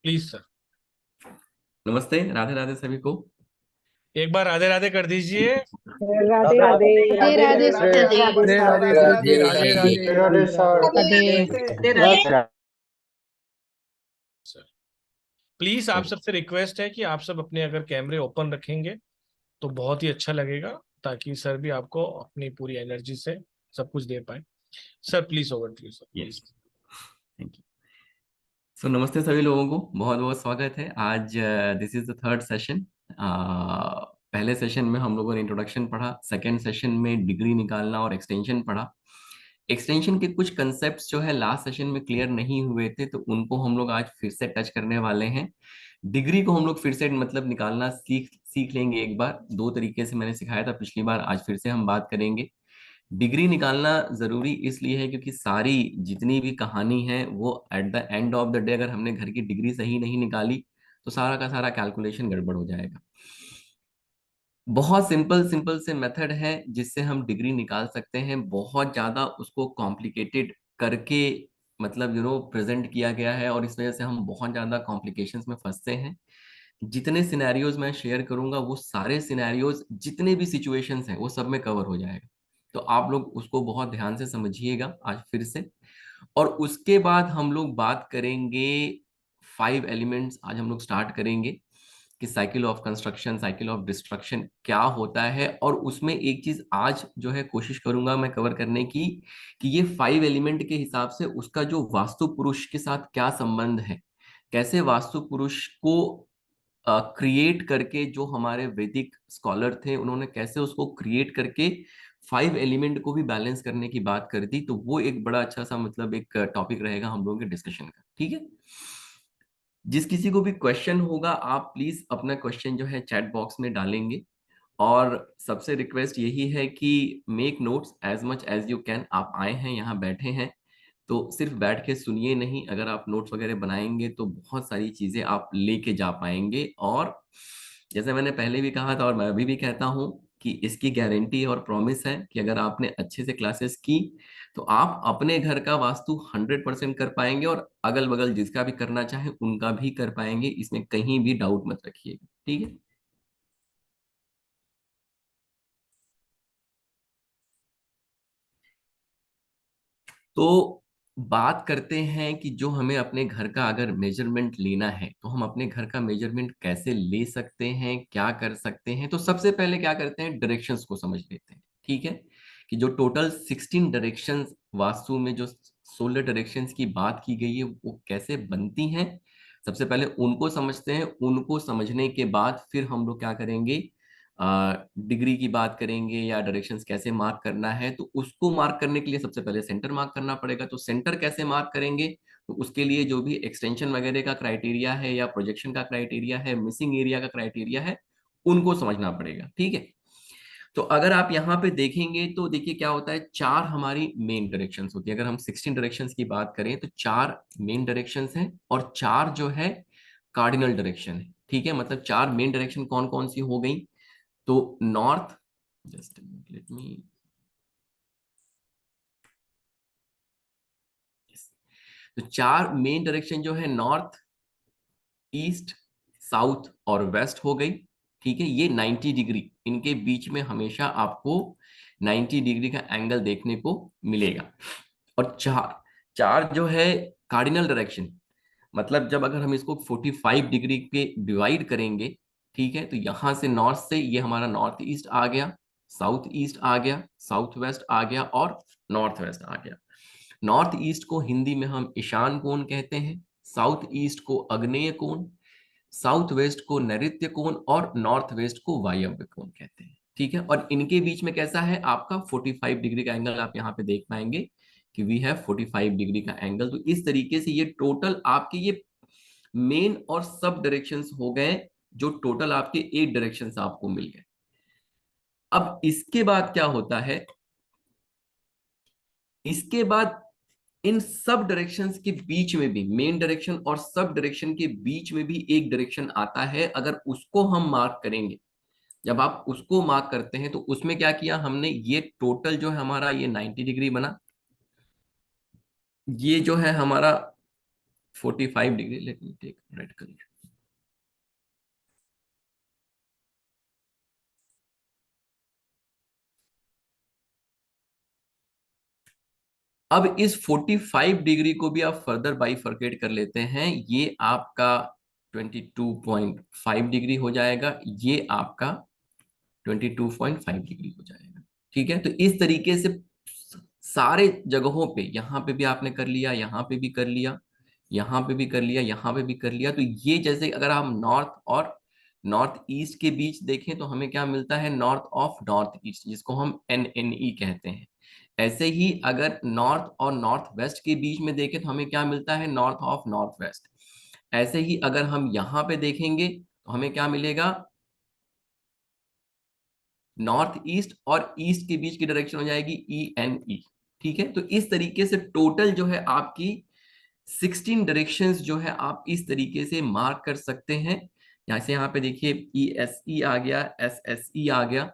Please sir. नमस्ते, राधे राधे सभी को। एक बार राधे राधे कर दीजिए। Radhe Radhe. Radhe Radhe Radhe sir. Radhe Radhe sir. Radhe Radhe sir ji, Radhe. Radhe Radhe Radhe Radhe Radhe Radhe sir. Radhe Radhe Radhe. Sir. Please आप ओके। सबसे रिक्वेस्ट है कि आप सब अपने अगर कैमरे ओपन रखेंगे तो बहुत ही अच्छा लगेगा, ताकि सर भी आपको अपनी पूरी एनर्जी से सब कुछ दे पाए। Sir please, over to you sir, yes, please. Thank you. So नमस्ते सभी लोगों को, बहुत बहुत स्वागत है। आज this is the third session. पहले सेशन में हम लोगों ने इंट्रोडक्शन पढ़ा, सेकेंड सेशन में डिग्री निकालना और एक्सटेंशन पढ़ा। एक्सटेंशन के कुछ कंसेप्ट्स जो है लास्ट सेशन में क्लियर नहीं हुए थे, तो उनको हम लोग आज फिर से टच करने वाले हैं। डिग्री को हम लोग फिर से मतलब निकालना सीख सीख लेंगे एक बार। दो तरीके से मैंने सिखाया था पिछली बार, आज फिर से हम बात करेंगे। डिग्री निकालना जरूरी इसलिए है क्योंकि सारी जितनी भी कहानी है वो at the end of the day अगर हमने घर की डिग्री सही नहीं निकाली तो सारा का सारा कैलकुलेशन गड़बड़ हो जाएगा। बहुत सिंपल सिंपल से मेथड है जिससे हम डिग्री निकाल सकते हैं। बहुत ज्यादा उसको कॉम्प्लिकेटेड करके मतलब प्रेजेंट किया गया है, और इस वजह से हम बहुत ज्यादा कॉम्प्लिकेशंस में फंसते हैं। जितने सिनेरियोज मैं शेयर करूंगा वो सारे सिनेरियोज जितने भी सिचुएशंस हैं वो सब में कवर हो जाएगा। तो आप लोग उसको बहुत ध्यान से समझिएगा आज फिर से। और उसके बाद हम लोग बात करेंगे 5 एलिमेंट्स। आज हम लोग स्टार्ट करेंगे कि cycle of construction, cycle of destruction क्या होता है। और उसमें एक चीज आज जो है कोशिश करूंगा मैं कवर करने की, कि ये 5 एलिमेंट के हिसाब से उसका जो वास्तु पुरुष के साथ क्या संबंध है। कैसे वास्तु पुरुष को क्रिएट करके, जो हमारे वैदिक स्कॉलर थे उन्होंने कैसे उसको क्रिएट करके 5 एलिमेंट को भी बैलेंस करने की बात कर दी। तो वो एक बड़ा अच्छा सा मतलब एक टॉपिक रहेगा हम लोगों के डिस्कशन का, ठीक है। जिस किसी को भी क्वेश्चन होगा आप प्लीज अपना क्वेश्चन जो है चैट बॉक्स में डालेंगे। और सबसे रिक्वेस्ट यही है कि make notes as much as you can. आप आए हैं यहाँ बैठे हैं तो सिर्फ बैठ के सुनिए नहीं, अगर आप नोट्स वगैरह बनाएंगे तो बहुत सारी चीजें आप लेके जा पाएंगे। और जैसे मैंने पहले भी कहा था और मैं अभी भी कहता हूँ कि इसकी गारंटी और प्रॉमिस है कि अगर आपने अच्छे से क्लासेस की तो आप अपने घर का वास्तु 100% कर पाएंगे, और अगल बगल जिसका भी करना चाहे उनका भी कर पाएंगे। इसमें कहीं भी डाउट मत रखिएगा, ठीक है। तो बात करते हैं कि जो हमें अपने घर का अगर मेजरमेंट लेना है तो हम अपने घर का मेजरमेंट कैसे ले सकते हैं, क्या कर सकते हैं। तो सबसे पहले क्या करते हैं, डायरेक्शंस को समझ लेते हैं, ठीक है। कि जो टोटल 16 डायरेक्शंस वास्तु में, जो 16 डायरेक्शंस की बात की गई है वो कैसे बनती हैं। सबसे पहले उनको समझते हैं। उनको समझने के बाद फिर हम लोग क्या करेंगे, डिग्री की बात करेंगे या डायरेक्शंस कैसे मार्क करना है। तो उसको मार्क करने के लिए सबसे पहले सेंटर मार्क करना पड़ेगा। तो सेंटर कैसे मार्क करेंगे, तो उसके लिए जो भी एक्सटेंशन वगैरह का क्राइटेरिया है या प्रोजेक्शन का क्राइटेरिया है, मिसिंग एरिया का क्राइटेरिया है, उनको समझना पड़ेगा, ठीक है। तो अगर आप यहाँ पे देखेंगे तो देखिए क्या होता है, चार हमारी मेन डायरेक्शंस होती है। अगर हम 16 डायरेक्शंस की बात करें तो चार मेन डायरेक्शंस हैं और चार जो है कार्डिनल डायरेक्शन है, ठीक है। मतलब चार मेन डायरेक्शन कौन कौन सी हो गई, तो नॉर्थ, जस्ट लेट मी, तो चार मेन डायरेक्शन जो है नॉर्थ, ईस्ट, साउथ और वेस्ट हो गई, ठीक है। ये 90 डिग्री, इनके बीच में हमेशा आपको 90 डिग्री का एंगल देखने को मिलेगा। और चार चार जो है कार्डिनल डायरेक्शन, मतलब जब अगर हम इसको 45 डिग्री पे डिवाइड करेंगे, ठीक है, तो यहां से नॉर्थ से ये हमारा नॉर्थ ईस्ट आ गया, साउथ ईस्ट आ गया, साउथ वेस्ट आ गया और नॉर्थ वेस्ट आ गया। नॉर्थ ईस्ट को हिंदी में हम ईशान कोण कहते हैं, साउथ ईस्ट को आग्नेय कोण, साउथ वेस्ट को नैऋत्य कोण और नॉर्थ वेस्ट को वायव्य कोण कहते हैं, ठीक है। और इनके बीच में कैसा है आपका 45 डिग्री का एंगल, आप यहाँ पे देख पाएंगे कि वी हैव 45 डिग्री का एंगल। तो इस तरीके से ये टोटल आपके ये मेन और सब डायरेक्शंस हो गए, जो टोटल आपके 8 डायरेक्शंस आपको मिल गए। अब इसके बाद क्या होता है, इसके बाद इन सब डायरेक्शंस के बीच में भी, मेन डायरेक्शन और सब डायरेक्शन के बीच में भी एक डायरेक्शन आता है। अगर उसको हम मार्क करेंगे, जब आप उसको मार्क करते हैं तो उसमें क्या किया हमने, ये टोटल जो है हमारा ये 90 डिग्री बना, ये जो है हमारा 45 degree, let me take red colour. अब इस 45 डिग्री को भी आप फर्दर बाइफरकेट कर लेते हैं, ये आपका 22.5 डिग्री हो जाएगा, ये आपका 22.5 डिग्री हो जाएगा। ठीक है, तो इस तरीके से सारे जगहों पे, यहाँ पे भी आपने कर लिया, यहाँ पे भी कर लिया, यहाँ पे भी कर लिया, यहाँ पे भी कर लिया। तो ये जैसे अगर हम नॉर्थ और नॉर्थ ईस्ट के बीच देखें तो हमें क्या मिलता है, नॉर्थ ऑफ नॉर्थ ईस्ट, जिसको हम NNE कहते हैं। ऐसे ही अगर नॉर्थ और नॉर्थ वेस्ट के बीच में देखें तो हमें क्या मिलता है, नॉर्थ ऑफ नॉर्थ वेस्ट। ऐसे ही अगर हम यहाँ पे देखेंगे तो हमें क्या मिलेगा, नॉर्थ ईस्ट और ईस्ट के बीच की डायरेक्शन हो जाएगी ENE। ठीक है, तो इस तरीके से टोटल जो है आपकी 16 डायरेक्शंस जो है आप इस तरीके से मार्क कर सकते हैं। यहाँ से यहाँ पे देखिए ESE आ गया, SSE आ गया।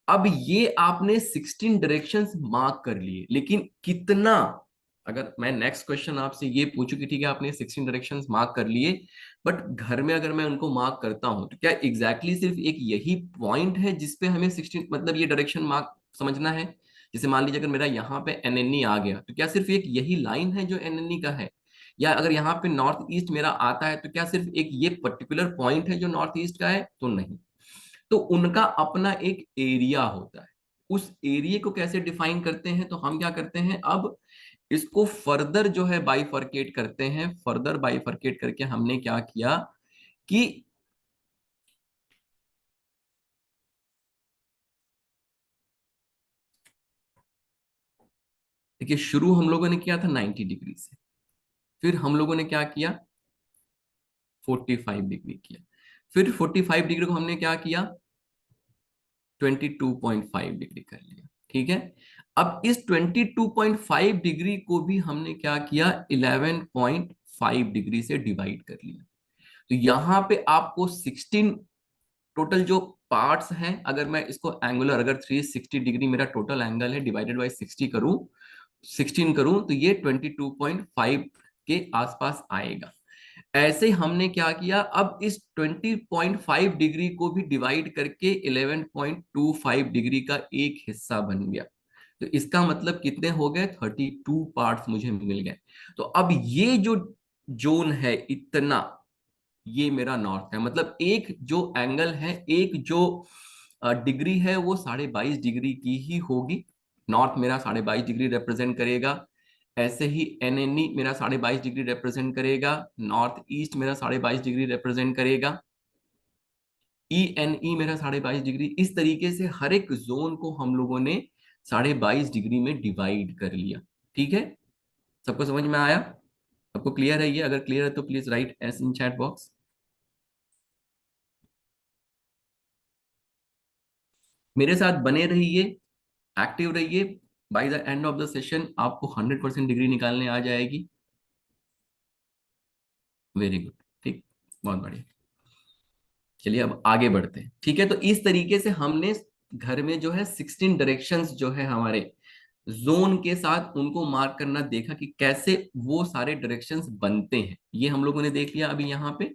अब ये आपने 16 डायरेक्शंस मार्क कर लिए, लेकिन कितना, अगर मैं नेक्स्ट क्वेश्चन आपसे ये पूछूं कि ठीक है आपने 16 डायरेक्शंस मार्क कर लिए, बट घर में अगर मैं उनको मार्क करता हूं तो क्या एग्जैक्टली exactly सिर्फ एक यही पॉइंट है जिसपे हमें 16 मतलब ये डायरेक्शन मार्क समझना है? जैसे मान लीजिए अगर मेरा यहाँ पे NNE आ गया तो क्या सिर्फ एक यही लाइन है जो NNE का है, या अगर यहाँ पे नॉर्थ ईस्ट मेरा आता है तो क्या सिर्फ एक ये पर्टिकुलर पॉइंट है जो नॉर्थ ईस्ट का है? तो नहीं, तो उनका अपना एक एरिया होता है। उस एरिया को कैसे डिफाइन करते हैं, तो हम क्या करते हैं, अब इसको फर्दर जो है बाइफरकेट करते हैं। फर्दर बाइफरकेट करके हमने क्या किया कि देखिए शुरू हम लोगों ने किया था 90 डिग्री से, फिर हम लोगों ने क्या किया, 45 डिग्री किया, फिर 45 डिग्री को हमने क्या किया, 22.5 डिग्री कर लिया। ठीक है, अब इस 22.5 डिग्री को भी हमने क्या किया, 11.5 डिग्री से डिवाइड कर लिया। तो यहां पे आपको 16 टोटल जो पार्ट्स हैं, अगर मैं इसको एंगुलर, अगर 360 डिग्री मेरा टोटल एंगल है, डिवाइडेड बाई 16 करूं तो ये 22.5 के आसपास आएगा। ऐसे हमने क्या किया, अब इस 20.5 डिग्री को भी डिवाइड करके 11.25 डिग्री का एक हिस्सा बन गया। तो इसका मतलब कितने हो गए, 32 पार्ट्स मुझे मिल गए। तो अब ये जो जोन है इतना, ये मेरा नॉर्थ है, मतलब एक जो एंगल है, एक जो डिग्री है वो 22.5 डिग्री की ही होगी। नॉर्थ मेरा 22.5 डिग्री रिप्रेजेंट करेगा। ऐसे ही NNE मेरा 22.5 डिग्री रिप्रेजेंट करेगा। नॉर्थ ईस्ट मेरा 22.5 डिग्री रिप्रेजेंट करेगा। ENE मेरा 22.5 डिग्री। इस तरीके से हर एक जोन को हम लोगों ने 22.5 डिग्री में डिवाइड कर लिया। ठीक है, सबको समझ में आया? सबको क्लियर है ये? अगर क्लियर है तो please right S in chat box. मेरे साथ बने रहिए, एक्टिव रहिए। By the end of the session आपको 100% डिग्री निकालने आ जाएगी। वेरी गुड, ठीक, बहुत बढ़िया। चलिए अब आगे बढ़ते हैं। ठीक है, तो इस तरीके से हमने घर में जो है 16 डायरेक्शंस जो है हमारे जोन के साथ उनको मार्क करना देखा कि कैसे वो सारे डायरेक्शंस बनते हैं, ये हम लोगों ने देख लिया अभी यहाँ पे।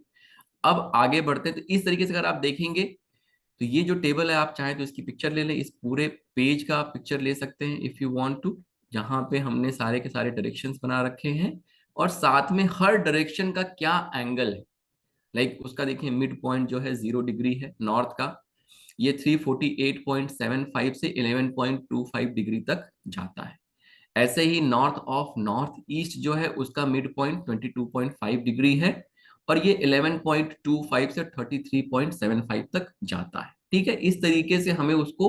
अब आगे बढ़ते हैं, तो इस तरीके से अगर आप देखेंगे तो ये जो टेबल है, आप चाहें तो इसकी पिक्चर ले लें, इस पूरे पेज का आप पिक्चर ले सकते हैं इफ यू वांट टू, जहां पे हमने सारे के सारे डायरेक्शंस बना रखे हैं और साथ में हर डायरेक्शन का क्या एंगल है। लाइक उसका देखिए मिड पॉइंट जो है 0 डिग्री है नॉर्थ का, ये 348.75 से 11.25 डिग्री तक जाता है। ऐसे ही नॉर्थ ऑफ नॉर्थ ईस्ट जो है उसका मिड पॉइंट 22.5 डिग्री है और ये 11.25 से 33.75 तक जाता है। ठीक है, इस तरीके से हमें उसको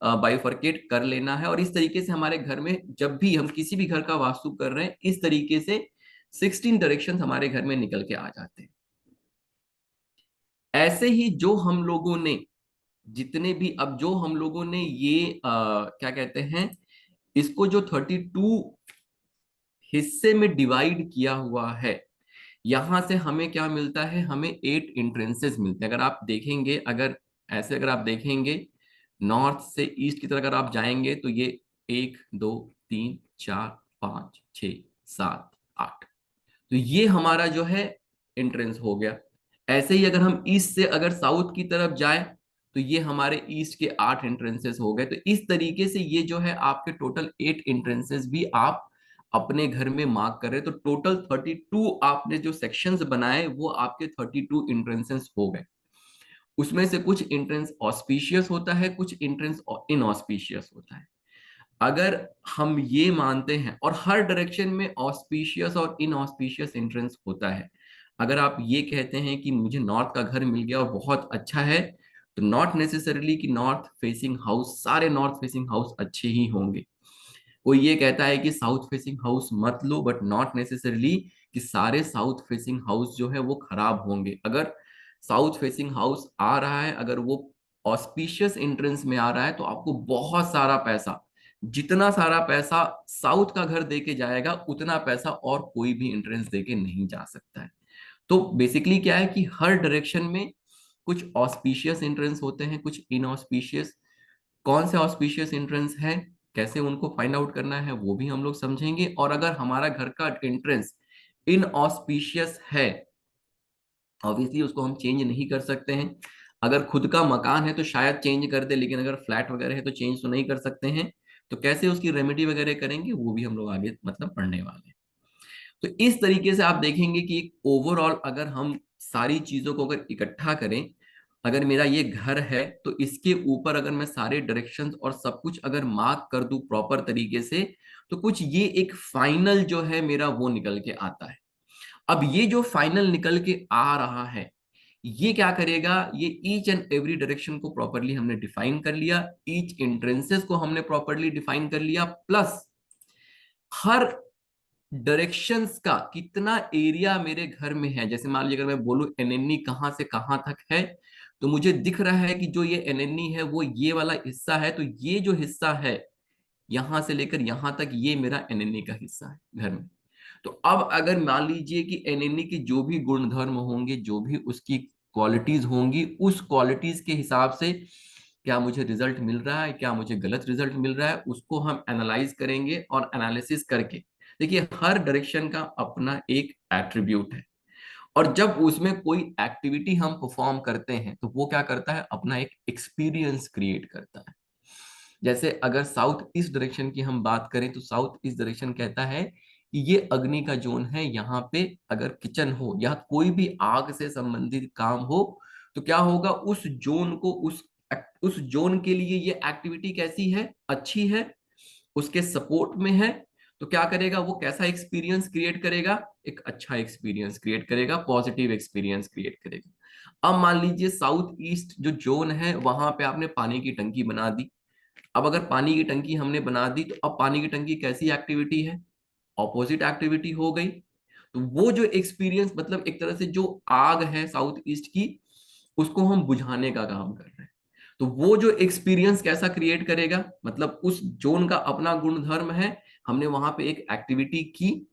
बाइफरकेट कर लेना है और इस तरीके से हमारे घर में जब भी हम किसी भी घर का वास्तु कर रहे हैं, इस तरीके से 16 डायरेक्शन हमारे घर में निकल के आ जाते हैं। ऐसे ही जो हम लोगों ने जितने भी, अब जो हम लोगों ने ये क्या कहते हैं, इसको जो 32 हिस्से में डिवाइड किया हुआ है, यहां से हमें क्या मिलता है, हमें 8 इंट्रेंसेस मिलते हैं। अगर आप देखेंगे, अगर ऐसे अगर आप देखेंगे नॉर्थ से ईस्ट की तरफ अगर आप जाएंगे तो ये 1 2 3 4 5 6 7 8, तो ये हमारा जो है एंट्रेंस हो गया। ऐसे ही अगर हम ईस्ट से अगर साउथ की तरफ जाए तो ये हमारे ईस्ट के 8 एंट्रेंसेस हो गए। तो इस तरीके से ये जो है आपके टोटल 8 एंट्रेंसेस भी आप अपने घर में मार्क कर रहे हैं। तो टोटल 32 आपने जो सेक्शंस बनाए वो आपके 32 एंट्रेंसेस हो गए। उसमें से कुछ एंट्रेंस ऑस्पिशियस होता है, कुछ एंट्रेंस इनऑस्पिशियस होता है। अगर हम ये मानते हैं, और हर डायरेक्शन में ऑस्पिशियस और इनऑस्पिशियस एंट्रेंस होता है। अगर आप ये कहते हैं कि मुझे नॉर्थ का घर मिल गया और बहुत अच्छा है, तो नॉट नेसेसरली कि नॉर्थ फेसिंग हाउस, सारे नॉर्थ फेसिंग हाउस अच्छे ही होंगे। कोई ये कहता है कि साउथ फेसिंग हाउस मत लो, बट नॉट नेसेसरली कि सारे साउथ फेसिंग हाउस जो है वो खराब होंगे। अगर साउथ फेसिंग हाउस आ रहा है, अगर वो ऑस्पिशियस एंट्रेंस में आ रहा है, तो आपको बहुत सारा पैसा, जितना सारा पैसा साउथ का घर देके जाएगा उतना पैसा और कोई भी एंट्रेंस देके नहीं जा सकता है। तो बेसिकली क्या है कि हर डायरेक्शन में कुछ ऑस्पिशियस एंट्रेंस होते हैं, कुछ इनऑस्पिशियस। कौन से ऑस्पिशियस एंट्रेंस है, कैसे उनको फाइंड आउट करना है, वो भी हम लोग समझेंगे। और अगर हमारा घर का एंट्रेंस इनऑस्पिशियस है, ऑब्वियसली उसको हम चेंज नहीं कर सकते हैं। अगर खुद का मकान है तो शायद चेंज कर दे, लेकिन अगर फ्लैट वगैरह है तो चेंज तो नहीं कर सकते हैं। तो कैसे उसकी रेमेडी वगैरह करेंगे वो भी हम लोग आगे मतलब पढ़ने वाले हैं। तो इस तरीके से आप देखेंगे कि एक ओवरऑल अगर हम सारी चीजों को अगर इकट्ठा करें, अगर मेरा ये घर है तो इसके ऊपर अगर मैं सारे डायरेक्शंस और सब कुछ अगर मार्क कर दूं प्रॉपर तरीके से, तो कुछ ये एक फाइनल जो है मेरा वो निकल के आता है। अब ये जो फाइनल निकल के आ रहा है, ये क्या करेगा, ये ईच एंड एवरी डायरेक्शन को प्रॉपरली हमने डिफाइन कर लिया, ईच एंट्रेंसेस को हमने प्रॉपरली डिफाइन कर लिया, प्लस हर डायरेक्शंस का कितना एरिया मेरे घर में है। जैसे मान लीजिए अगर मैं बोलूं एनएनई कहां से कहां तक है, तो मुझे दिख रहा है कि जो ये एनएनई है वो ये वाला हिस्सा है। तो ये जो हिस्सा है यहां से लेकर यहां तक, ये मेरा एनएनई का हिस्सा है घर में। तो अब अगर मान लीजिए कि एनएनई की जो भी गुणधर्म होंगे, जो भी उसकी क्वालिटीज होंगी, उस क्वालिटीज के हिसाब से क्या मुझे रिजल्ट मिल रहा है, क्या मुझे गलत रिजल्ट मिल रहा है, उसको हम एनालाइज करेंगे। और एनालिसिस करके देखिए, हर डायरेक्शन का अपना एक एट्रीब्यूट है, और जब उसमें कोई एक्टिविटी हम परफॉर्म करते हैं तो वो क्या करता है, अपना एक एक्सपीरियंस क्रिएट करता है। जैसे अगर साउथ ईस्ट डायरेक्शन की हम बात करें, तो साउथ ईस्ट डायरेक्शन कहता है कि ये अग्नि का जोन है, यहाँ पे अगर किचन हो या कोई भी आग से संबंधित काम हो, तो क्या होगा, उस जोन को उस जोन के लिए ये एक्टिविटी कैसी है, अच्छी है, उसके सपोर्ट में है। तो क्या करेगा वो, कैसा एक्सपीरियंस क्रिएट करेगा, एक अच्छा एक्सपीरियंस क्रिएट करेगा, पॉजिटिव एक्सपीरियंस क्रिएट करेगा। अब मान लीजिए साउथ ईस्ट जो जोन है वहां पे आपने पानी की टंकी बना दी। अब अगर पानी की टंकी हमने बना दी, तो अब पानी की टंकी कैसी एक्टिविटी है, ऑपोजिट एक्टिविटी हो गई। तो वो जो एक्सपीरियंस, मतलब एक तरह से जो आग है साउथ ईस्ट की, उसको हम बुझाने का काम कर रहे हैं। तो वो जो एक्सपीरियंस कैसा क्रिएट करेगा, मतलब उस जोन का अपना गुणधर्म है, हमने वहां पे एक एक्टिविटी की,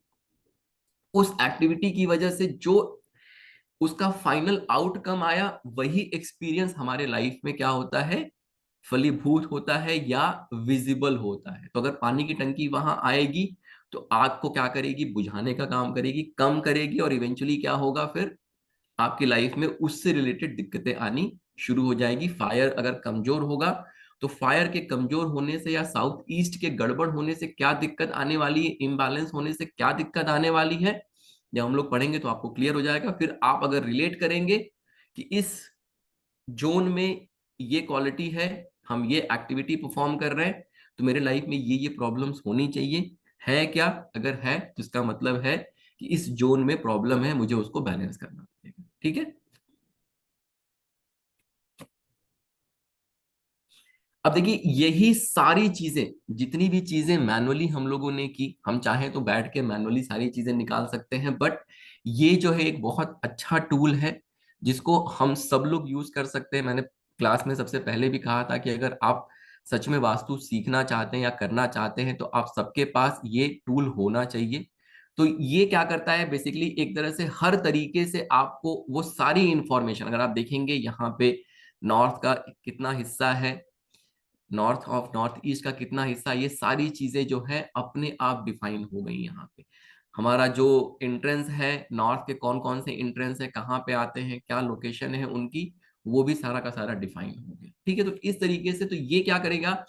उस एक्टिविटी की वजह से जो उसका फाइनल आउटकम आया, वही एक्सपीरियंस हमारे लाइफ में क्या होता है, फलीभूत होता है या विजिबल होता है। तो अगर पानी की टंकी वहां आएगी, तो आग को क्या करेगी, बुझाने का काम करेगी, कम करेगी, और इवेंचुअली क्या होगा, फिर आपकी लाइफ में उससे रिलेटेड दिक्कतें आनी शुरू हो जाएगी। फायर अगर कमजोर होगा, तो फायर के कमजोर होने से या साउथ ईस्ट के गड़बड़ होने से क्या दिक्कत आने वाली है, इम्बैलेंस होने से क्या दिक्कत आने वाली है, जब हम लोग पढ़ेंगे तो आपको क्लियर हो जाएगा। फिर आप अगर रिलेट करेंगे कि इस जोन में ये क्वालिटी है, हम ये एक्टिविटी परफॉर्म कर रहे हैं, तो मेरे लाइफ में ये प्रॉब्लम्स होनी चाहिए, है क्या, अगर है तो इसका मतलब है कि इस जोन में प्रॉब्लम है, मुझे उसको बैलेंस करना पड़ेगा। ठीक है। अब देखिए, यही सारी चीजें, जितनी भी चीजें मैनुअली हम लोगों ने की, हम चाहें तो बैठ के मैनुअली सारी चीजें निकाल सकते हैं, बट ये जो है एक बहुत अच्छा टूल है जिसको हम सब लोग यूज कर सकते हैं। मैंने क्लास में सबसे पहले भी कहा था कि अगर आप सच में वास्तु सीखना चाहते हैं या करना चाहते हैं, तो आप सबके पास ये टूल होना चाहिए। तो ये क्या करता है, बेसिकली एक तरह से हर तरीके से आपको वो सारी इंफॉर्मेशन, अगर आप देखेंगे यहाँ पे नॉर्थ का कितना हिस्सा है, नॉर्थ ऑफ नॉर्थ ईस्ट का कितना हिस्सा, ये सारी चीजें जो है अपने आप डिफाइन हो गई यहाँ पे। हमारा जो इंट्रेंस है, नॉर्थ के कौन कौन से इंट्रेंस है, कहाँ पे आते हैं, क्या लोकेशन है उनकी, वो भी सारा का सारा डिफाइन हो गया। ठीक है, तो इस तरीके से तो ये क्या करेगा,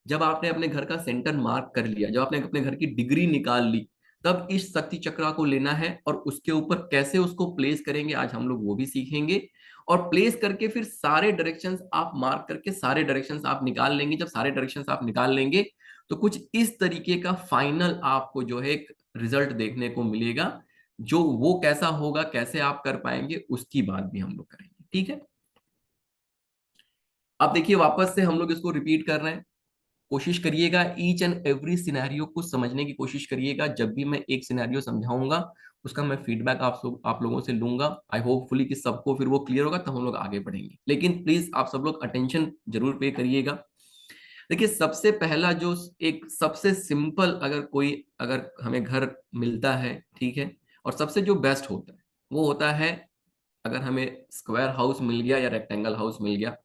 जब आपने अपने घर का सेंटर मार्क कर लिया, जब आपने अपने घर की डिग्री निकाल ली, तब इस शक्ति चक्रा को लेना है और उसके ऊपर कैसे उसको प्लेस करेंगे, आज हम लोग वो भी सीखेंगे। और प्लेस करके फिर सारे डायरेक्शंस आप मार्क करके सारे डायरेक्शंस आप निकाल लेंगे। जब सारे डायरेक्शंस आप निकाल लेंगे तो कुछ इस तरीके का फाइनल आपको जो है एक रिजल्ट देखने को मिलेगा। जो वो कैसा होगा, कैसे आप कर पाएंगे, उसकी बात भी हम लोग करेंगे। ठीक है, अब देखिए वापस से हम लोग इसको रिपीट कर रहे हैं। कोशिश करिएगा ईच एंड एवरी सिनेरियो को समझने की कोशिश करिएगा। जब भी मैं एक सिनेरियो समझाऊंगा उसका मैं फीडबैक आप लोगों से लूंगा। आई होपफुली कि सबको फिर वो क्लियर होगा, तब हम लोग आगे बढ़ेंगे। लेकिन प्लीज आप सब लोग अटेंशन जरूर पे करिएगा। देखिए सबसे पहला जो एक सबसे सिंपल, अगर हमें घर मिलता है, ठीक है, और सबसे जो बेस्ट होता है वो होता है, अगर हमें स्क्वायर हाउस मिल गया या रेक्टेंगल हाउस मिल गया।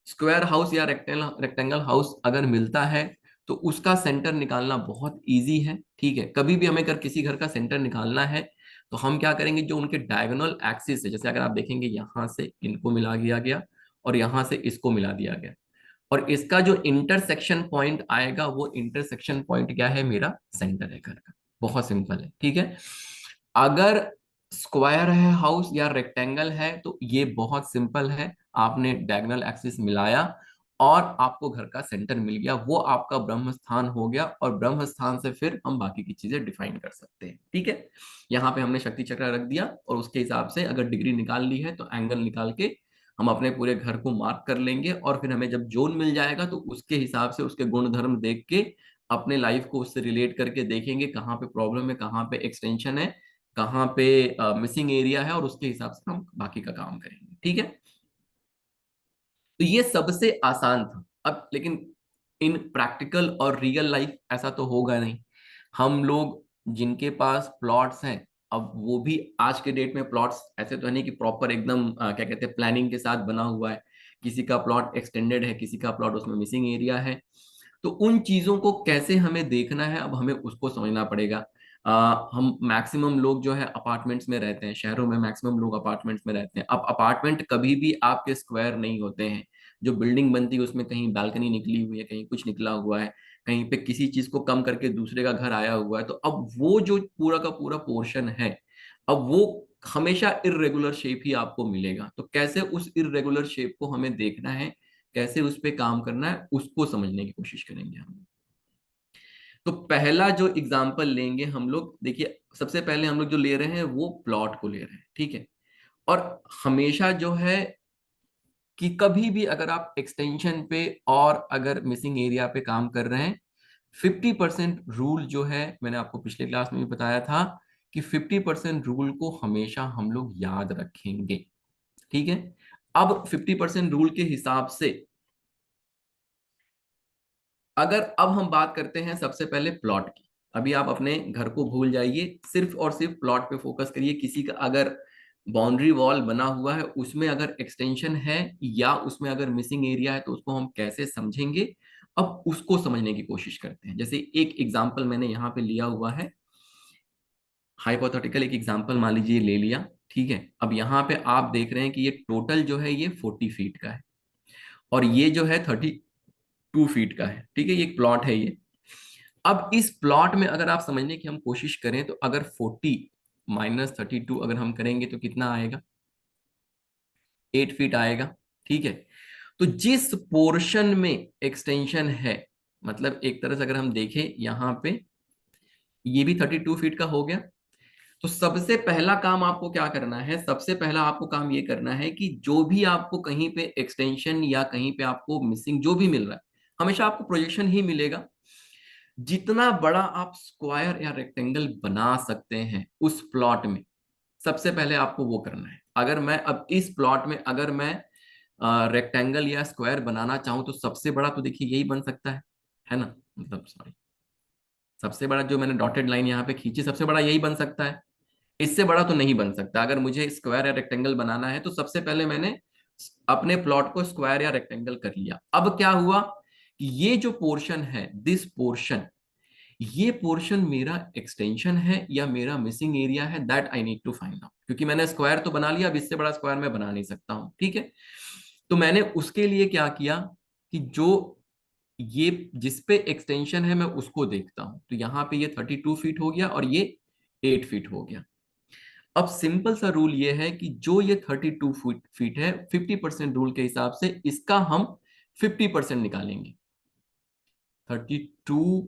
स्क्वायर हाउस या रेक्टेंगल हाउस अगर मिलता है तो उसका सेंटर निकालना बहुत इजी है। ठीक है, कभी भी हमें अगर किसी घर का सेंटर निकालना है तो हम क्या करेंगे, जो उनके डायगोनल एक्सिस है, जैसे अगर आप देखेंगे यहां से इनको मिला दिया गया और यहां से इसको मिला दिया गया, और इसका जो इंटरसेक्शन पॉइंट आएगा वो इंटरसेक्शन पॉइंट क्या है, मेरा सेंटर है घर का। बहुत सिंपल है। ठीक है, अगर स्क्वायर है हाउस या रेक्टेंगल है तो ये बहुत सिंपल है। आपने डायगोनल एक्सिस मिलाया और आपको घर का सेंटर मिल गया, वो आपका ब्रह्म स्थान हो गया। और ब्रह्म स्थान से फिर हम बाकी की चीजें डिफाइन कर सकते हैं। ठीक है, यहाँ पे हमने शक्ति चक्र रख दिया और उसके हिसाब से अगर डिग्री निकाल ली है तो एंगल निकाल के हम अपने पूरे घर को मार्क कर लेंगे। और फिर हमें जब जोन मिल जाएगा तो उसके हिसाब से उसके गुण धर्म देख के अपने लाइफ को उससे रिलेट करके देखेंगे कहाँ पे प्रॉब्लम है, कहाँ पे एक्सटेंशन है, कहाँ पे मिसिंग एरिया है, और उसके हिसाब से हम बाकी का काम करेंगे। ठीक है, तो ये सबसे आसान था। अब लेकिन इन प्रैक्टिकल और रियल लाइफ ऐसा तो होगा नहीं। हम लोग जिनके पास प्लॉट्स हैं, अब वो भी आज के डेट में प्लॉट्स ऐसे तो है नहीं कि प्रॉपर एकदम क्या कहते हैं प्लानिंग के साथ बना हुआ है। किसी का प्लॉट एक्सटेंडेड है, किसी का प्लॉट उसमें मिसिंग एरिया है। तो उन चीजों को कैसे हमें देखना है, अब हमें उसको समझना पड़ेगा। हम मैक्सिमम लोग जो है अपार्टमेंट्स में रहते हैं, शहरों में मैक्सिमम लोग अपार्टमेंट्स में रहते हैं। अब अपार्टमेंट कभी भी आपके स्क्वायर नहीं होते हैं। जो बिल्डिंग बनती है उसमें कहीं बालकनी निकली हुई है, कहीं कुछ निकला हुआ है, कहीं पे किसी चीज को कम करके दूसरे का घर आया हुआ है। तो अब वो जो पूरा का पूरा पोर्शन है, अब वो हमेशा इरेगुलर शेप ही आपको मिलेगा। तो कैसे उस इरेगुलर शेप को हमें देखना है, कैसे उस पे काम करना है, उसको समझने की कोशिश करेंगे हम। तो पहला जो एग्जाम्पल लेंगे हम लोग, देखिए सबसे पहले हम लोग जो ले रहे हैं वो प्लॉट को ले रहे हैं। ठीक है, और हमेशा जो है कि कभी भी अगर आप एक्सटेंशन पे और अगर मिसिंग एरिया पे काम कर रहे हैं, 50% रूल जो है, मैंने आपको पिछले क्लास में भी बताया था कि 50% रूल को हमेशा हम लोग याद रखेंगे। ठीक है, अब 50% रूल के हिसाब से अगर अब हम बात करते हैं सबसे पहले प्लॉट की। अभी आप अपने घर को भूल जाइए, सिर्फ और सिर्फ प्लॉट पे फोकस करिए। किसी का अगर बाउंड्री वॉल बना हुआ है, उसमें अगर एक्सटेंशन है या उसमें अगर मिसिंग एरिया है तो उसको हम कैसे समझेंगे, अब उसको समझने की कोशिश करते हैं। जैसे एक एग्जाम्पल मैंने यहाँ पे लिया हुआ है, हाइपोथेटिकल एक एग्जाम्पल मान लीजिए ले लिया। ठीक है, अब यहाँ पे आप देख रहे हैं कि ये टोटल जो है ये 40 फीट का है और ये जो है 32 फीट का है। ठीक है, ये एक प्लॉट है ये। अब इस प्लॉट में अगर आप समझने की हम कोशिश करें तो अगर 40 माइनस 32 अगर हम करेंगे तो कितना आएगा, 8 फीट आएगा। ठीक है, तो जिस पोर्शन में एक्सटेंशन है, मतलब एक तरह से अगर हम देखें यहाँ पे ये भी 32 फीट का हो गया। तो सबसे पहला काम आपको क्या करना है, सबसे पहला आपको काम ये करना है कि जो भी आपको कहीं पे एक्सटेंशन या कहीं पे आपको मिसिंग जो भी मिल रहा है, हमेशा आपको प्रोजेक्शन ही मिलेगा। जितना बड़ा आप स्क्वायर या रेक्टेंगल बना सकते हैं उस प्लॉट में, सबसे पहले आपको वो करना है। अगर मैं अब इस प्लॉट में अगर मैं रेक्टेंगल या स्क्वायर बनाना चाहूं तो सबसे बड़ा तो देखिए यही बन सकता है ना, मतलब सॉरी, सबसे बड़ा जो मैंने डॉटेड लाइन यहाँ पे खींची, सबसे बड़ा यही बन सकता है। इससे बड़ा तो नहीं बन सकता। अगर मुझे स्क्वायर या रेक्टेंगल बनाना है तो सबसे पहले मैंने अपने प्लॉट को स्क्वायर या रेक्टेंगल कर लिया। अब क्या हुआ कि ये जो पोर्शन है, दिस पोर्शन, ये पोर्शन मेरा एक्सटेंशन है या मेरा मिसिंग एरिया है, that I need to find out. क्योंकि मैंने स्क्वायर तो बना लिया, अब इससे बड़ा स्क्वायर मैं बना नहीं सकता हूं, ठीक है। तो मैंने उसके लिए क्या किया कि जो ये जिस पे एक्सटेंशन है मैं उसको देखता हूं। तो यहां पे ये 32 फीट हो गया और ये 8 फीट हो गया। अब सिंपल सा रूल ये है कि जो ये 32 फीट है, 50% रूल के हिसाब से इसका हम 50% निकालेंगे। 32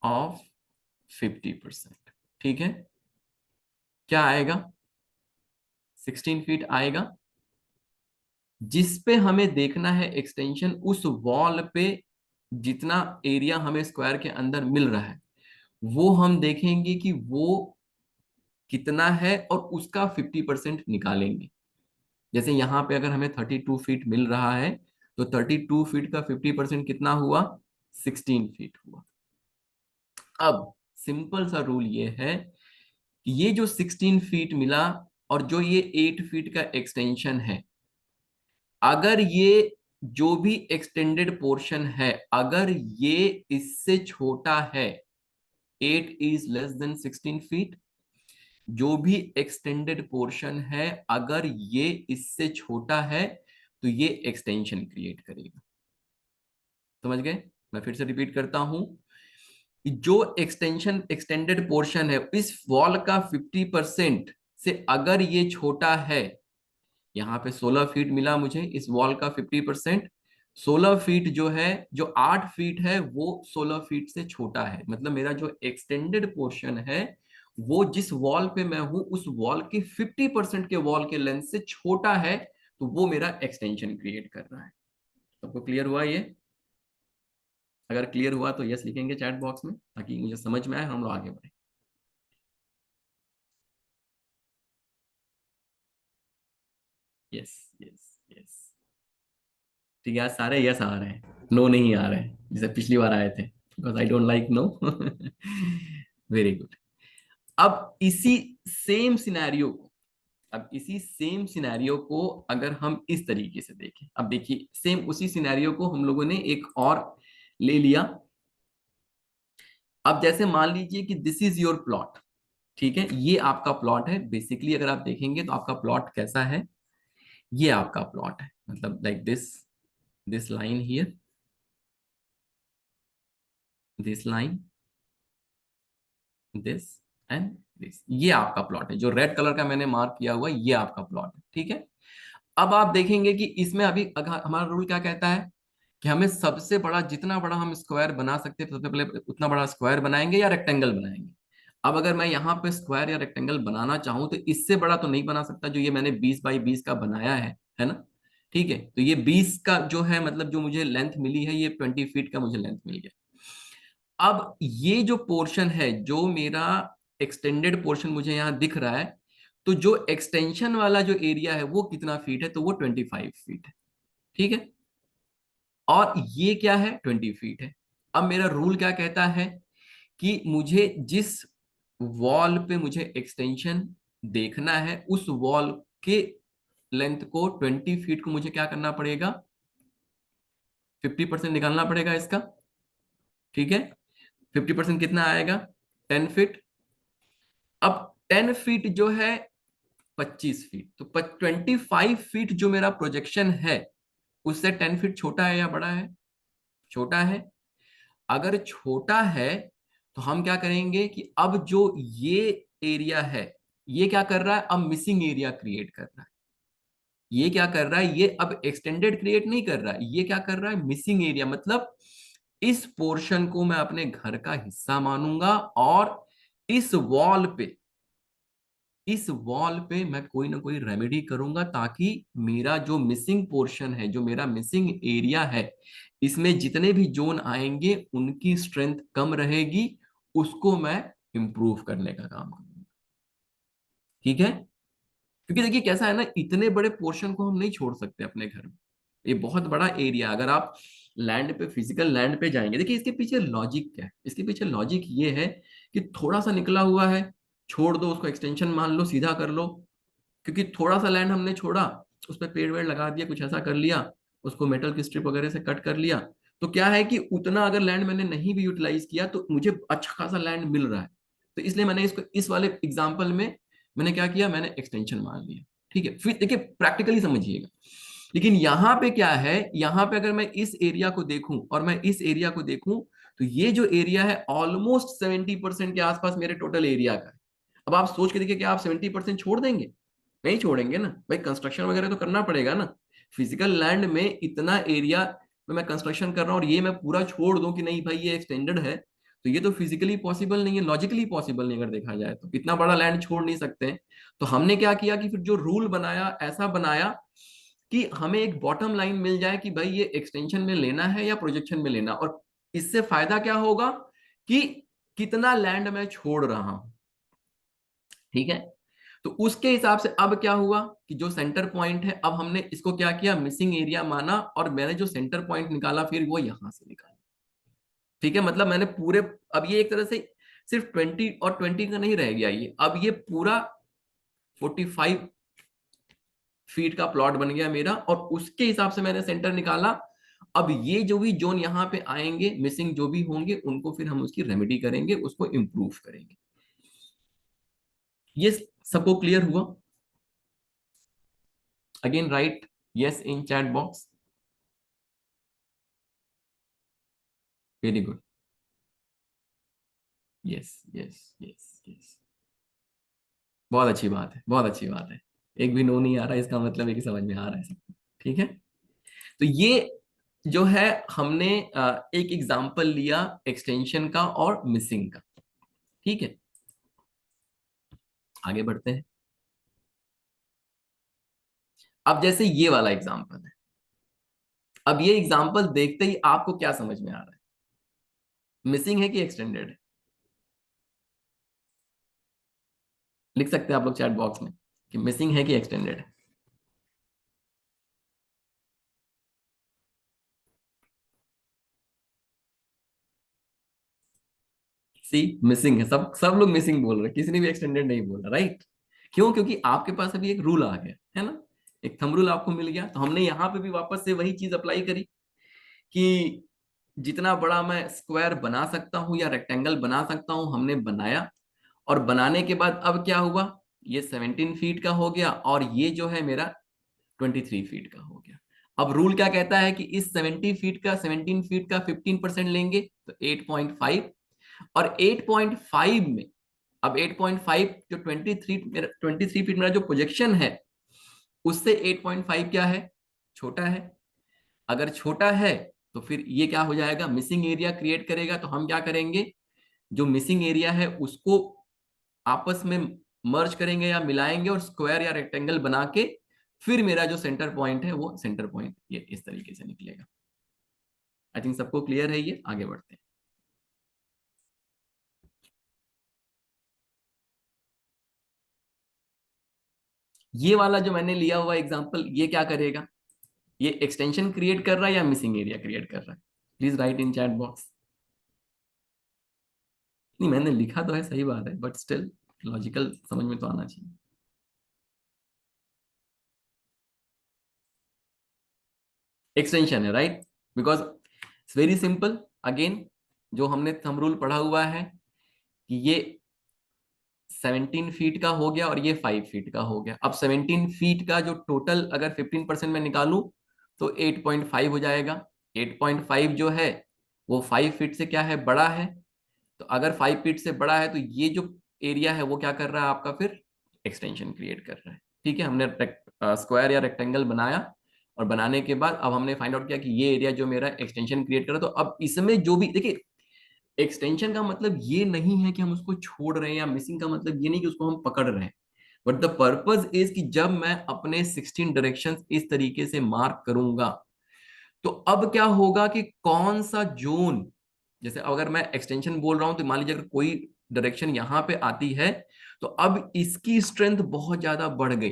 ऑफ 50%, ठीक है। क्या आएगा? 16 फीट आएगा। जिस पे हमें देखना है एक्सटेंशन, उस वॉल पे जितना एरिया हमें स्क्वायर के अंदर मिल रहा है वो हम देखेंगे कि वो कितना है और उसका 50% निकालेंगे। जैसे यहाँ पे अगर हमें 32 फीट मिल रहा है तो 32 फीट का 50% कितना हुआ? 16 फीट हुआ। अब सिंपल सा रूल ये है कि ये जो 16 फीट मिला और जो ये 8 फीट का एक्सटेंशन है, अगर ये जो भी एक्सटेंडेड पोर्शन है अगर ये इससे छोटा है, 8 इज लेस देन 16 फीट, जो भी एक्सटेंडेड पोर्शन है अगर ये इससे छोटा है तो ये एक्सटेंशन क्रिएट करेगा। समझ गए? मैं फिर से रिपीट करता हूं कि जो एक्सटेंशन एक्सटेंडेड पोर्शन है इस वॉल का 50% से अगर ये छोटा है, यहाँ पे 16 फीट मिला मुझे, इस वॉल का 50%, 16 फीट जो है, जो 8 फीट है वो 16 फीट से छोटा है। मतलब मेरा जो एक्सटेंडेड पोर्शन है वो जिस वॉल पे मैं हूं उस वॉल के 50% के वॉल के लेंथ से छोटा है, तो वो मेरा एक्सटेंशन क्रिएट कर रहा है। सबको क्लियर हुआ ये? अगर क्लियर हुआ तो यस लिखेंगे चैट बॉक्स में ताकि मुझे समझ में आए, हम लोग आगे बढ़े। Yes yes yes. ठीक है, आज सारे यस आ रहे हैं, नो नहीं आ रहे हैं जैसे पिछली बार आए थे, because I don't like no. Very good. अब इसी सेम सिनेरियो को अब इसी सेम सिनेरियो को अगर हम इस तरीके से देखें, अब देखिए सेम उसी सिनेरियो को हम लोगों ने एक और ले लिया। अब जैसे मान लीजिए कि दिस इज योर प्लॉट, ठीक है, ये आपका प्लॉट है। बेसिकली अगर आप देखेंगे तो आपका प्लॉट कैसा है, ये आपका प्लॉट है, मतलब like this line here, this line, this and this, ये आपका प्लॉट है। जो रेड कलर का मैंने मार्क किया हुआ ये आपका प्लॉट है, ठीक है। अब आप देखेंगे कि इसमें अभी अगर हमारा रूल क्या कहता है कि हमें सबसे बड़ा, जितना बड़ा हम स्क्वायर बना सकते हैं तो सबसे पहले उतना बड़ा स्क्वायर बनाएंगे या रेक्टेंगल बनाएंगे। अब अगर मैं यहाँ पे स्क्वायर या रेक्टेंगल बनाना चाहूं तो इससे बड़ा तो नहीं बना सकता, जो ये मैंने 20 बाई 20 का बनाया है ना। ठीक है, तो ये 20 का जो है, मतलब जो मुझे लेंथ मिली है ये 20 फीट का मुझे लेंथ मिल गया। अब ये जो पोर्शन है, जो मेरा एक्सटेंडेड पोर्शन मुझे यहाँ दिख रहा है, तो जो एक्सटेंशन वाला जो एरिया है वो कितना फीट है, तो वो 25 फीट है, ठीक है। और ये क्या है, 20 फीट है। अब मेरा रूल क्या कहता है कि मुझे जिस वॉल पे मुझे एक्सटेंशन देखना है उस वॉल के लेंथ को, 20 फीट को मुझे क्या करना पड़ेगा, 50% निकालना पड़ेगा इसका, ठीक है। 50% कितना आएगा, 10 फीट। अब 10 फीट जो है 25 फीट, तो 25 फीट जो मेरा प्रोजेक्शन है उससे 10 फीट छोटा है या बड़ा है? छोटा है। अगर छोटा है तो हम क्या करेंगे कि अब जो ये एरिया है ये क्या कर रहा है, अब मिसिंग एरिया क्रिएट कर रहा है। ये क्या कर रहा है, ये अब एक्सटेंडेड क्रिएट नहीं कर रहा है, ये क्या कर रहा है, मिसिंग एरिया। मतलब इस पोर्शन को मैं अपने घर का हिस्सा मानूंगा और इस वॉल पे इस वॉल पे मैं कोई ना कोई रेमेडी करूंगा ताकि मेरा जो मिसिंग पोर्शन है, जो मेरा मिसिंग एरिया है, इसमें जितने भी जोन आएंगे उनकी स्ट्रेंथ कम रहेगी, उसको मैं इंप्रूव करने का काम करूंगा, ठीक है। क्योंकि देखिए कैसा है ना, इतने बड़े पोर्शन को हम नहीं छोड़ सकते अपने घर में, ये बहुत बड़ा एरिया। अगर आप लैंड पे, फिजिकल लैंड पे जाएंगे, देखिए इसके पीछे लॉजिक क्या है, इसके पीछे लॉजिक ये है कि थोड़ा सा निकला हुआ है, छोड़ दो उसको, एक्सटेंशन मान लो, सीधा कर लो। क्योंकि थोड़ा सा लैंड हमने छोड़ा, उस पर पेड़ वेड़ लगा दिया, कुछ ऐसा कर लिया, उसको मेटल की स्ट्रिप वगैरह से कट कर लिया, तो क्या है कि उतना अगर लैंड मैंने नहीं भी यूटिलाइज किया तो मुझे अच्छा खासा लैंड मिल रहा है, तो इसलिए मैंने इसको इस वाले एग्जाम्पल में मैंने क्या किया, मैंने एक्सटेंशन मान लिया। ठीक है, फिर देखिए प्रैक्टिकली समझिएगा। लेकिन यहाँ पे क्या है, यहाँ पे अगर मैं इस एरिया को देखूं और मैं इस एरिया को देखूं, तो ये जो एरिया है ऑलमोस्ट 70% के आसपास मेरे टोटल एरिया का है। अब आप सोच के देखिए कि आप 70% छोड़ देंगे? नहीं छोड़ेंगे ना भाई, कंस्ट्रक्शन वगैरह तो करना पड़ेगा ना। फिजिकल लैंड में इतना एरिया में मैं कंस्ट्रक्शन कर रहा हूँ और ये मैं पूरा छोड़ दूं कि नहीं भाई ये एक्सटेंडेड है, तो ये तो फिजिकली पॉसिबल नहीं है, लॉजिकली पॉसिबल नहीं, अगर देखा जाए तो इतना बड़ा लैंड छोड़ नहीं सकते। तो हमने क्या किया कि फिर जो रूल बनाया ऐसा बनाया कि हमें एक बॉटम लाइन मिल जाए कि भाई ये एक्सटेंशन में लेना है या प्रोजेक्शन में लेना, और इससे फायदा क्या होगा कि कितना लैंड मैं छोड़ रहा हूं। ठीक है, तो उसके हिसाब से अब क्या हुआ कि जो सेंटर पॉइंट है, अब हमने इसको क्या किया, मिसिंग एरिया माना, और मैंने जो सेंटर पॉइंट निकाला फिर वो यहां से निकाला। ठीक है, मतलब मैंने पूरे, अब ये एक तरह से सिर्फ 20 और 20 का नहीं रह गया ये, अब ये पूरा 45 फीट का प्लॉट बन गया मेरा, और उसके हिसाब से मैंने सेंटर निकाला। अब ये जो भी जोन यहाँ पे आएंगे मिसिंग जो भी होंगे उनको फिर हम उसकी रेमेडी करेंगे, उसको इंप्रूव करेंगे। ये सबको क्लियर हुआ? Again right yes in chat box. Very good, yes yes yes yes, बहुत अच्छी बात है, बहुत अच्छी बात है। एक भी नो नहीं आ रहा, इसका मतलब है कि समझ में आ रहा है सबको। ठीक है, तो ये जो है हमने एक एग्जांपल लिया एक्सटेंशन का और मिसिंग का। ठीक है, आगे बढ़ते हैं। अब जैसे ये वाला एग्जांपल है, अब ये एग्जांपल देखते ही आपको क्या समझ में आ रहा है, मिसिंग है कि एक्सटेंडेड है? लिख सकते हैं आप लोग चैट बॉक्स में कि मिसिंग है कि एक्सटेंडेड है। सी मिसिंग है, सब सब लोग मिसिंग बोल रहे हैं, किसी ने भी एक्सटेंडेड नहीं बोला, राइट? क्यों? क्योंकि आपके पास अभी एक रूल आ गया है ना, एक थंब रूल आपको मिल गया, तो हमने यहाँ पे भी वापस से वही चीज अप्लाई करी कि जितना बड़ा मैं स्क्वायर बना सकता हूं या रेक्टेंगल बना सकता हूं हमने बनाया, और बनाने के बाद अब क्या हुआ, ये 17 फीट का हो गया और ये जो है मेरा 23 फीट का हो गया। अब रूल क्या कहता है कि इस 17 फीट का 15% लेंगे तो 8.5, और 8.5 में, अब 8.5 जो 23 फीट मेरा जो प्रोजेक्शन है उससे 8.5 क्या है, छोटा है। अगर छोटा है तो फिर ये क्या हो जाएगा, मिसिंग एरिया क्रिएट करेगा। तो हम क्या करेंगे, जो मिसिंग एरिया है उसको आपस में मर्ज करेंगे या मिलाएंगे और स्क्वायर या रेक्टेंगल बना के फिर मेरा जो सेंटर पॉइंट है वो सेंटर पॉइंट ये इस तरीके से निकलेगा। आई थिंक सबको क्लियर है, ये आगे बढ़ते हैं। ये वाला जो मैंने लिया हुआ एग्जांपल ये क्या करेगा, ये एक्सटेंशन क्रिएट कर रहा है या मिसिंग एरिया क्रिएट कर रहा है? Please right in chat box. नहीं मैंने लिखा तो है, सही बात है, बट स्टिल लॉजिकल समझ में तो आना चाहिए। एक्सटेंशन है, right? Because it's very simple. Again जो हमने थंब रूल पढ़ा हुआ है कि ये 17 फीट का हो गया और ये 5 फीट का हो गया। अब 17 फीट का जो टोटल अगर 15% में निकालूं तो 8.5 हो जाएगा। 8.5 जो है वो 5 फीट से क्या है, बड़ा है। तो अगर 5 फीट से बड़ा है तो ये जो एरिया है वो क्या कर रहा है आपका, फिर एक्सटेंशन क्रिएट कर रहा है। ठीक है, हमने स्क्वायर या रेक्टेंगल बनाया, और बनाने के बाद अब हमने फाइंड आउट किया कि ये एरिया जो मेरा एक्सटेंशन क्रिएट कर रहा है। तो अब इसमें जो भी देखिए, एक्सटेंशन का मतलब ये नहीं है कि हम उसको छोड़ रहे हैं, या मिसिंग का मतलब ये नहीं कि उसको हम पकड़ रहे हैं, बट द पर्पज इज कि जब मैं अपने 16 डायरेक्शन इस तरीके से मार्क करूंगा तो अब क्या होगा कि कौन सा जोन, जैसे अगर मैं एक्सटेंशन बोल रहा हूं तो मान लीजिए अगर कोई डायरेक्शन यहां पे आती है तो अब इसकी स्ट्रेंथ बहुत ज्यादा बढ़ गई।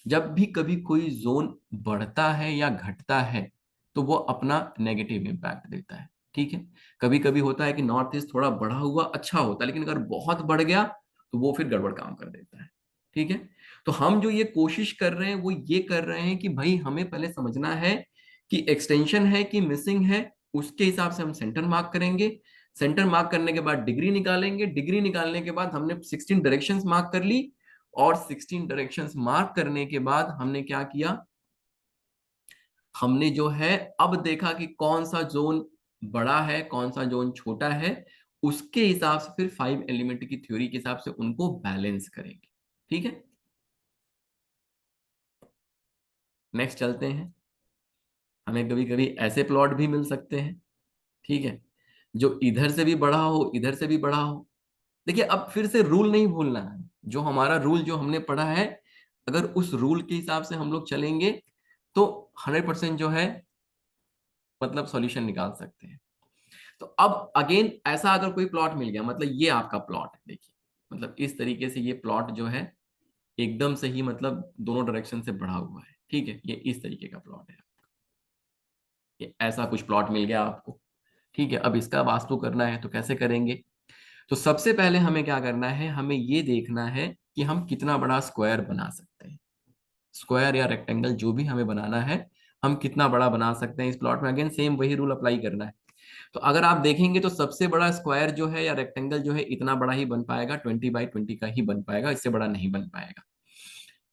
जब भी कभी कोई जोन बढ़ता है या घटता है तो वो अपना नेगेटिव इंपैक्ट देता है। ठीक है, कभी कभी होता है कि नॉर्थ ईस्ट थोड़ा बढ़ा हुआ अच्छा होता है, लेकिन अगर बहुत बढ़ गया तो वो फिर गड़बड़ काम कर देता है। ठीक है, तो हम जो ये कोशिश कर रहे हैं वो ये कर रहे हैं कि भाई हमें पहले समझना है कि एक्सटेंशन है कि मिसिंग है, उसके हिसाब से हम सेंटर मार्क करेंगे। सेंटर मार्क करने के बाद डिग्री निकालेंगे। डिग्री निकालने के बाद हमने 16 डायरेक्शंस मार्क कर ली, और 16 डायरेक्शंस मार्क करने के बाद हमने क्या किया, हमने जो है अब देखा कि कौन सा जोन बड़ा है, कौन सा जोन छोटा है, उसके हिसाब से फिर 5 एलिमेंट की थ्योरी के हिसाब से उनको बैलेंस करेंगे। ठीक है, नेक्स्ट चलते हैं। हमें कभी कभी ऐसे प्लॉट भी मिल सकते हैं, ठीक है, जो इधर से भी बड़ा हो, इधर से भी बड़ा हो। देखिए, अब फिर से रूल नहीं भूलना है, जो हमारा रूल जो हमने पढ़ा है, अगर उस रूल के हिसाब से हम लोग चलेंगे तो 100% जो है मतलब सॉल्यूशन निकाल सकते हैं। तो अब अगेन ऐसा अगर कोई प्लॉट मिल गया, मतलब ये आपका प्लॉट है, देखिए मतलब इस तरीके से ये प्लॉट जो है एकदम से ही मतलब दोनों डायरेक्शन से बढ़ा हुआ है, ठीक है, ये इस तरीके का प्लॉट है, ये ऐसा कुछ प्लॉट मिल गया आपको, ठीक है। अब इसका वास्तु करना है तो कैसे करेंगे, तो सबसे पहले हमें क्या करना है, हमें ये देखना है कि हम कितना बड़ा स्क्वायर बना सकते हैं। स्क्वायर या रेक्टेंगल जो भी हमें बनाना है, हम कितना बड़ा बना सकते हैं इस प्लॉट में, अगेन सेम वही रूल अप्लाई करना है। तो अगर आप देखेंगे तो सबसे बड़ा स्क्वायर जो है या रेक्टेंगल जो है इतना बड़ा ही बन पाएगा, 20 बाई 20 का ही बन पाएगा, इससे बड़ा नहीं बन पाएगा।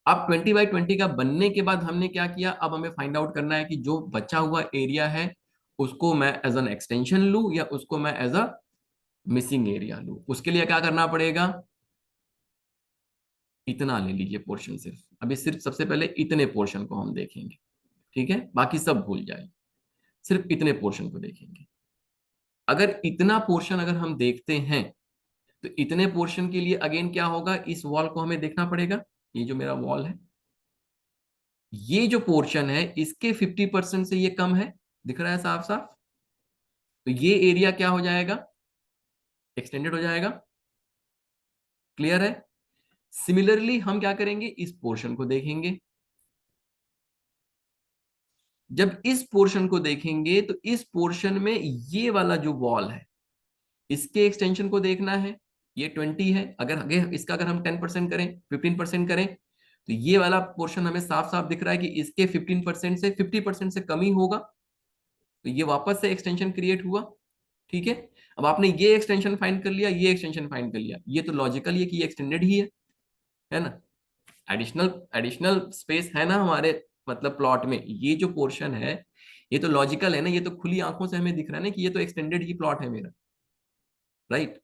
अब 20 बाई 20 का बनने के बाद हमने क्या किया, अब हमें फाइंड आउट करना है कि जो बचा हुआ एरिया है उसको मैं एज एन एक्सटेंशन लूं या उसको मैं एज अ मिसिंग एरिया लूं। उसके लिए क्या करना पड़ेगा, इतना ले लीजिए पोर्शन, सिर्फ अभी सिर्फ सबसे पहले इतने पोर्शन को हम देखेंगे, ठीक है, बाकी सब भूल जाइए, सिर्फ इतने पोर्शन को देखेंगे। अगर इतना पोर्शन अगर हम देखते हैं तो इतने पोर्शन के लिए अगेन क्या होगा, इस वॉल को हमें देखना पड़ेगा। ये जो मेरा वॉल है, ये जो पोर्शन है इसके 50% से ये कम है, दिख रहा है साफ साफ, तो ये एरिया क्या हो जाएगा, एक्सटेंडेड हो जाएगा। क्लियर है। सिमिलरली हम क्या करेंगे, इस पोर्शन को देखेंगे। जब इस पोर्शन को देखेंगे तो इस पोर्शन में ये वाला जो वॉल है इसके एक्सटेंशन को देखना है। ये 20 है, अगर इसका अगर हम 10% करें, 15% करें, तो ये वाला पोर्शन हमें साफ साफ दिख रहा है कि इसके 15% से 50% से कम ही होगा, तो ये वापस से एक्सटेंशन क्रिएट हुआ। ठीक है, अब आपने ये एक्सटेंशन फाइंड कर लिया, ये एक्सटेंशन फाइंड कर लिया, ये तो लॉजिकल है कि ये एक्सटेंडेड ही है ना। एडिशनल एडिशनल स्पेस है ना हमारे मतलब प्लॉट में, ये जो पोर्शन है ये तो लॉजिकल है ना, ये तो खुली आंखों से हमें दिख रहा है ना कि ये तो एक्सटेंडेड ही प्लॉट है मेरा, राइट।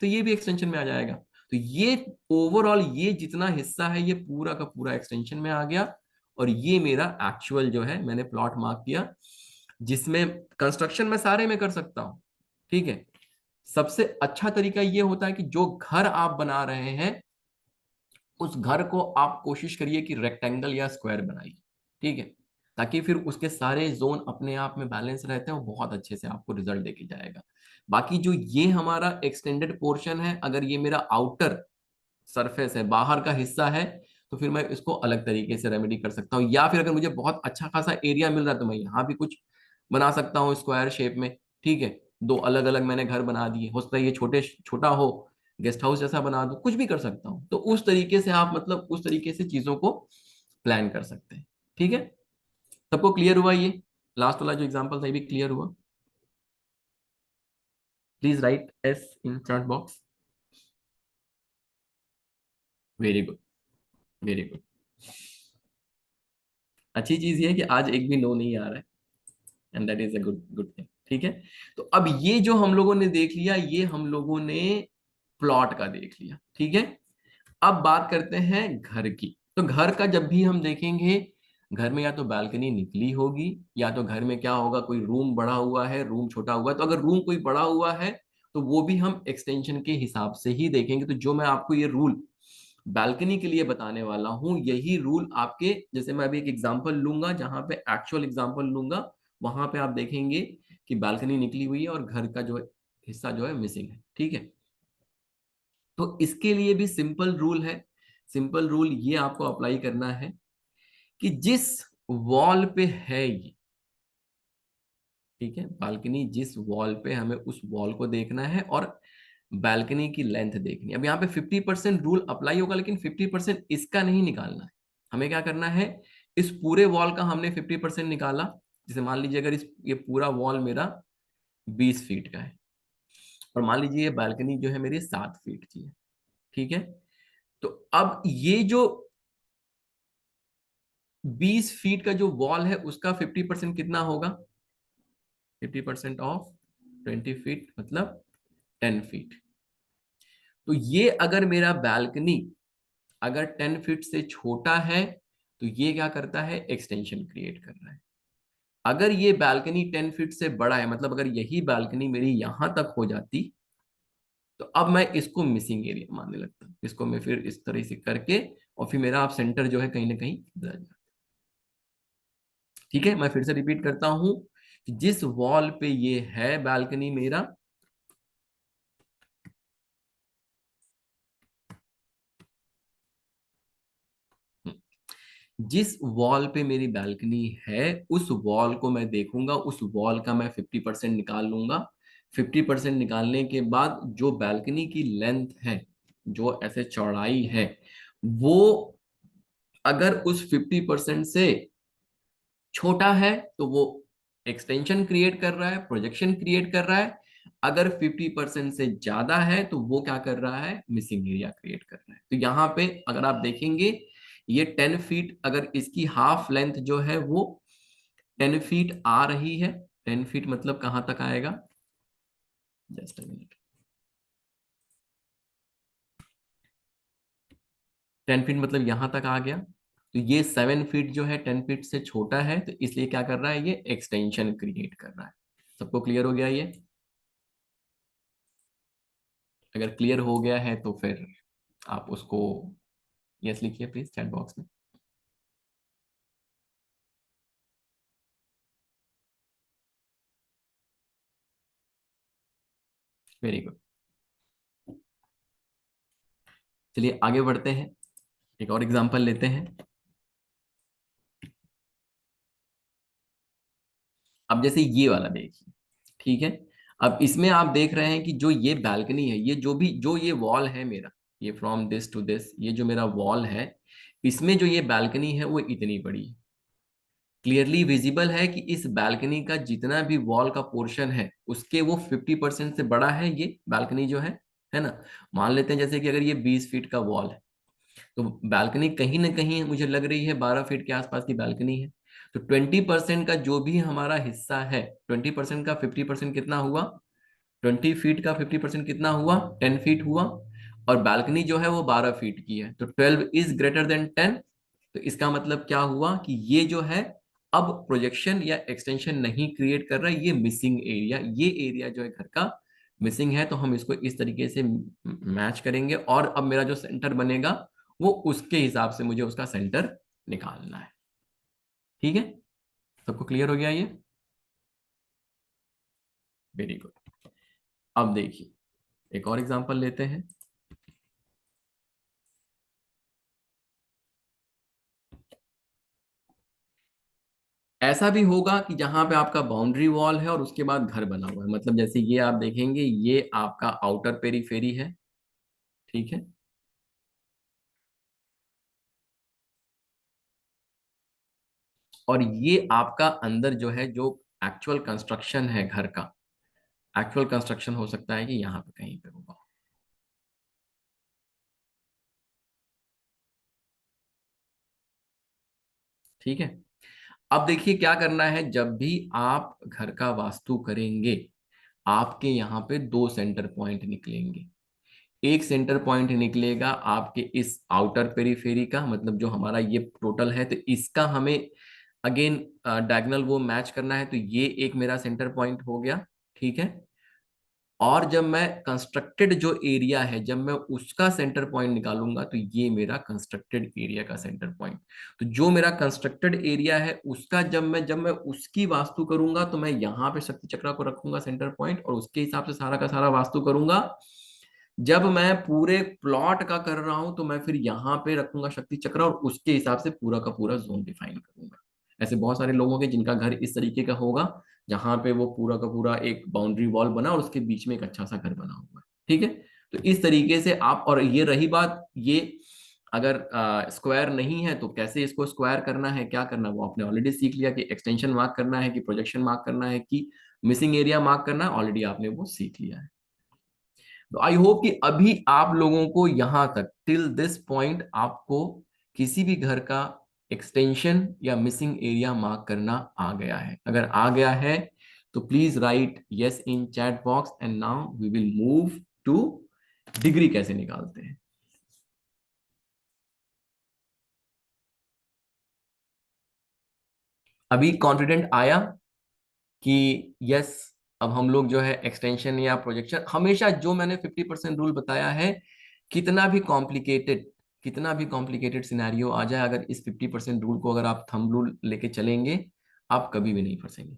तो ये भी एक्सटेंशन में आ जाएगा। तो ये ओवरऑल ये जितना हिस्सा है ये पूरा का पूरा एक्सटेंशन में आ गया, और ये मेरा एक्चुअल जो है मैंने प्लॉट मार्क किया, जिसमें कंस्ट्रक्शन में सारे में कर सकता हूं, ठीक है। सबसे अच्छा तरीका ये होता है कि जो घर आप बना रहे हैं उस घर को आप कोशिश करिए कि रेक्टेंगल या स्क्वायर बनाइए, ठीक है, ताकि फिर उसके सारे जोन अपने आप में बैलेंस रहते हैं, वो बहुत अच्छे से आपको रिजल्ट देके जाएगा। बाकी जो ये हमारा एक्सटेंडेड पोर्शन है, अगर ये मेरा आउटर सरफेस है, बाहर का हिस्सा है, तो फिर मैं इसको अलग तरीके से रेमेडी कर सकता हूँ, या फिर अगर मुझे बहुत अच्छा खासा एरिया मिल रहा है तो मैं यहाँ भी कुछ बना सकता हूँ स्क्वायर शेप में, ठीक है। दो अलग अलग मैंने घर बना दिए, हो सकता है ये छोटे छोटा हो, गेस्ट हाउस जैसा बना दो, कुछ भी कर सकता हूँ। तो उस तरीके से आप मतलब उस तरीके से चीजों को प्लान कर सकते हैं, ठीक है। सबको क्लियर हुआ, ये लास्ट वाला जो एग्जाम्पल था ये भी क्लियर हुआ। Please right S in chat box. Very good, very good. अच्छी चीज ये है कि आज एक भी नो नहीं आ रहा है, and that is a good good thing, ठीक है। तो अब ये जो हम लोगों ने देख लिया, ये हम लोगों ने प्लॉट का देख लिया, ठीक है। अब बात करते हैं घर की। तो घर का जब भी हम देखेंगे, घर में या तो बालकनी निकली होगी, या तो घर में क्या होगा, कोई रूम बड़ा हुआ है, रूम छोटा हुआ है। तो अगर रूम कोई बड़ा हुआ है तो वो भी हम एक्सटेंशन के हिसाब से ही देखेंगे। तो जो मैं आपको ये रूल बालकनी के लिए बताने वाला हूं, यही रूल आपके, जैसे मैं अभी एक एग्जांपल लूंगा, जहां पे एक्चुअल एग्जांपल लूंगा, वहां पे आप देखेंगे कि बालकनी निकली हुई है और घर का जो हिस्सा जो है मिसिंग है, ठीक है। तो इसके लिए भी सिंपल रूल है। सिंपल रूल ये आपको अप्लाई करना है कि जिस वॉल पे है ये, ठीक है, बालकनी जिस वॉल पे, हमें उस वॉल को देखना है और बालकनी की लेंथ देखनी है। अब यहाँ पे 50% रूल अप्लाई होगा, लेकिन 50% इसका नहीं निकालना है। हमें क्या करना है, इस पूरे वॉल का हमने 50% निकाला। जैसे मान लीजिए अगर इस ये पूरा वॉल मेरा 20 फीट का है, और मान लीजिए ये बालकनी जो है मेरी 7 फीट की है, ठीक है। तो अब ये जो 20 फीट का जो वॉल है उसका 50% कितना होगा? 50% ऑफ 20 फीट मतलब 10 फीट। तो ये अगर मेरा बालकनी अगर 10 फीट से छोटा है तो ये क्या करता है? एक्सटेंशन क्रिएट कर रहा है। अगर ये बालकनी 10 फीट से बड़ा है, मतलब अगर यही बालकनी मेरी यहां तक हो जाती, तो अब मैं इसको मिसिंग एरिया मानने लगता हूं। इसको मैं फिर इस तरह से करके, और फिर मेरा आप सेंटर जो है कहीं ना कहीं बदल जाता। ठीक है, मैं फिर से रिपीट करता हूं कि जिस वॉल पे ये है बालकनी मेरा, जिस वॉल पे मेरी बालकनी है उस वॉल को मैं देखूंगा, उस वॉल का मैं 50% निकाल लूंगा। 50% निकालने के बाद जो बालकनी की लेंथ है, जो ऐसे चौड़ाई है, वो अगर उस 50% से छोटा है तो वो एक्सटेंशन क्रिएट कर रहा है, प्रोजेक्शन क्रिएट कर रहा है। अगर 50% से ज्यादा है तो वो क्या कर रहा है? मिसिंग एरिया क्रिएट कर रहा है। तो यहाँ पे अगर आप देखेंगे, ये 10 फीट, अगर इसकी हाफ लेंथ जो है वो 10 फीट आ रही है। 10 फीट मतलब कहाँ तक आएगा? Just a minute. 10 फीट मतलब यहां तक आ गया। तो ये 7 फीट जो है 10 फीट से छोटा है, तो इसलिए क्या कर रहा है? ये एक्सटेंशन क्रिएट कर रहा है। सबको क्लियर हो गया ये? अगर क्लियर हो गया है तो फिर आप उसको यस लिखिए प्लीज चैट बॉक्स में। Very good. चलिए आगे बढ़ते हैं, एक और एग्जांपल लेते हैं। अब जैसे ये वाला देखिए, ठीक है। अब इसमें आप देख रहे हैं कि जो ये बालकनी है, ये जो ये वॉल है मेरा, ये फ्रॉम दिस टू दिस, ये जो मेरा वॉल है, इसमें जो ये बालकनी है वो इतनी बड़ी है। क्लियरली विजिबल है कि इस बालकनी का जितना भी वॉल का पोर्शन है उसके वो 50% से बड़ा है ये बालकनी जो है ना। मान लेते हैं जैसे कि अगर ये 20 फीट का वॉल है, तो बालकनी कहीं ना कहीं मुझे लग रही है 12 फीट के आसपास की बालकनी है। तो 20% का जो भी हमारा हिस्सा है, 20% का 50% कितना हुआ? 20 फीट का 50% कितना हुआ? 10 फीट हुआ। और बालकनी जो है वो 12 फीट की है, तो 12 इज ग्रेटर देन 10। तो इसका मतलब क्या हुआ कि ये जो है अब प्रोजेक्शन या एक्सटेंशन नहीं क्रिएट कर रहा है, ये मिसिंग एरिया, ये एरिया जो है घर का मिसिंग है। तो हम इसको इस तरीके से मैच करेंगे, और अब मेरा जो सेंटर बनेगा वो उसके हिसाब से मुझे उसका सेंटर निकालना है। ठीक है, सबको क्लियर हो गया ये? Very good. अब देखिए एक और एग्जांपल लेते हैं। ऐसा भी होगा कि जहां पे आपका बाउंड्री वॉल है और उसके बाद घर बना हुआ है, मतलब जैसे ये आप देखेंगे, ये आपका आउटर पेरीफेरी है, ठीक है। और ये आपका अंदर जो है, जो एक्चुअल कंस्ट्रक्शन है घर का, एक्चुअल कंस्ट्रक्शन हो सकता है कि यहाँ पे कहीं पे होगा। ठीक है। अब देखिए क्या करना है, जब भी आप घर का वास्तु करेंगे, आपके यहाँ पे दो सेंटर पॉइंट निकलेंगे। एक सेंटर पॉइंट निकलेगा आपके इस आउटर पेरीफेरी का, मतलब जो हमारा ये टोटल है, तो इसका हमें अगेन डायगोनल वो मैच करना है। तो ये एक मेरा सेंटर पॉइंट हो गया, ठीक है। और जब मैं कंस्ट्रक्टेड जो एरिया है, जब मैं उसका सेंटर पॉइंट निकालूंगा, तो ये मेरा कंस्ट्रक्टेड एरिया का सेंटर पॉइंट। तो जो मेरा कंस्ट्रक्टेड एरिया है उसका जब मैं उसकी वास्तु करूंगा, तो मैं यहाँ पे शक्ति चक्रा को रखूंगा सेंटर पॉइंट, और उसके हिसाब से सारा का सारा वास्तु करूंगा। जब मैं पूरे प्लॉट का कर रहा हूं तो मैं फिर यहाँ पे रखूंगा शक्ति चक्र, और उसके हिसाब से पूरा का पूरा जोन डिफाइन करूंगा। ऐसे बहुत सारे लोग होंगे जिनका घर इस तरीके का होगा, जहां पे वो पूरा का पूरा एक बाउंड्री वॉल बना और उसके बीच में एक अच्छा सा घर बना हुआ है। ठीक है, तो इस तरीके से आप, और ये रही बात, ये अगर स्क्वायर नहीं है तो कैसे इसको स्क्वायर करना है, क्या करना, वो आपने ऑलरेडी सीख लिया कि एक्सटेंशन मार्क करना है कि प्रोजेक्शन मार्क करना है कि मिसिंग एरिया मार्क करना ऑलरेडी आपने वो सीख लिया है। तो आई होप कि अभी आप लोगों को यहां तक टिल दिस पॉइंट आपको किसी भी घर का एक्सटेंशन या मिसिंग एरिया मार्क करना आ गया है। अगर आ गया है तो please write yes in chat box and now we will move to degree कैसे निकालते हैं। अभी कॉन्फिडेंट आया कि यस अब हम लोग जो है एक्सटेंशन या प्रोजेक्शन, हमेशा जो मैंने 50% रूल बताया है, कितना भी कॉम्प्लिकेटेड सिनेरियो आ जाए, अगर इस 50% रूल को अगर आप थंब रूल लेके चलेंगे, आप कभी भी नहीं फंसेंगे।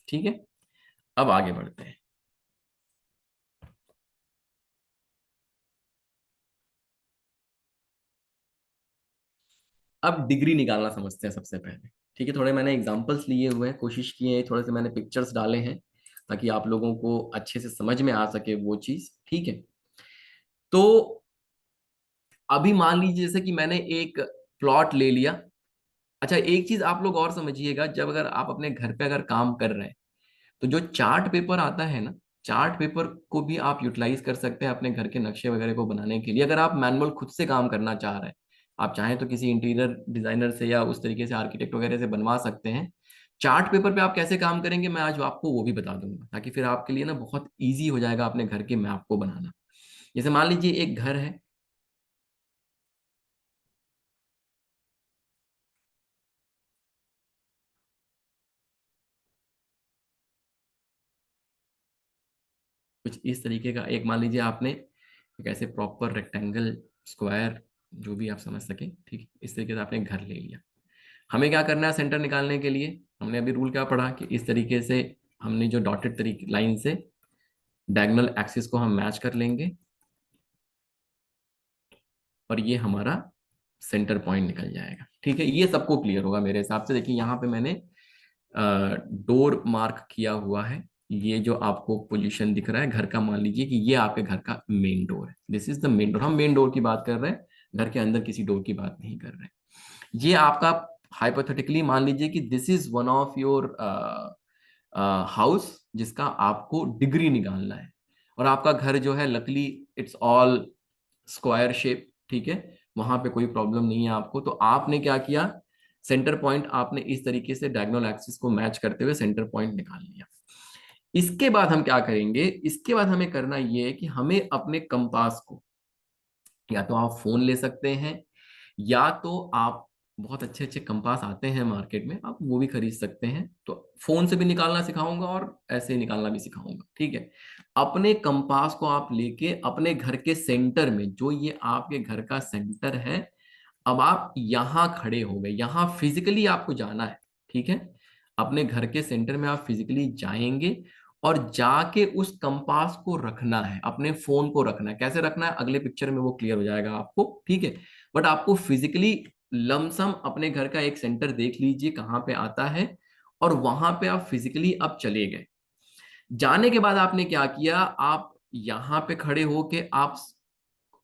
ठीक है, अब आगे बढ़ते हैं। अब डिग्री निकालना समझते हैं सबसे पहले। ठीक है, थोड़े मैंने एग्जांपल्स लिए हुए हैं, कोशिश की है, थोड़े से मैंने पिक्चर्स डाले हैं ताकि आप लोगों को अच्छे से समझ में आ सके वो चीज। ठीक है, तो अभी मान लीजिए जैसे कि मैंने एक प्लॉट ले लिया। अच्छा, एक चीज आप लोग और समझिएगा, जब अगर आप अपने घर पे अगर काम कर रहे हैं तो जो चार्ट पेपर आता है ना, चार्ट पेपर को भी आप यूटिलाइज कर सकते हैं अपने घर के नक्शे वगैरह को बनाने के लिए। अगर आप मैनुअल खुद से काम करना चाह रहे हैं, आप चाहें तो किसी इंटीरियर डिजाइनर से या उस तरीके से आर्किटेक्ट वगैरह से बनवा सकते हैं। चार्ट पेपर पे आप कैसे काम करेंगे मैं आज आपको वो भी बता दूंगा, ताकि फिर आपके लिए ना बहुत ईजी हो जाएगा अपने घर के मैप को बनाना। जैसे मान लीजिए एक घर है, कुछ इस तरीके का, एक मान लीजिए आपने एक ऐसे प्रॉपर रेक्टेंगल, स्क्वायर, जो भी आप समझ सके, ठीक है, इस तरीके से आपने घर ले लिया। हमें क्या करना है सेंटर निकालने के लिए, हमने अभी रूल क्या पढ़ा कि इस तरीके से हमने जो डॉटेड तरीके लाइन से डायगोनल एक्सिस को हम मैच कर लेंगे और ये हमारा सेंटर पॉइंट निकल जाएगा। ठीक है, ये सबको क्लियर होगा मेरे हिसाब से। देखिए यहाँ पे मैंने डोर मार्क किया हुआ है, ये जो आपको पोजीशन दिख रहा है घर का, मान लीजिए कि ये आपके घर का मेन डोर है, this is the main door. हम मेन डोर की बात कर रहे हैं, घर के अंदर किसी डोर की बात नहीं कर रहे। ये आपका हाइपोथेटिकली मान लीजिए कि this is one of your house जिसका आपको डिग्री निकालना है, और आपका घर जो है luckily it's all square shape. ठीक है, वहां पे कोई प्रॉब्लम नहीं है आपको। तो आपने क्या किया, सेंटर पॉइंट आपने इस तरीके से डायगोनल एक्सिस को मैच करते हुए सेंटर पॉइंट निकाल लिया। इसके बाद हम क्या करेंगे, इसके बाद हमें करना ये है कि हमें अपने कंपास को, या तो आप फोन ले सकते हैं, या तो आप बहुत अच्छे अच्छे कंपास आते हैं मार्केट में, आप वो भी खरीद सकते हैं। तो फोन से भी निकालना सिखाऊंगा और ऐसे ही निकालना भी सिखाऊंगा। ठीक है, अपने कंपास को आप लेके अपने घर के सेंटर में, जो ये आपके घर का सेंटर है, अब आप यहां खड़े हो गए, यहां फिजिकली आपको जाना है। ठीक है, अपने घर के सेंटर में आप फिजिकली जाएंगे और जाके उस कंपास को रखना है, अपने फोन को रखना है। कैसे रखना है अगले पिक्चर में वो क्लियर हो जाएगा आपको। ठीक है, बट आपको फिजिकली लमसम अपने घर का एक सेंटर देख लीजिए कहाँ पे आता है, और वहां पे आप फिजिकली अब चले गए। जाने के बाद आपने क्या किया, आप यहाँ पे खड़े होके आप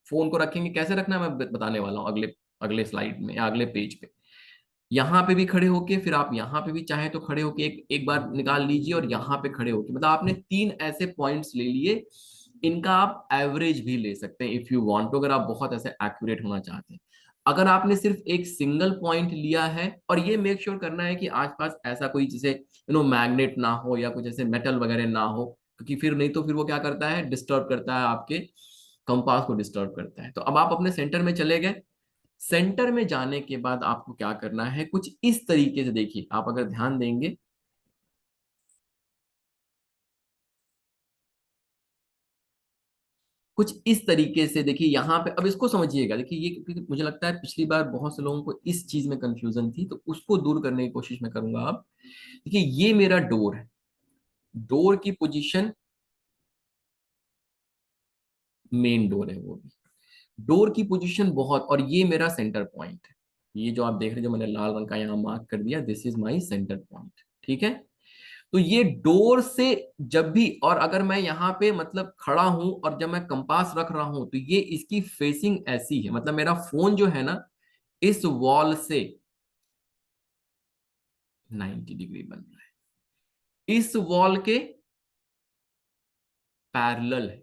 फोन को रखेंगे। कैसे रखना है मैं बताने वाला हूँ अगले अगले स्लाइड में या अगले पेज पे। यहाँ पे भी खड़े होके, फिर आप यहाँ पे भी चाहे तो खड़े होके एक एक बार निकाल लीजिए, और यहाँ पे खड़े होके, मतलब आपने 3 ऐसे पॉइंट्स ले लिए। इनका आप एवरेज भी ले सकते हैं इफ यू वांट टू, अगर आप बहुत ऐसे एक्यूरेट होना चाहते हैं। अगर आपने सिर्फ एक सिंगल पॉइंट लिया है, और ये मेक श्योर करना है कि आसपास ऐसा कोई जैसे मैग्नेट ना हो या कुछ ऐसे मेटल वगैरह ना हो, क्योंकि फिर नहीं तो फिर वो क्या करता है, डिस्टर्ब करता है, आपके कंपास को डिस्टर्ब करता है। तो अब आप अपने सेंटर में चले गए। सेंटर में जाने के बाद आपको क्या करना है, कुछ इस तरीके से, देखिए आप अगर ध्यान देंगे, कुछ इस तरीके से देखिए यहाँ पे। अब इसको समझिएगा, देखिए ये, क्योंकि मुझे लगता है पिछली बार बहुत से लोगों को इस चीज में कंफ्यूजन थी, तो उसको दूर करने की कोशिश मैं करूंगा। अब देखिए ये मेरा डोर है, डोर की पोजीशन, मेन डोर है वो भी, डोर की पोजीशन बहुत, और ये मेरा सेंटर पॉइंट है। ये जो आप देख रहे हैं, जो मैंने लाल रंग का यहाँ मार्क कर दिया, this is my centre point. ठीक है, तो ये डोर से जब भी, और अगर मैं यहाँ पे मतलब खड़ा हूं और जब मैं कंपास रख रहा हूं, तो ये इसकी फेसिंग ऐसी है, मतलब मेरा फोन जो है ना, इस वॉल से 90 डिग्री बन रहा है, इस वॉल के पैरेलल है।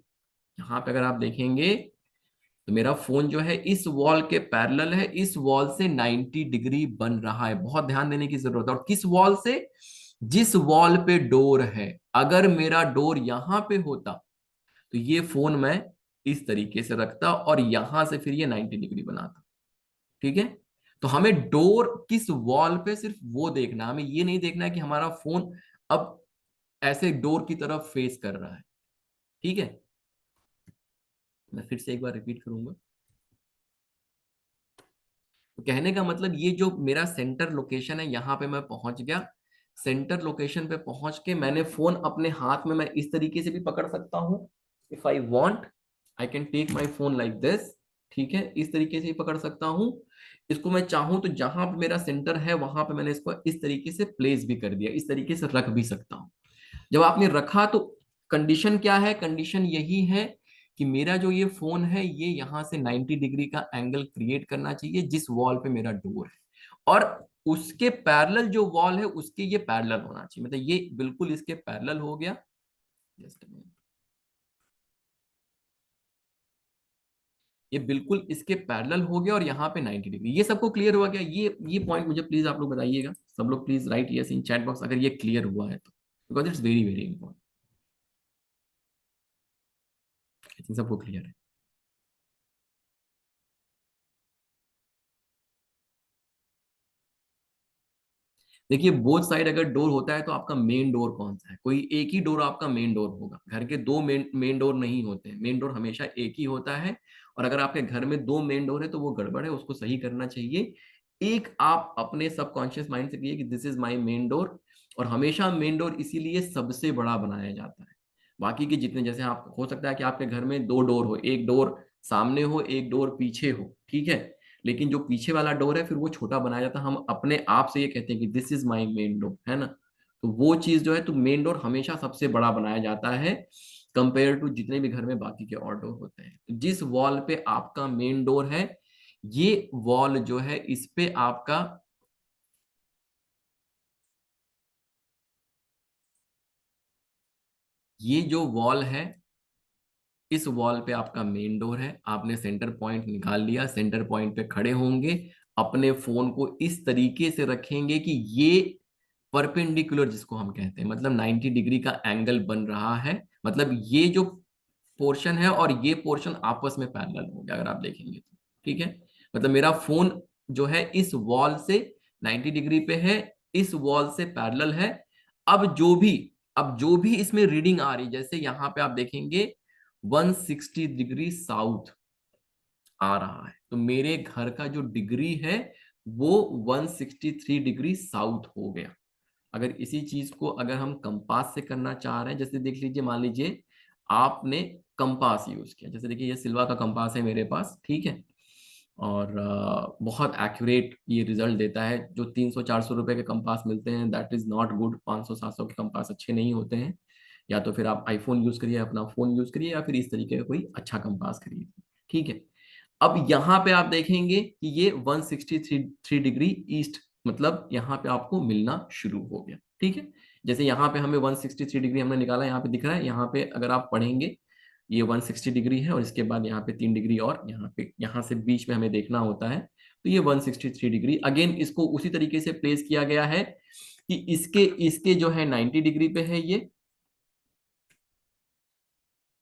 यहां पे अगर आप देखेंगे तो मेरा फोन जो है इस वॉल के पैरेलल है, इस वॉल से 90 डिग्री बन रहा है। बहुत ध्यान देने की जरूरत है। और किस वॉल से? जिस वॉल पे डोर है। अगर मेरा डोर यहां पे होता तो ये फोन मैं इस तरीके से रखता और यहां से फिर ये 90 डिग्री बनाता। ठीक है। तो हमें डोर किस वॉल पे, सिर्फ वो देखना, हमें ये नहीं देखना है कि हमारा फोन अब ऐसे डोर की तरफ फेस कर रहा है। ठीक है। मैं फिर से एक बार रिपीट करूंगा। तो कहने का मतलब ये जो मेरा सेंटर लोकेशन है, यहां पे मैं पहुंच गया। सेंटर लोकेशन पे पहुंच के मैंने फोन अपने हाथ में, मैं इस तरीके से भी पकड़ सकता हूं। If I want I can take my phone like this. ठीक है, इस तरीके से ही पकड़ सकता हूं। इसको मैं चाहूं तो जहां पे मेरा सेंटर है वहां पे मैंने इसको इस तरीके से प्लेस भी कर दिया, इस तरीके से रख भी सकता हूं। जब आपने रखा तो कंडीशन क्या है? कंडीशन यही है कि मेरा जो ये फोन है ये यहां से 90 डिग्री का एंगल क्रिएट करना चाहिए जिस वॉल पे मेरा डोर है, और उसके पैरेलल जो वॉल है उसके ये पैरेलल होना चाहिए। मतलब ये बिल्कुल इसके पैरेलल हो गया। जस्ट ये बिल्कुल इसके पैरेलल हो गया और यहाँ पे 90 डिग्री। ये सबको क्लियर हुआ क्या? ये पॉइंट मुझे प्लीज आप लोग बताइएगा। सब लोग please write yes in chat box अगर ये क्लियर हुआ है तो, because it's very very important. I think सबको क्लियर है। देखिए बोथ साइड अगर डोर होता है तो आपका मेन डोर कौन सा है? कोई एक ही डोर आपका मेन डोर होगा। घर के दो मेन डोर नहीं होते हैं। मेन डोर हमेशा एक ही होता है। और अगर आपके घर में दो मेन डोर है तो वो गड़बड़ है, उसको सही करना चाहिए। एक आप अपने सबकॉन्शियस माइंड से कहिए कि this is my main door. और हमेशा मेन डोर इसीलिए सबसे बड़ा बनाया जाता है। बाकी के जितने, जैसे आप हो सकता है कि आपके घर में दो डोर हो, एक डोर सामने हो एक डोर पीछे हो, ठीक है, लेकिन जो पीछे वाला डोर है फिर वो छोटा बनाया जाता है। हम अपने आप से ये कहते हैं कि this is my main door, है ना। तो वो चीज जो है, तो मेन डोर हमेशा सबसे बड़ा बनाया जाता है कंपेयर टू जितने भी घर में बाकी के और डोर होते हैं। तो जिस वॉल पे आपका मेन डोर है, ये वॉल जो है इस पे आपका, ये जो वॉल है इस वॉल पे आपका मेन डोर है। आपने सेंटर पॉइंट निकाल लिया, सेंटर पॉइंट पे खड़े होंगे, अपने फोन को इस तरीके से रखेंगे कि ये परपेंडिकुलर जिसको हम कहते हैं, मतलब 90 डिग्री का एंगल बन रहा है। मतलब ये जो पोर्शन है और ये पोर्शन आपस में पैरेलल हो गया अगर आप देखेंगे तो। ठीक है, मतलब मेरा फोन जो है इस वॉल से 90 डिग्री पे है, इस वॉल से पैरेलल है। अब जो भी अब जो भी इसमें रीडिंग आ रही, जैसे यहां पे आप देखेंगे 160 डिग्री साउथ आ रहा है, तो मेरे घर का जो डिग्री है वो 163 डिग्री साउथ हो गया। अगर इसी चीज को अगर हम कंपास से करना चाह रहे हैं, जैसे देख लीजिए, मान लीजिए आपने कंपास यूज किया, जैसे देखिए ये सिल्वा का कंपास है मेरे पास, ठीक है, और बहुत एक्यूरेट ये रिजल्ट देता है। जो 300-400 रुपए के कंपास मिलते हैं दैट इज नॉट गुड। 500-700 के कंपास अच्छे नहीं होते हैं। या तो फिर आप आईफोन यूज करिए, अपना फोन यूज करिए, या फिर इस तरीके का कोई अच्छा कंपास खरीदिए। ठीक है, अब यहां पे आप देखेंगे कि ये 163 डिग्री ईस्ट, मतलब यहाँ पे आपको मिलना शुरू हो गया। ठीक है, जैसे यहाँ पे हमें 163 डिग्री हमने निकाला, यहाँ पे दिख रहा है। यहाँ पे अगर आप पढ़ेंगे ये 160 डिग्री है, और इसके बाद यहाँ पे 3 डिग्री, और यहाँ पे, यहाँ से बीच में हमें देखना होता है। तो ये 163 डिग्री, अगेन इसको उसी तरीके से प्लेस किया गया है कि इसके इसके जो है 90 डिग्री पे है ये।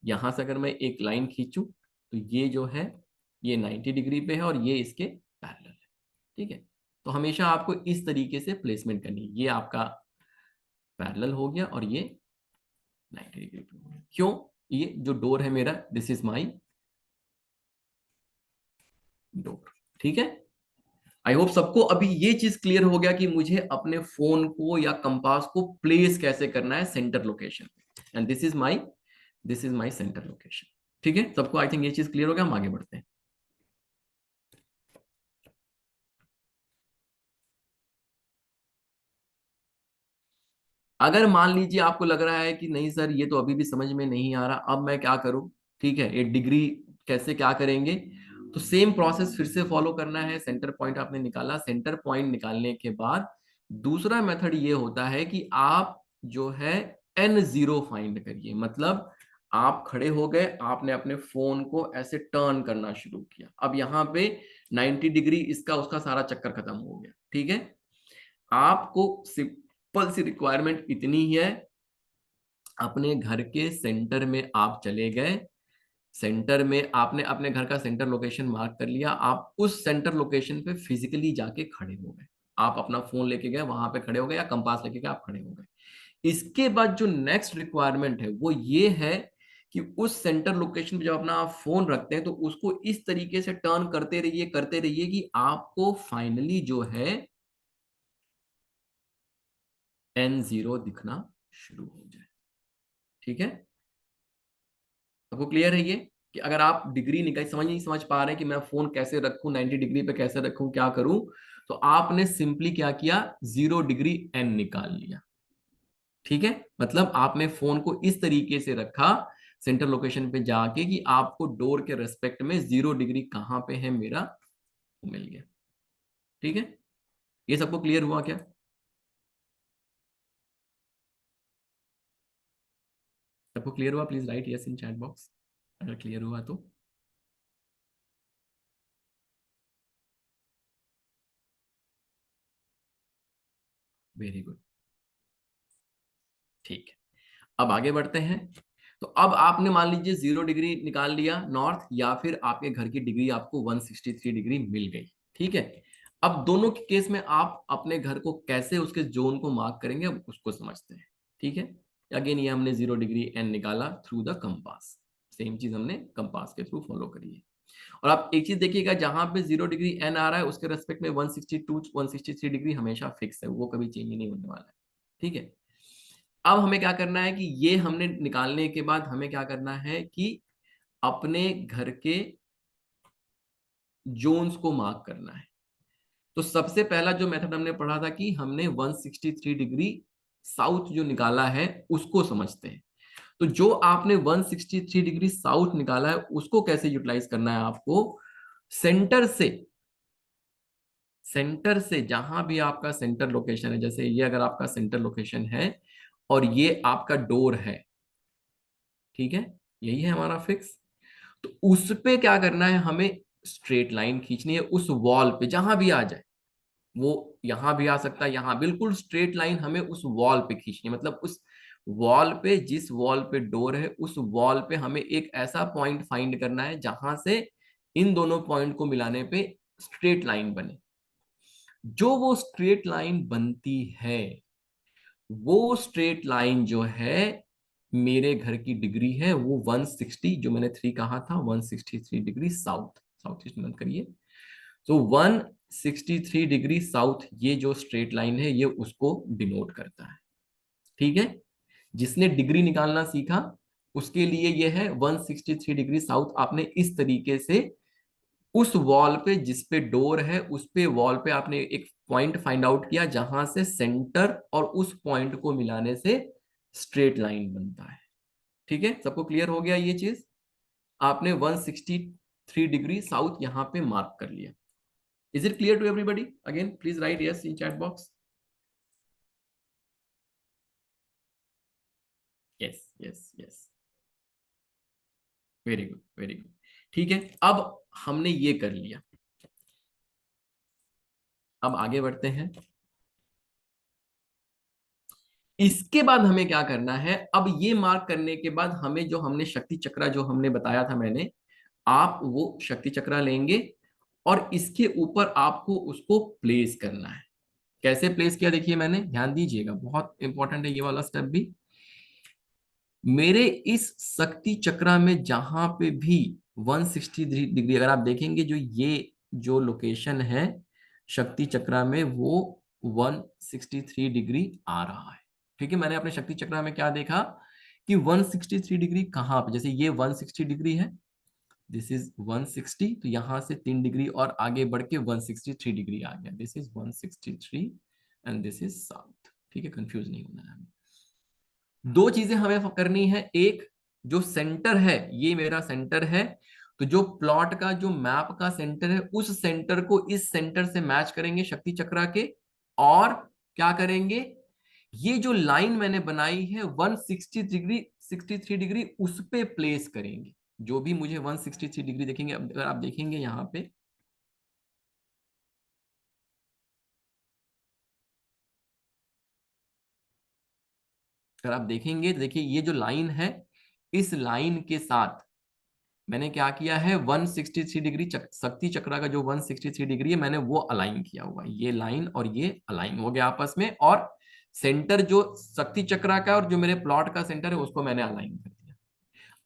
यहां से अगर मैं एक लाइन खींचूं तो ये जो है ये 90 डिग्री पे है और ये इसके पैरेलल है। ठीक है, तो हमेशा आपको इस तरीके से प्लेसमेंट करनी है। ये आपका पैरेलल हो गया और ये 90 डिग्री पे हो गया। क्यों? ये जो डोर है मेरा, दिस इज माई डोर। ठीक है, आई होप सबको अभी ये चीज क्लियर हो गया कि मुझे अपने फोन को या कंपास को प्लेस कैसे करना है सेंटर लोकेशन पे। And this is my centre location. ठीक है, सबको आई थिंक ये चीज क्लियर हो गया। हम आगे बढ़ते हैं। अगर मान लीजिए आपको लग रहा है कि नहीं सर ये तो अभी भी समझ में नहीं आ रहा, अब मैं क्या करूं? ठीक है, ये डिग्री कैसे क्या करेंगे? तो सेम प्रोसेस फिर से फॉलो करना है। सेंटर पॉइंट आपने निकाला, सेंटर पॉइंट निकालने के बाद दूसरा मेथड ये होता है कि आप जो है N0 फाइंड करिए। मतलब आप खड़े हो गए, आपने अपने फोन को ऐसे टर्न करना शुरू किया। अब यहाँ पे 90 डिग्री इसका उसका सारा चक्कर खत्म हो गया। ठीक है, आपको सिंपल सी रिक्वायरमेंट इतनी ही है, अपने घर के सेंटर में आप चले गए, सेंटर में आपने अपने घर का सेंटर लोकेशन मार्क कर लिया, आप उस सेंटर लोकेशन पे फिजिकली जाके खड़े हो गए। आप अपना फोन लेके गए, वहां पे खड़े हो गए, या कंपास लेके गए, आप खड़े हो गए। इसके बाद जो नेक्स्ट रिक्वायरमेंट है वो ये है कि उस सेंटर लोकेशन पे जब अपना आप फोन रखते हैं तो उसको इस तरीके से टर्न करते रहिए कि आपको फाइनली जो है N0 दिखना शुरू हो जाए। ठीक है, आपको क्लियर है ये कि अगर आप डिग्री निकाल नहीं समझ पा रहे हैं कि मैं फोन कैसे रखूं, 90 डिग्री पे कैसे रखूं, क्या करूं, तो आपने सिंपली क्या किया, 0 डिग्री N निकाल लिया। ठीक है, मतलब आपने फोन को इस तरीके से रखा सेंटर लोकेशन पे जाके कि आपको डोर के रेस्पेक्ट में 0 डिग्री कहां पे है मेरा, वो मिल गया। ठीक है, ये सबको क्लियर हुआ क्या? सबको क्लियर हुआ? Please write yes in chat box अगर क्लियर हुआ तो। Very good. ठीक है, अब आगे बढ़ते हैं। तो अब आपने मान लीजिए 0 डिग्री निकाल लिया नॉर्थ, या फिर आपके घर की डिग्री आपको 163 डिग्री मिल गई। ठीक है, अब दोनों के केस में आप अपने घर को कैसे उसके जोन को मार्क करेंगे, अब उसको समझते हैं। ठीक है, अगेन ये हमने 0 डिग्री N निकाला थ्रू द कंपास, सेम चीज हमने कंपास के थ्रू फॉलो करी है। और आप एक चीज देखिएगा, जहां पे 0 डिग्री N आ रहा है उसके रेस्पेक्ट में 162 163 डिग्री हमेशा फिक्स है, वो कभी चेंज नहीं होने वाला है। ठीक है, अब हमें क्या करना है कि ये हमने निकालने के बाद हमें क्या करना है कि अपने घर के जोन्स को मार्क करना है। तो सबसे पहला जो मेथड हमने पढ़ा था कि हमने 163 डिग्री साउथ जो निकाला है उसको समझते हैं। तो जो आपने 163 डिग्री साउथ निकाला है उसको कैसे यूटिलाइज करना है आपको, सेंटर से, सेंटर से जहां भी आपका सेंटर लोकेशन है, जैसे ये अगर आपका सेंटर लोकेशन है और ये आपका डोर है, ठीक है, यही है हमारा फिक्स, तो उस पे क्या करना है, हमें स्ट्रेट लाइन खींचनी है उस वॉल पे जहां भी आ जाए। वो यहां भी आ सकता है, यहां बिल्कुल स्ट्रेट लाइन हमें उस वॉल पे खींचनी है। मतलब उस वॉल पे, जिस वॉल पे डोर है उस वॉल पे हमें एक ऐसा पॉइंट फाइंड करना है जहां से इन दोनों पॉइंट को मिलाने पे स्ट्रेट लाइन बने। जो वो स्ट्रेट लाइन बनती है, वो स्ट्रेट लाइन जो है मेरे घर की डिग्री है वो 160, जो मैंने 3 कहा था, 163 डिग्री साउथ, साउथ ईस्ट मत करिए। तो 163 डिग्री साउथ ये जो स्ट्रेट लाइन है ये उसको डिनोट करता है। ठीक है, जिसने डिग्री निकालना सीखा उसके लिए ये है 163 डिग्री साउथ। आपने इस तरीके से उस वॉल पे जिस पे डोर है उस पे वॉल पे आपने एक पॉइंट फाइंड आउट किया जहां से सेंटर और उस पॉइंट को मिलाने से स्ट्रेट लाइन बनता है। ठीक है, सबको क्लियर हो गया ये चीज? आपने 163 डिग्री साउथ यहां पे मार्क कर लिया। Is it clear to everybody? Again please write yes in chat box. Yes yes yes, very good very good. ठीक है, अब हमने ये कर लिया, अब आगे बढ़ते हैं। इसके बाद हमें क्या करना है, अब ये मार्क करने के बाद हमें जो हमने शक्ति चक्रा जो हमने बताया था मैंने, आप वो शक्ति चक्रा लेंगे और इसके ऊपर आपको उसको प्लेस करना है। कैसे प्लेस किया देखिए मैंने, ध्यान दीजिएगा, बहुत इंपॉर्टेंट है ये वाला स्टेप भी। मेरे इस शक्ति चक्रा में जहां पे भी 160 डिग्री, अगर आप देखेंगे जो ये जो लोकेशन है शक्ति चक्रा में वो 163 डिग्री आ रहा है। ठीक है, मैंने अपने शक्ति चक्रा में क्या देखा कि 163 डिग्री कहाँ पे, जैसे ये 160 डिग्री है, दिस इज 160, तो यहां से 3 डिग्री और आगे बढ़ के 163 डिग्री आ गया, this is 163 and this is south. ठीक है, कंफ्यूज नहीं होना है हमें। दो चीजें हमें करनी है, एक जो सेंटर है ये मेरा सेंटर है, तो जो प्लॉट का जो मैप का सेंटर है उस सेंटर को इस सेंटर से मैच करेंगे शक्ति चक्रा के, और क्या करेंगे, ये जो लाइन मैंने बनाई है 160 डिग्री 63 डिग्री उस पे प्लेस करेंगे। जो भी मुझे 163 डिग्री देखेंगे, अगर आप देखेंगे यहां पे, अगर आप देखेंगे तो देखिए ये जो लाइन है, इस लाइन के साथ मैंने क्या किया है, 163 डिग्री शक्ति चक्रा का जो 163 डिग्री है मैंने वो अलाइन किया हुआ है। ये लाइन और ये अलाइन हो गया आपस में, और सेंटर जो शक्ति चक्रा का और जो मेरे प्लॉट का सेंटर है उसको मैंने अलाइन कर दिया।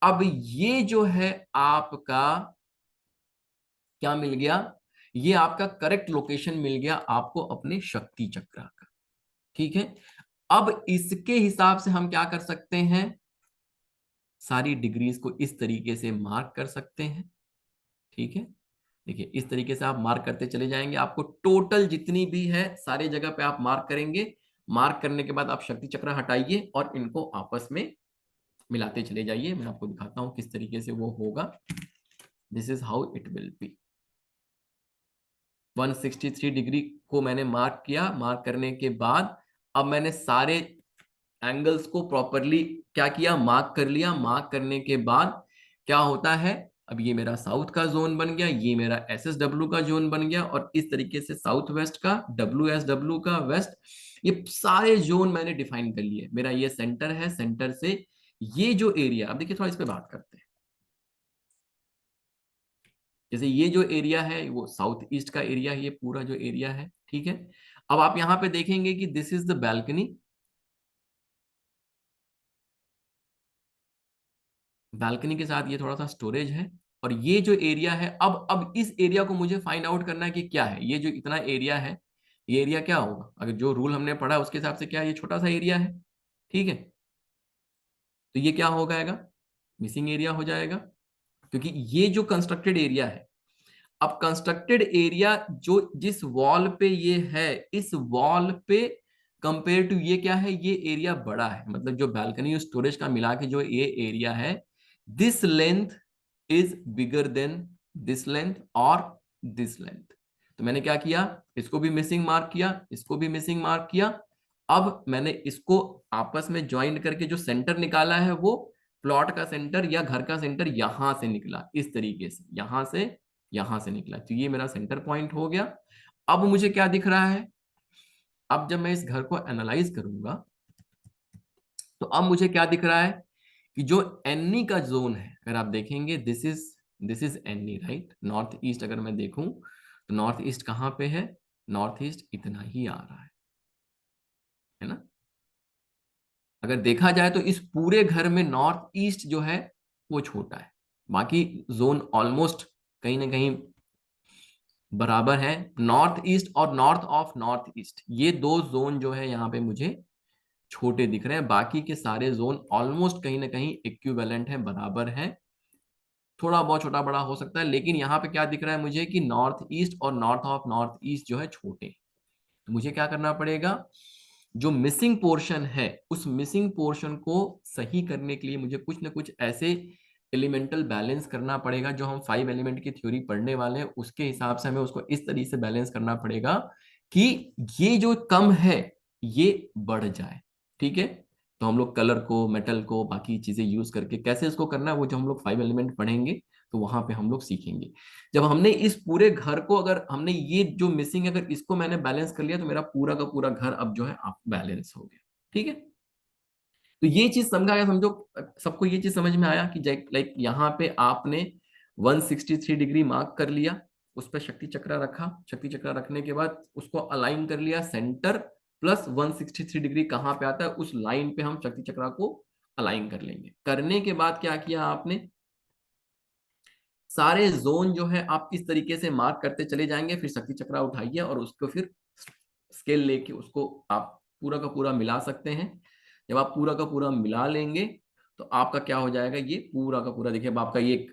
अब ये जो है आपका क्या मिल गया, ये आपका करेक्ट लोकेशन मिल गया आपको अपने शक्ति चक्रा का। ठीक है, अब इसके हिसाब से हम क्या कर सकते हैं, सारी डिग्रीज को इस तरीके से मार्क कर सकते हैं। ठीक है, देखिए इस तरीके से आप मार्क करते चले जाएंगे, आपको टोटल जितनी भी है सारी जगह पे आप मार्क करेंगे। मार्क करने के बाद आप शक्ति चक्र हटाइए और इनको आपस में मिलाते चले जाइए। मैं आपको दिखाता हूं किस तरीके से वो होगा। This is how it will be. 163 degree को मैंने मार्क किया, मार्क करने के बाद अब मैंने सारे एंगल्स को प्रॉपरली क्या किया, मार्क कर लिया। मार्क करने के बाद क्या होता है, अब ये मेरा साउथ का जोन बन गया, ये मेरा SSW का जोन बन गया, और इस तरीके से साउथ वेस्ट का, WSW का वेस्ट, ये सारे जोन मैंने डिफाइन कर लिए। मेरा ये सेंटर है, सेंटर से ये जो एरिया, अब देखिए थोड़ा इस पे बात करते हैं। जैसे ये जो एरिया है वो साउथ ईस्ट का एरिया है, ये पूरा जो एरिया है। ठीक है, अब आप यहां पे देखेंगे कि this is the balcony. Balcony के साथ ये थोड़ा सा स्टोरेज है, और ये जो एरिया है, अब इस एरिया को मुझे फाइंड आउट करना है कि क्या है ये जो इतना एरिया है, ये एरिया क्या होगा। अगर जो रूल हमने पढ़ा उसके हिसाब से क्या है, ये छोटा सा एरिया है। ठीक है, तो ये क्या हो जाएगा, मिसिंग एरिया हो जाएगा, क्योंकि ये जो कंस्ट्रक्टेड एरिया है, अब कंस्ट्रक्टेड एरिया जो जिस वॉल पे ये है, इस वॉल पे कंपेयर टू ये क्या है, ये एरिया बड़ा है। मतलब जो बैल्कनी और स्टोरेज का मिला के जो ये एरिया है, this length is bigger than this length और दिस लेंथ। तो मैंने क्या किया, इसको भी मिसिंग मार्क किया, इसको भी मिसिंग मार्क किया। अब मैंने इसको आपस में ज्वाइन करके जो सेंटर निकाला है वो प्लॉट का सेंटर या घर का सेंटर यहां से निकला, इस तरीके से यहां से निकला। तो ये मेरा सेंटर पॉइंट हो गया। अब मुझे क्या दिख रहा है, अब जब मैं इस घर को एनालाइज करूंगा तो अब मुझे क्या दिख रहा है कि जो एनी का जोन है, अगर आप देखेंगे this is any, right. North east अगर मैं देखूं तो नॉर्थ ईस्ट कहां पे है, नॉर्थ ईस्ट इतना ही आ रहा है ना। अगर देखा जाए तो इस पूरे घर में नॉर्थ ईस्ट जो है वो छोटा है, बाकी जोन ऑलमोस्ट कहीं ना कहीं बराबर है। नॉर्थ ईस्ट और नॉर्थ ऑफ नॉर्थ ईस्ट, ये दो जोन जो है यहाँ पे मुझे छोटे दिख रहे हैं, बाकी के सारे जोन ऑलमोस्ट कहीं ना कहीं इक्विवेलेंट है, बराबर है। थोड़ा बहुत छोटा बड़ा हो सकता है, लेकिन यहाँ पे क्या दिख रहा है मुझे कि नॉर्थ ईस्ट और नॉर्थ ऑफ नॉर्थ ईस्ट जो है छोटे। तो मुझे क्या करना पड़ेगा, जो मिसिंग पोर्शन है उस मिसिंग पोर्शन को सही करने के लिए मुझे कुछ ना कुछ ऐसे एलिमेंटल बैलेंस करना पड़ेगा, जो हम 5 एलिमेंट की थ्योरी पढ़ने वाले हैं उसके हिसाब से हमें उसको इस तरीके से बैलेंस करना पड़ेगा कि ये जो कम है ये बढ़ जाए। ठीक है, तो हम लोग कलर को, मेटल को, बाकी चीजें यूज करके कैसे इसको करना है वो जो हम लोग 5 एलिमेंट पढ़ेंगे तो वहां पे हम लोग सीखेंगे। जब हमने इस पूरे घर को, अगर हमने ये जो मिसिंग है अगर इसको मैंने बैलेंस कर लिया तो मेरा पूरा का पूरा घर अब जो है आप बैलेंस हो गया। ठीक है, तो ये चीज समझा गया, समझो सबको ये चीज समझ में आया कि लाइक यहाँ पे आपने 163 डिग्री मार्क कर लिया, उस पर शक्ति चक्र रखा, शक्ति चक्र रखने के बाद उसको अलाइन कर लिया, सेंटर प्लस 163 डिग्री कहाँ पे आता है उस लाइन पे हम शक्ति चक्र को अलाइन कर लेंगे। करने के बाद क्या किया आपने, सारे जोन जो है आप इस तरीके से मार्क करते चले जाएंगे, फिर शक्ति चक्र उठाइए और उसको फिर स्केल लेके उसको आप पूरा का पूरा मिला सकते हैं। जब आप पूरा का पूरा मिला लेंगे तो आपका क्या हो जाएगा, ये पूरा का पूरा देखिए अब आपका ये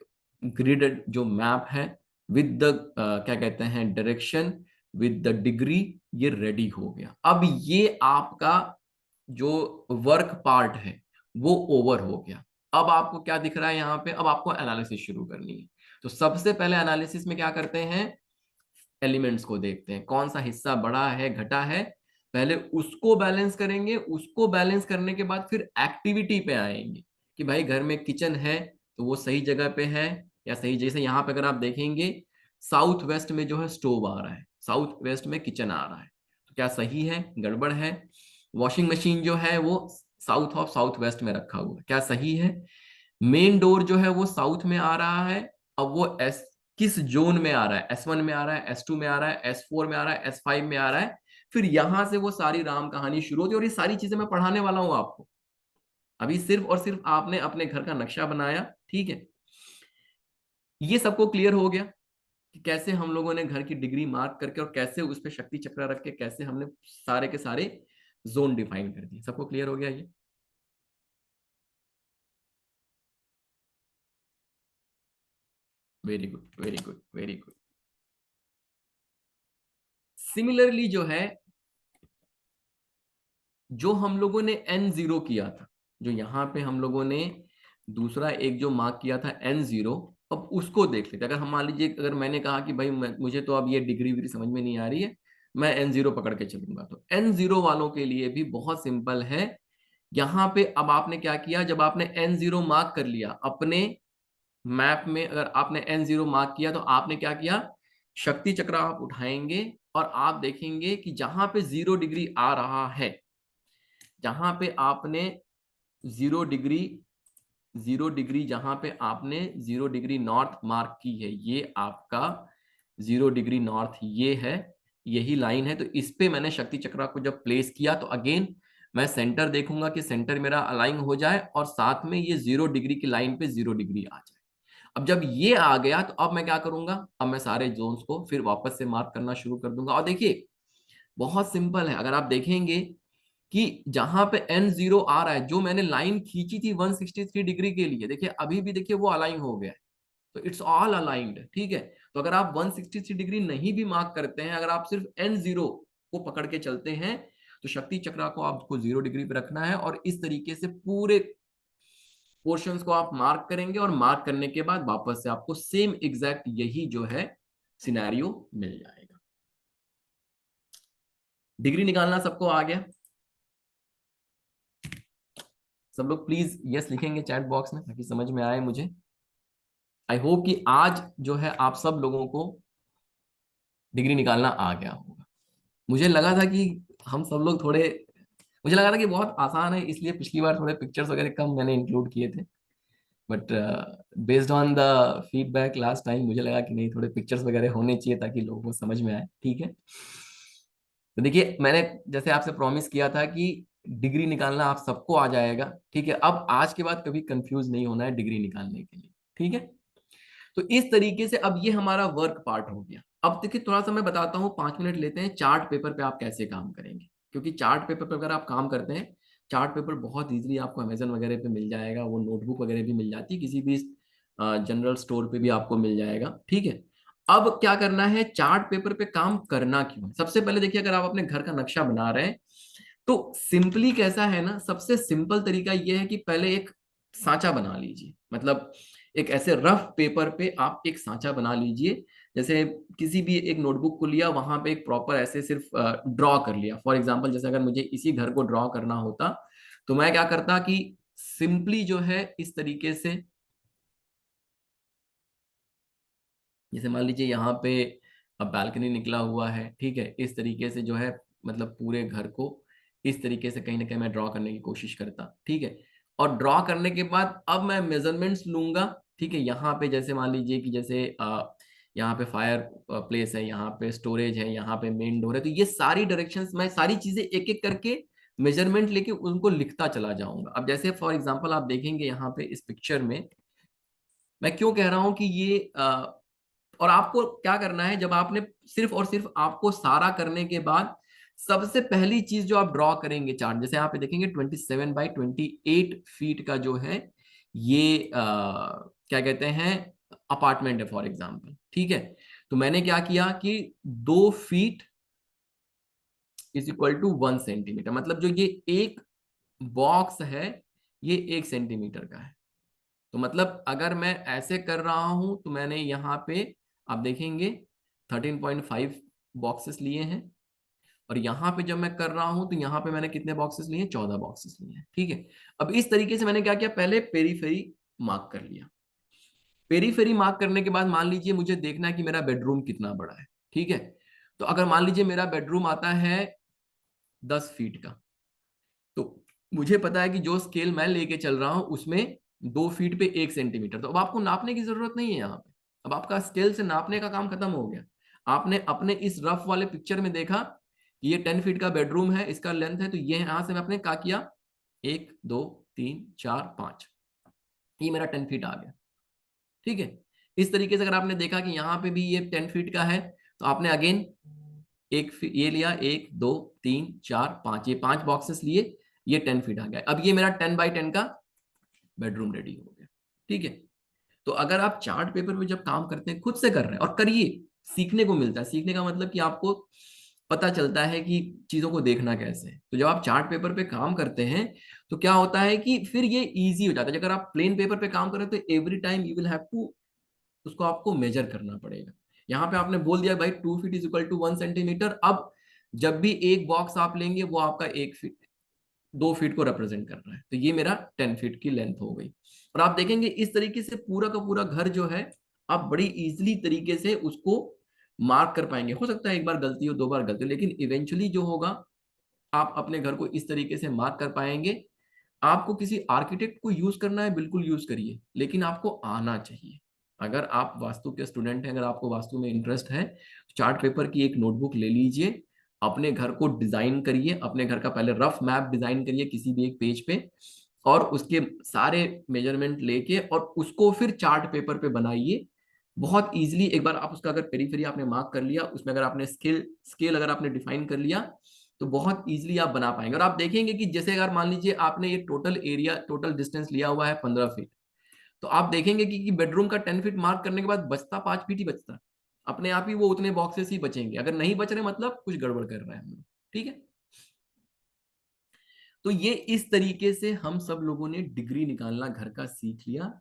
ग्रिड जो मैप है विद द क्या कहते हैं डायरेक्शन विद द डिग्री, ये रेडी हो गया। अब ये आपका जो वर्क पार्ट है वो ओवर हो गया। अब आपको क्या दिख रहा है यहाँ पे, अब आपको एनालिसिस शुरू करनी है। तो सबसे पहले एनालिसिस में क्या करते हैं, एलिमेंट्स को देखते हैं, कौन सा हिस्सा बड़ा है घटा है, पहले उसको बैलेंस करेंगे, उसको बैलेंस करने के बाद फिर एक्टिविटी पे आएंगे कि भाई घर में किचन है तो वो सही जगह पे है या सही, जैसे यहाँ पे अगर आप देखेंगे साउथ वेस्ट में जो है स्टोव आ रहा है, साउथ वेस्ट में किचन आ रहा है, तो क्या सही है गड़बड़ है। वॉशिंग मशीन जो है वो साउथ ऑफ साउथ वेस्ट में रखा हुआ है, क्या सही है। मेन डोर जो है वो साउथ में आ रहा है, अब वो एस किस जोन में आ रहा है, S1 में आ रहा है, S2 में आ रहा है, S4 में आ रहा है, S5 में आ रहा है। फिर यहां से वो सारी राम कहानी शुरू होती है, और ये सारी चीजें मैं पढ़ाने वाला हूं आपको। अभी सिर्फ और सिर्फ आपने अपने घर का नक्शा बनाया, ठीक है, ये सबको क्लियर हो गया कि कैसे हम लोगों ने घर की डिग्री मार्क करके और कैसे उस पर शक्ति चक्र रख के कैसे हमने सारे के सारे जोन डिफाइन कर दिए। सबको क्लियर हो गया ये? Very good, very good, very good. Similarly जो है, जो हम लोगों ने N0 किया था, जो यहाँ पे हम लोगों ने दूसरा एक जो मार्क किया था N0, अब उसको देख लेते। अगर हम मान लीजिए, अगर मैंने कहा कि भाई मुझे तो अब ये डिग्री विग्री समझ में नहीं आ रही है, मैं N0 पकड़ के चलूंगा, तो N0 वालों के लिए भी बहुत सिंपल है। यहाँ पे अब आपने क्या किया, जब आपने N0 मार्क कर लिया अपने मैप में, अगर आपने N0 मार्क किया तो आपने क्या किया, शक्ति चक्र आप उठाएंगे और आप देखेंगे कि जहां पे 0 डिग्री आ रहा है, जहां पे आपने 0 डिग्री, 0 डिग्री जहां पे आपने 0 डिग्री नॉर्थ मार्क की है, ये आपका 0 डिग्री नॉर्थ ये है, यही लाइन है। तो इस पे मैंने शक्ति चक्र को जब प्लेस किया तो अगेन मैं सेंटर देखूंगा कि सेंटर मेरा अलाइन हो जाए और साथ में ये 0 डिग्री की लाइन पे 0 डिग्री आ जाए। अब जब ये आ गया तो अब मैं क्या करूंगा, अब मैं सारे जोन्स को फिर वापस से मार्क करना शुरू कर दूंगा। और देखिए बहुत सिंपल है, अगर आप देखेंगे कि जहां पे N0 आ रहा है, जो मैंने लाइन खींची थी 163 डिग्री के लिए, देखिए अभी भी देखिए वो अलाइन हो गया है, तो इट्स ऑल अलाइंड, ठीक है। तो अगर आप 163 डिग्री नहीं भी मार्क करते हैं, अगर आप सिर्फ N0 को पकड़ के चलते हैं, तो शक्ति चक्र को आपको 0 डिग्री पे रखना है और इस तरीके से पूरे पोर्शंस को आप मार्क करेंगे और मार्क करने के बाद वापस से आपको सेम एग्जैक्ट यही जो है सिनेरियो मिल जाएगा। डिग्री निकालना सबको आ गया? सब लोग प्लीज यस लिखेंगे चैट बॉक्स में ताकि समझ में आए मुझे। आई होप कि आज जो है आप सब लोगों को डिग्री निकालना आ गया होगा। मुझे लगा था कि हम सब लोग थोड़े, मुझे लगा था कि बहुत आसान है, इसलिए पिछली बार थोड़े पिक्चर्स वगैरह कम मैंने इंक्लूड किए थे, but based on the feedback last time मुझे लगा कि नहीं, थोड़े पिक्चर्स वगैरह होने चाहिए ताकि लोगों को समझ में आए, ठीक है। तो देखिए मैंने जैसे आपसे प्रॉमिस किया था कि डिग्री निकालना आप सबको आ जाएगा, ठीक है। अब आज के बाद कभी कंफ्यूज नहीं होना है डिग्री निकालने के लिए, ठीक है। तो इस तरीके से अब ये हमारा वर्क पार्ट हो गया। अब देखिए थोड़ा सा मैं बताता हूँ, 5 मिनट लेते हैं, चार्ट पेपर पे आप कैसे काम करेंगे, क्योंकि चार्ट पेपर पे अगर आप काम करते हैं, चार्ट पेपर बहुत इजीली आपको अमेजन वगैरह पे मिल जाएगा, वो नोटबुक वगैरह भी मिल जाती है, किसी भी जनरल स्टोर पे भी आपको मिल जाएगा, ठीक है। अब क्या करना है, चार्ट पेपर पे काम करना क्यों है, सबसे पहले देखिए अगर आप अपने घर का नक्शा बना रहे हैं तो सिंपली कैसा है ना, सबसे सिंपल तरीका यह है कि पहले एक सांचा बना लीजिए, मतलब एक ऐसे रफ पेपर पे आप एक सांचा बना लीजिए। जैसे किसी भी एक नोटबुक को लिया, वहां पे एक प्रॉपर ऐसे सिर्फ ड्रॉ कर लिया। फॉर एग्जांपल जैसे अगर मुझे इसी घर को ड्रॉ करना होता तो मैं क्या करता कि सिंपली जो है इस तरीके से, जैसे मान लीजिए यहाँ पे अब बालकनी निकला हुआ है, ठीक है, इस तरीके से जो है मतलब पूरे घर को इस तरीके से कहीं ना कहीं मैं ड्रॉ करने की कोशिश करता, ठीक है। और ड्रॉ करने के बाद अब मैं मेजरमेंट्स लूंगा, ठीक है। यहाँ पे जैसे मान लीजिए कि जैसे यहाँ पे फायर प्लेस है, यहाँ पे स्टोरेज है, यहाँ पे मेन डोर है, तो ये सारी डायरेक्शंस मैं सारी चीजें एक एक करके मेजरमेंट लेके उनको लिखता चला जाऊंगा। अब जैसे फॉर एग्जाम्पल आप देखेंगे यहाँ पे इस पिक्चर में, मैं क्यों कह रहा हूं कि ये और आपको क्या करना है, जब आपने सिर्फ और सिर्फ आपको सारा करने के बाद सबसे पहली चीज जो आप ड्रॉ करेंगे चार्ट, जैसे यहाँ पे देखेंगे 27 बाई 28 फीट का जो है ये क्या कहते हैं अपार्टमेंट है फॉर एग्जाम्पल, ठीक है। तो मैंने क्या किया कि 2 feet is equal to 1 centimetre, मतलब जो ये एक बॉक्स है ये 1 सेंटीमीटर का है, तो मतलब अगर मैं ऐसे कर रहा हूं तो मैंने यहाँ पे आप देखेंगे 13.5 बॉक्सेस लिए हैं, और यहाँ पे जब मैं कर रहा हूं तो यहाँ पे मैंने कितने बॉक्सेस लिए? 14 बॉक्सेस लिए हैं। ठीक है, अब इस तरीके से मैंने क्या किया, पहले पेरीफेरी मार्क कर लिया। पेरीफेरी मार्क करने के बाद मान लीजिए मुझे देखना है कि मेरा बेडरूम कितना बड़ा है। ठीक है, तो अगर मान लीजिए मेरा बेडरूम आता है 10 फीट का, तो मुझे पता है कि जो स्केल मैं लेके चल रहा हूं उसमें 2 फीट पे 1 सेंटीमीटर, तो अब आपको नापने की जरूरत नहीं है यहाँ पे। अब आपका स्केल से नापने का काम खत्म हो गया। आपने अपने इस रफ वाले पिक्चर में देखा कि ये 10 फीट का बेडरूम है, इसका लेंथ है, तो ये यहां से मैं अपने क्या किया, 1 2 3 4 5, ये मेरा 10 फीट आ गया। ठीक है, इस तरीके से अगर आपने देखा कि यहाँ पे भी ये 10 फीट का है, तो आपने अगेन ये लिया, 1 2 3 4 5, ये 5 बॉक्सेस लिए, ये 10 फीट आ गया। अब ये मेरा 10 बाई 10 का बेडरूम रेडी हो गया। ठीक है, तो अगर आप चार्ट पेपर पे जब काम करते हैं, खुद से कर रहे हैं और करिए, सीखने को मिलता है। सीखने का मतलब कि आपको पता चलता है कि चीजों को देखना कैसे है। तो जब आप चार्ट पेपर पे काम करते हैं तो क्या होता है कि फिर ये इजी हो जाता है। अगर आप प्लेन पेपर पे काम कर रहे हैं तो every time you will have to, उसको आपको मेजर करना पड़ेगा। यहाँ पे आपने बोल दिया भाई 2 feet is equal to 1 centimetre, अब जब भी एक बॉक्स आप लेंगे वो आपका 1 फीट 2 फीट को रिप्रेजेंट कर रहा है, तो ये मेरा 10 फीट की लेंथ हो गई। और आप देखेंगे इस तरीके से पूरा का पूरा घर जो है आप बड़ी इजीली तरीके से उसको मार्क कर पाएंगे। हो सकता है एक बार गलती हो, 2 बार गलती हो, लेकिन इवेंचुअली जो होगा आप अपने घर को इस तरीके से मार्क कर पाएंगे। आपको किसी आर्किटेक्ट को यूज करना है, बिल्कुल यूज करिए, लेकिन आपको आना चाहिए। अगर आप वास्तु के स्टूडेंट हैं, अगर आपको वास्तु में इंटरेस्ट है, तो चार्ट पेपर की एक नोटबुक ले लीजिए, अपने घर को डिजाइन करिए, अपने घर का पहले रफ मैप डिजाइन करिए किसी भी एक पेज पे, और उसके सारे मेजरमेंट लेके और उसको फिर चार्ट पेपर पे बनाइए। बहुत इजीली एक बार आप उसका अगर पेरीफेरी आपने मार्क कर लिया, उसमें अगर आपने स्केल स्केल अगर आपने डिफाइन कर लिया, तो बहुत इजीली आप बना पाएंगे। और आप देखेंगे कि जैसे अगर मान लीजिए आपने ये टोटल एरिया, टोटल डिस्टेंस लिया हुआ है 15 फीट, तो आप देखेंगे कि बेडरूम का 10 फीट मार्क करने के बाद बचता 5 फीट ही बचता है। अपने आप ही वो उतने बॉक्सेस ही बचेंगे। अगर नहीं बच रहे मतलब कुछ गड़बड़ कर रहे हैं हम लोग। ठीक है, तो ये इस तरीके से हम सब लोगों ने डिग्री निकालना घर का सीख लिया।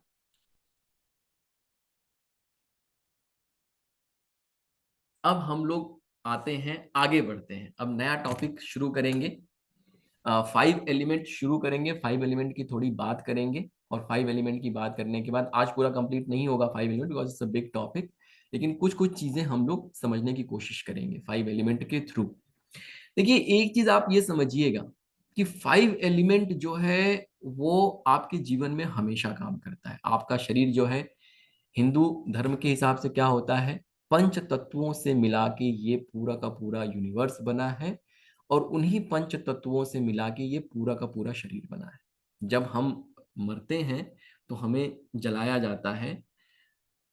अब हम लोग आते हैं, आगे बढ़ते हैं, अब नया टॉपिक शुरू करेंगे। 5 एलिमेंट शुरू करेंगे, 5 एलिमेंट की थोड़ी बात करेंगे, और 5 एलिमेंट की बात करने के बाद आज पूरा कंप्लीट नहीं होगा 5 element, because it's a big topic, लेकिन कुछ कुछ चीजें हम लोग समझने की कोशिश करेंगे 5 एलिमेंट के थ्रू। देखिए एक चीज आप ये समझिएगा कि 5 एलिमेंट जो है वो आपके जीवन में हमेशा काम करता है। आपका शरीर जो है, हिंदू धर्म के हिसाब से क्या होता है, पंच तत्वों से मिला के ये पूरा का पूरा यूनिवर्स बना है, और उन्हीं पंच तत्वों से मिला के ये पूरा का पूरा शरीर बना है। जब हम मरते हैं तो हमें जलाया जाता है,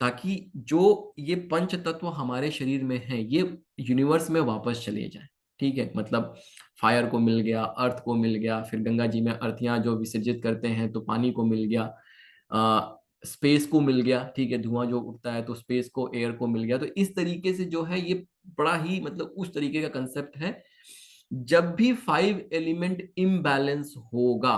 ताकि जो ये पंच तत्व हमारे शरीर में है ये यूनिवर्स में वापस चले जाए। ठीक है, मतलब फायर को मिल गया, अर्थ को मिल गया, फिर गंगा जी में अर्थियां जो विसर्जित करते हैं तो पानी को मिल गया, स्पेस को मिल गया। ठीक है, धुआं जो उठता है तो स्पेस को, एयर को मिल गया। तो इस तरीके से जो है ये बड़ा ही मतलब उस तरीके का कंसेप्ट है। जब भी 5 एलिमेंट इम्बैलेंस होगा,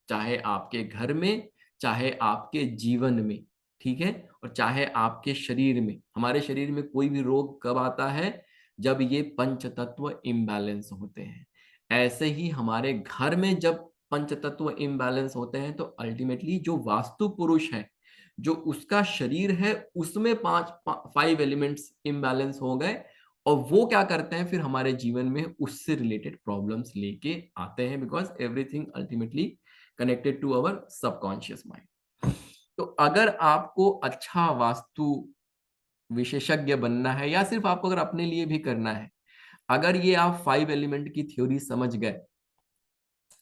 चाहे आपके घर में, चाहे आपके जीवन में, ठीक है, और चाहे आपके शरीर में, हमारे शरीर में कोई भी रोग कब आता है, जब ये पंच तत्व इम्बैलेंस होते हैं। ऐसे ही हमारे घर में जब पंच तत्व इम्बैलेंस होते हैं तो अल्टीमेटली जो वास्तु पुरुष है, जो उसका शरीर है, उसमें 5 एलिमेंट्स इम्बैलेंस हो गए, और वो क्या करते हैं फिर हमारे जीवन में उससे रिलेटेड प्रॉब्लम्स लेके आते हैं, because everything ultimately connected to our subconscious mind. तो अगर आपको अच्छा वास्तु विशेषज्ञ बनना है, या सिर्फ आपको अगर अपने लिए भी करना है, अगर ये आप 5 एलिमेंट की थ्योरी समझ गए,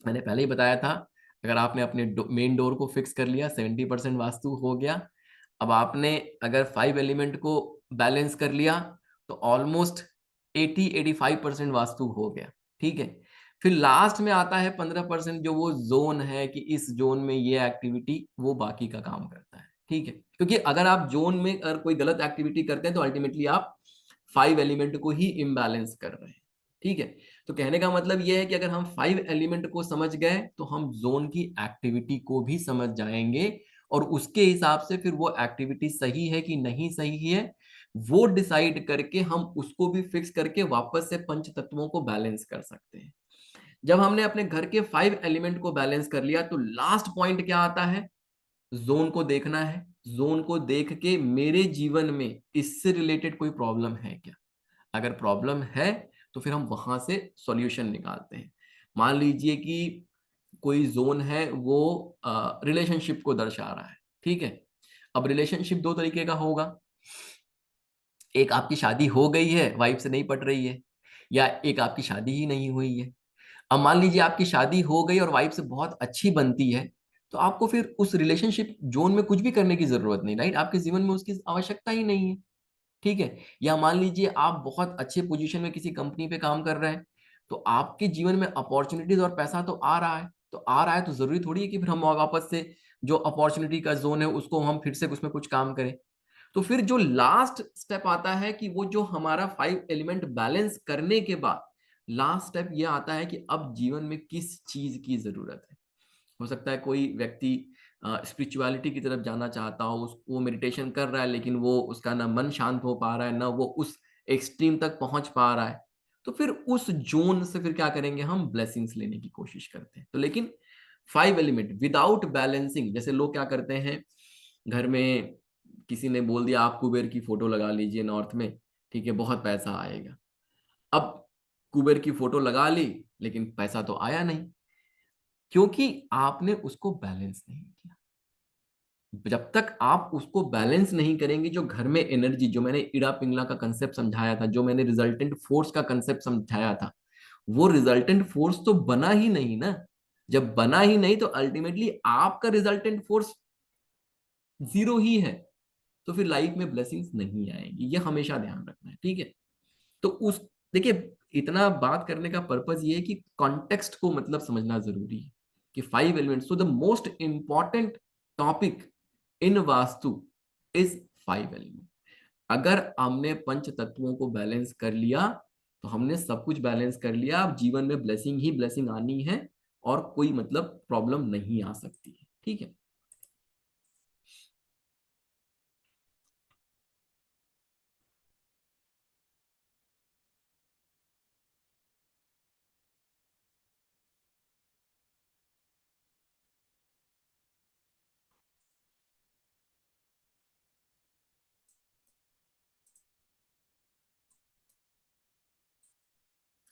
मैंने पहले ही बताया था, अगर आपने अपने मेन डोर को फिक्स कर लिया 70% वास्तु हो गया। अब आपने अगर 5 एलिमेंट को बैलेंस कर लिया तो ऑलमोस्ट 80-85% वास्तु हो गया। ठीक है, फिर लास्ट में आता है 15% जो वो जोन है कि इस जोन में ये एक्टिविटी, वो बाकी का काम करता है। ठीक है, क्योंकि अगर आप जोन में अगर कोई गलत एक्टिविटी करते हैं तो अल्टीमेटली आप 5 एलिमेंट को ही इम्बैलेंस कर रहे हैं। ठीक है, तो कहने का मतलब यह है कि अगर हम 5 एलिमेंट को समझ गए तो हम जोन की एक्टिविटी को भी समझ जाएंगे, और उसके हिसाब से फिर वो एक्टिविटी सही है कि नहीं सही है वो डिसाइड करके हम उसको भी फिक्स करके वापस से पंच तत्वों को बैलेंस कर सकते हैं। जब हमने अपने घर के 5 एलिमेंट को बैलेंस कर लिया तो लास्ट पॉइंट क्या आता है, जोन को देखना है। जोन को देख के मेरे जीवन में इससे रिलेटेड कोई प्रॉब्लम है क्या, अगर प्रॉब्लम है तो फिर हम वहां से सॉल्यूशन निकालते हैं। मान लीजिए कि कोई जोन है वो रिलेशनशिप को दर्शा रहा है, ठीक है। अब रिलेशनशिप दो तरीके का होगा, एक आपकी शादी हो गई है, वाइफ से नहीं पट रही है, या एक आपकी शादी ही नहीं हुई है। अब मान लीजिए आपकी शादी हो गई और वाइफ से बहुत अच्छी बनती है, तो आपको फिर उस रिलेशनशिप जोन में कुछ भी करने की जरूरत नहीं, राइट, आपके जीवन में उसकी आवश्यकता ही नहीं है, ठीक है। या मान लीजिए आप बहुत अच्छे पोजीशन में किसी कंपनी पे काम कर रहे हैं, तो आपके जीवन में अपॉर्चुनिटीज और पैसा तो आ रहा है, तो आ रहा है तो जरूरी थोड़ी है कि फिर हम वापस से जो अपॉर्चुनिटी का जोन है उसको हम फिर से उसमें कुछ काम करें। तो फिर जो लास्ट स्टेप आता है कि वो जो हमारा 5 एलिमेंट बैलेंस करने के बाद लास्ट स्टेप ये आता है कि अब जीवन में किस चीज की जरूरत है। हो सकता है कोई व्यक्ति स्पिरिचुअलिटी की तरफ जाना चाहता हो, वो मेडिटेशन कर रहा है लेकिन वो उसका ना मन शांत हो पा रहा है, ना वो उस एक्सट्रीम तक पहुंच पा रहा है, तो फिर उस जोन से फिर क्या करेंगे, हम ब्लेसिंग्स लेने की कोशिश करते हैं। तो लेकिन 5 एलिमेंट विदाउट बैलेंसिंग, जैसे लोग क्या करते हैं, घर में किसी ने बोल दिया आप कुबेर की फोटो लगा लीजिए नॉर्थ में, ठीक है, बहुत पैसा आएगा। अब कुबेर की फोटो लगा ली लेकिन पैसा तो आया नहीं, क्योंकि आपने उसको बैलेंस नहीं किया। जब तक आप उसको बैलेंस नहीं करेंगे, जो घर में एनर्जी, जो मैंने इड़ा पिंगला का कंसेप्ट समझाया था, जो मैंने रिजल्टेंट फोर्स का कंसेप्ट समझाया था, वो रिजल्टेंट फोर्स तो बना ही नहीं ना। जब बना ही नहीं तो अल्टीमेटली आपका रिजल्टेंट फोर्स जीरो ही है, तो फिर लाइफ में ब्लेसिंग्स नहीं आएगी, ये हमेशा ध्यान रखना है, ठीक है। तो उस देखिए, इतना बात करने का पर्पज ये है कि कॉन्टेक्स्ट को मतलब समझना जरूरी है कि 5 elements, so the most important topic in vastu is 5 element. अगर हमने पंच तत्वों को बैलेंस कर लिया तो हमने सब कुछ बैलेंस कर लिया, अब जीवन में ब्लेसिंग ही ब्लेसिंग आनी है और कोई मतलब प्रॉब्लम नहीं आ सकती है, ठीक है।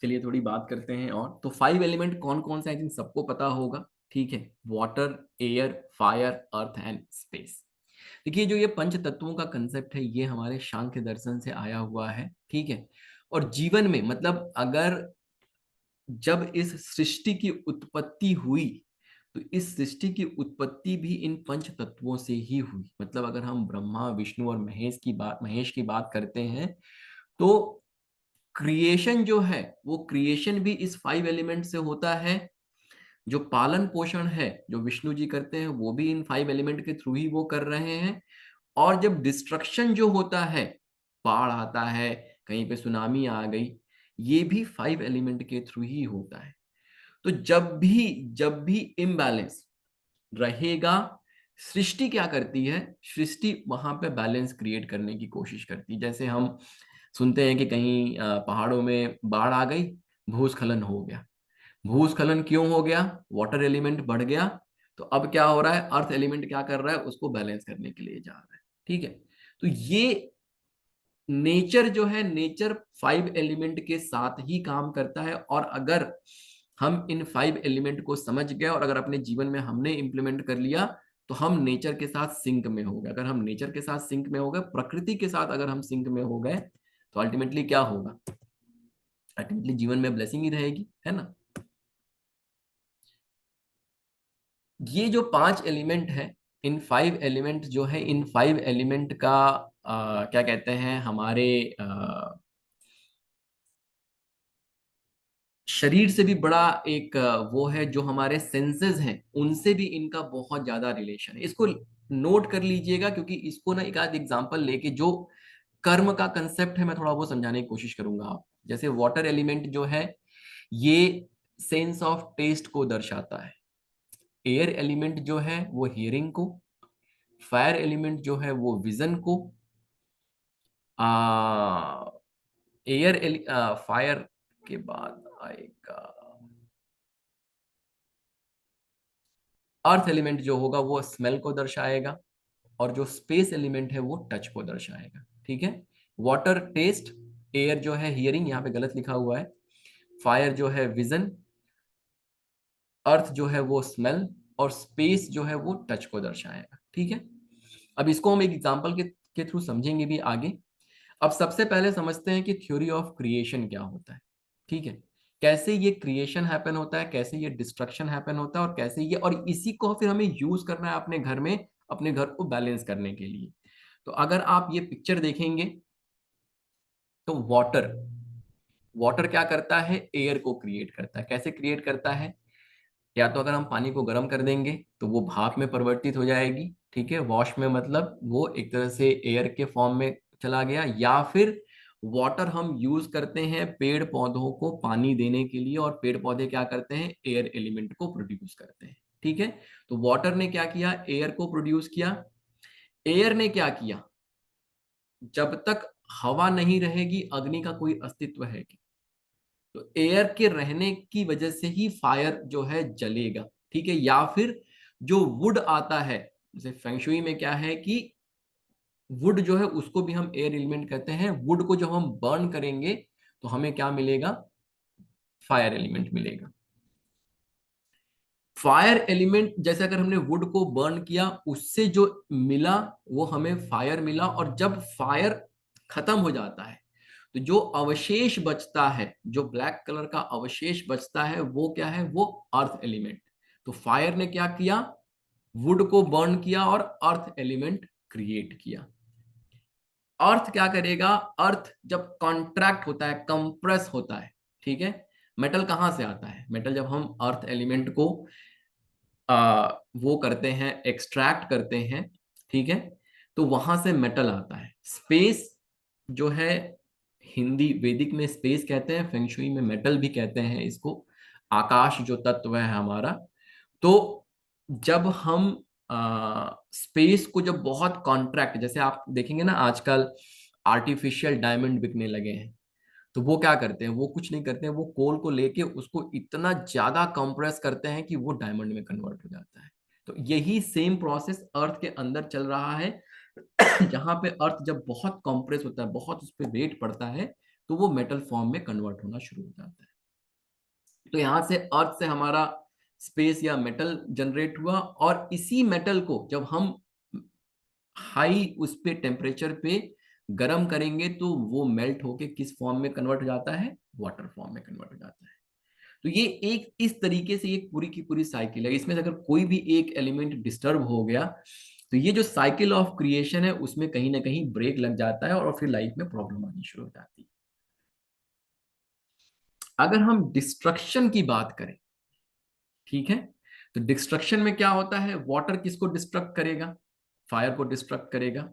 चलिए थोड़ी बात करते हैं। और तो 5 एलिमेंट कौन कौन से, आई थिंक सबको पता होगा, ठीक है। Water, air, fire, earth and space. देखिए जो ये पंच तत्वों का कंसेप्ट है ये हमारे सांख्य दर्शन से आया हुआ है, ठीक है। और जीवन में मतलब अगर जब इस सृष्टि की उत्पत्ति हुई तो इस सृष्टि की उत्पत्ति भी इन पंच तत्वों से ही हुई। मतलब अगर हम ब्रह्मा विष्णु और महेश की बात करते हैं तो क्रिएशन जो है वो क्रिएशन भी इस 5 एलिमेंट से होता है। जो पालन पोषण है जो विष्णु जी करते हैं वो भी इन 5 एलिमेंट के थ्रू ही वो कर रहे हैं। और जब डिस्ट्रक्शन जो होता है, बाढ़ आता है, कहीं पे सुनामी आ गई, ये भी 5 एलिमेंट के थ्रू ही होता है। तो जब भी इम्बैलेंस रहेगा, सृष्टि क्या करती है, सृष्टि वहां पे बैलेंस क्रिएट करने की कोशिश करती है। जैसे हम सुनते हैं कि कहीं पहाड़ों में बाढ़ आ गई, भूस्खलन हो गया। भूस्खलन क्यों हो गया, वाटर एलिमेंट बढ़ गया, तो अब क्या हो रहा है, अर्थ एलिमेंट क्या कर रहा है, उसको बैलेंस करने के लिए जा रहा है, ठीक है। तो ये नेचर जो है, नेचर 5 एलिमेंट के साथ ही काम करता है। और अगर हम इन 5 एलिमेंट को समझ गए और अगर अपने जीवन में हमने इंप्लीमेंट कर लिया तो हम नेचर के साथ सिंक में हो गए। अगर हम नेचर के साथ सिंक में हो गए, प्रकृति के साथ अगर हम सिंक में हो गए, तो अल्टीमेटली क्या होगा, अल्टीमेटली जीवन में ब्लेसिंग ही रहेगी, है ना। ये जो 5 एलिमेंट है, इन 5 एलिमेंट जो है, इन 5 एलिमेंट का क्या कहते हैं, हमारे शरीर से भी बड़ा एक वो है, जो हमारे सेंसेस हैं उनसे भी इनका बहुत ज्यादा रिलेशन है। इसको नोट कर लीजिएगा, क्योंकि इसको ना एक आध एग्जांपल लेके जो कर्म का कंसेप्ट है मैं थोड़ा वो समझाने की कोशिश करूंगा। आप जैसे वाटर एलिमेंट जो है ये सेंस ऑफ टेस्ट को दर्शाता है। एयर एलिमेंट जो है वो हियरिंग को, फायर एलिमेंट जो है वो विजन को, फायर के बाद आएगा अर्थ एलिमेंट जो होगा वो स्मेल को दर्शाएगा, और जो स्पेस एलिमेंट है वो टच को दर्शाएगा। ठीक है, वाटर टेस्ट, एयर जो है हियरिंग, यहाँ पे गलत लिखा हुआ है, फायर जो है विजन, अर्थ जो है वो स्मेल, और स्पेस जो है वो टच को दर्शाएगा। ठीक है, अब इसको हम एक एग्जांपल के थ्रू समझेंगे भी आगे। अब सबसे पहले समझते हैं कि थ्योरी ऑफ क्रिएशन क्या होता है। ठीक है, कैसे ये क्रिएशन हैपन होता है, कैसे ये डिस्ट्रक्शन हैपन होता है, और कैसे ये, और इसी को फिर हमें यूज करना है अपने घर में, अपने घर को बैलेंस करने के लिए। तो अगर आप ये पिक्चर देखेंगे तो वाटर, वाटर क्या करता है, एयर को क्रिएट करता है। कैसे क्रिएट करता है, या तो अगर हम पानी को गर्म कर देंगे तो वो भाप में परिवर्तित हो जाएगी। ठीक है, वॉश में मतलब वो एक तरह से एयर के फॉर्म में चला गया, या फिर वाटर हम यूज करते हैं पेड़ पौधों को पानी देने के लिए, और पेड़ पौधे क्या करते हैं, एयर एलिमेंट को प्रोड्यूस करते हैं। ठीक है, तो वाटर ने क्या किया, एयर को प्रोड्यूस किया। एयर ने क्या किया, जब तक हवा नहीं रहेगी अग्नि का कोई अस्तित्व है क्या? तो एयर के रहने की वजह से ही फायर जो है जलेगा। ठीक है, या फिर जो वुड आता है, जैसे फेंगशुई में क्या है कि वुड जो है उसको भी हम एयर एलिमेंट कहते हैं। वुड को जब हम बर्न करेंगे तो हमें क्या मिलेगा, फायर एलिमेंट मिलेगा। फायर एलिमेंट जैसे अगर हमने वुड को बर्न किया, उससे जो मिला वो हमें फायर मिला, और जब फायर खत्म हो जाता है तो जो अवशेष बचता है, जो ब्लैक कलर का अवशेष बचता है वो क्या है, वो अर्थ एलिमेंट। तो फायर ने क्या किया, वुड को बर्न किया और अर्थ एलिमेंट क्रिएट किया। अर्थ क्या करेगा, अर्थ जब कॉन्ट्रैक्ट होता है, कंप्रेस होता है, ठीक है, मेटल कहां से आता है, मेटल जब हम अर्थ एलिमेंट को वो करते हैं, एक्सट्रैक्ट करते हैं, ठीक है, तो वहां से मेटल आता है। स्पेस जो है, हिंदी वैदिक में स्पेस कहते हैं, फेंगशुई में मेटल भी कहते हैं इसको, आकाश जो तत्व है हमारा। तो जब हम स्पेस को जब बहुत कॉन्ट्रैक्ट, जैसे आप देखेंगे ना आजकल आर्टिफिशियल डायमंड बिकने लगे हैं, तो वो क्या करते हैं, वो कुछ नहीं करते हैं, वो कोल को लेके उसको इतना ज्यादा कंप्रेस करते हैं कि वो डायमंड में कन्वर्ट हो जाता है। तो यही सेम प्रोसेस अर्थ के अंदर चल रहा है। जहां पे अर्थ जब बहुत कंप्रेस होता है, बहुत उस पर वेट पड़ता है, तो वो मेटल फॉर्म में कन्वर्ट होना शुरू हो जाता है। तो यहां से अर्थ से हमारा स्पेस या मेटल जनरेट हुआ, और इसी मेटल को जब हम हाई उस पे टेम्परेचर पे गर्म करेंगे तो वो मेल्ट होके किस फॉर्म में कन्वर्ट हो जाता है, वाटर फॉर्म में कन्वर्ट हो जाता है। तो ये एक इस तरीके से एक पूरी की पूरी साइकिल है। इसमें से अगर कोई भी एक एलिमेंट डिस्टर्ब हो गया तो ये जो साइकिल ऑफ क्रिएशन है उसमें कहीं ना कहीं ब्रेक लग जाता है, और फिर लाइफ में प्रॉब्लम आनी शुरू हो जाती है। अगर हम डिस्ट्रक्शन की बात करें, ठीक है, तो डिस्ट्रक्शन में क्या होता है, वाटर किसको डिस्ट्रक्ट करेगा, फायर को डिस्ट्रक्ट करेगा।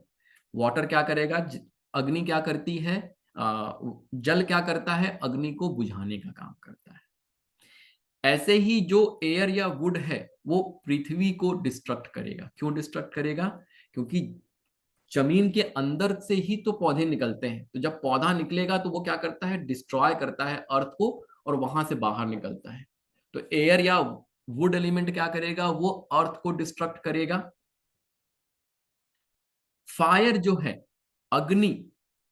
वाटर क्या करेगा, अग्नि क्या करती है, जल क्या करता है, अग्नि को बुझाने का काम करता है। ऐसे ही जो एयर या वुड है वो पृथ्वी को डिस्ट्रक्ट करेगा। क्यों डिस्ट्रक्ट करेगा, क्योंकि जमीन के अंदर से ही तो पौधे निकलते हैं, तो जब पौधा निकलेगा तो वो क्या करता है, डिस्ट्रॉय करता है अर्थ को, और वहां से बाहर निकलता है। तो एयर या वुड एलिमेंट क्या करेगा, वो अर्थ को डिस्ट्रक्ट करेगा। फायर जो है, अग्नि,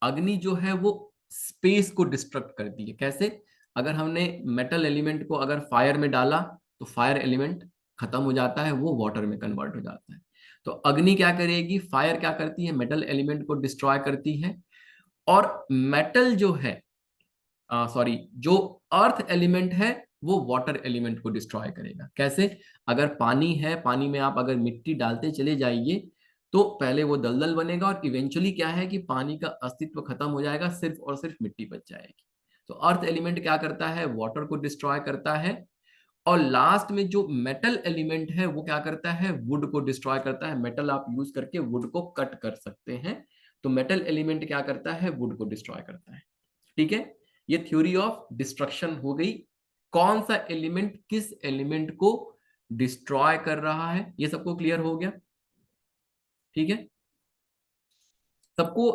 अग्नि जो है वो स्पेस को डिस्ट्रक्ट करती है। कैसे, अगर हमने मेटल एलिमेंट को अगर फायर में डाला तो फायर एलिमेंट खत्म हो जाता है, वो वाटर में कन्वर्ट हो जाता है। तो अग्नि क्या करेगी, फायर क्या करती है, मेटल एलिमेंट को डिस्ट्रॉय करती है। और मेटल जो है, सॉरी, जो अर्थ एलिमेंट है वो वाटर एलिमेंट को डिस्ट्रॉय करेगा। कैसे, अगर पानी है, पानी में आप अगर मिट्टी डालते चले जाइए तो पहले वो दलदल बनेगा, और इवेंचुअली क्या है कि पानी का अस्तित्व खत्म हो जाएगा, सिर्फ और सिर्फ मिट्टी बच जाएगी। तो अर्थ एलिमेंट क्या करता है, वाटर को डिस्ट्रॉय करता है। और लास्ट में जो मेटल एलिमेंट है वो क्या करता है, वुड को डिस्ट्रॉय करता है। मेटल आप यूज करके वुड को कट कर सकते हैं, तो मेटल एलिमेंट क्या करता है, वुड को डिस्ट्रॉय करता है। ठीक है, ये थ्योरी ऑफ डिस्ट्रक्शन हो गई। कौन सा एलिमेंट किस एलिमेंट को डिस्ट्रॉय कर रहा है, ये सबको क्लियर हो गया। ठीक है, सबको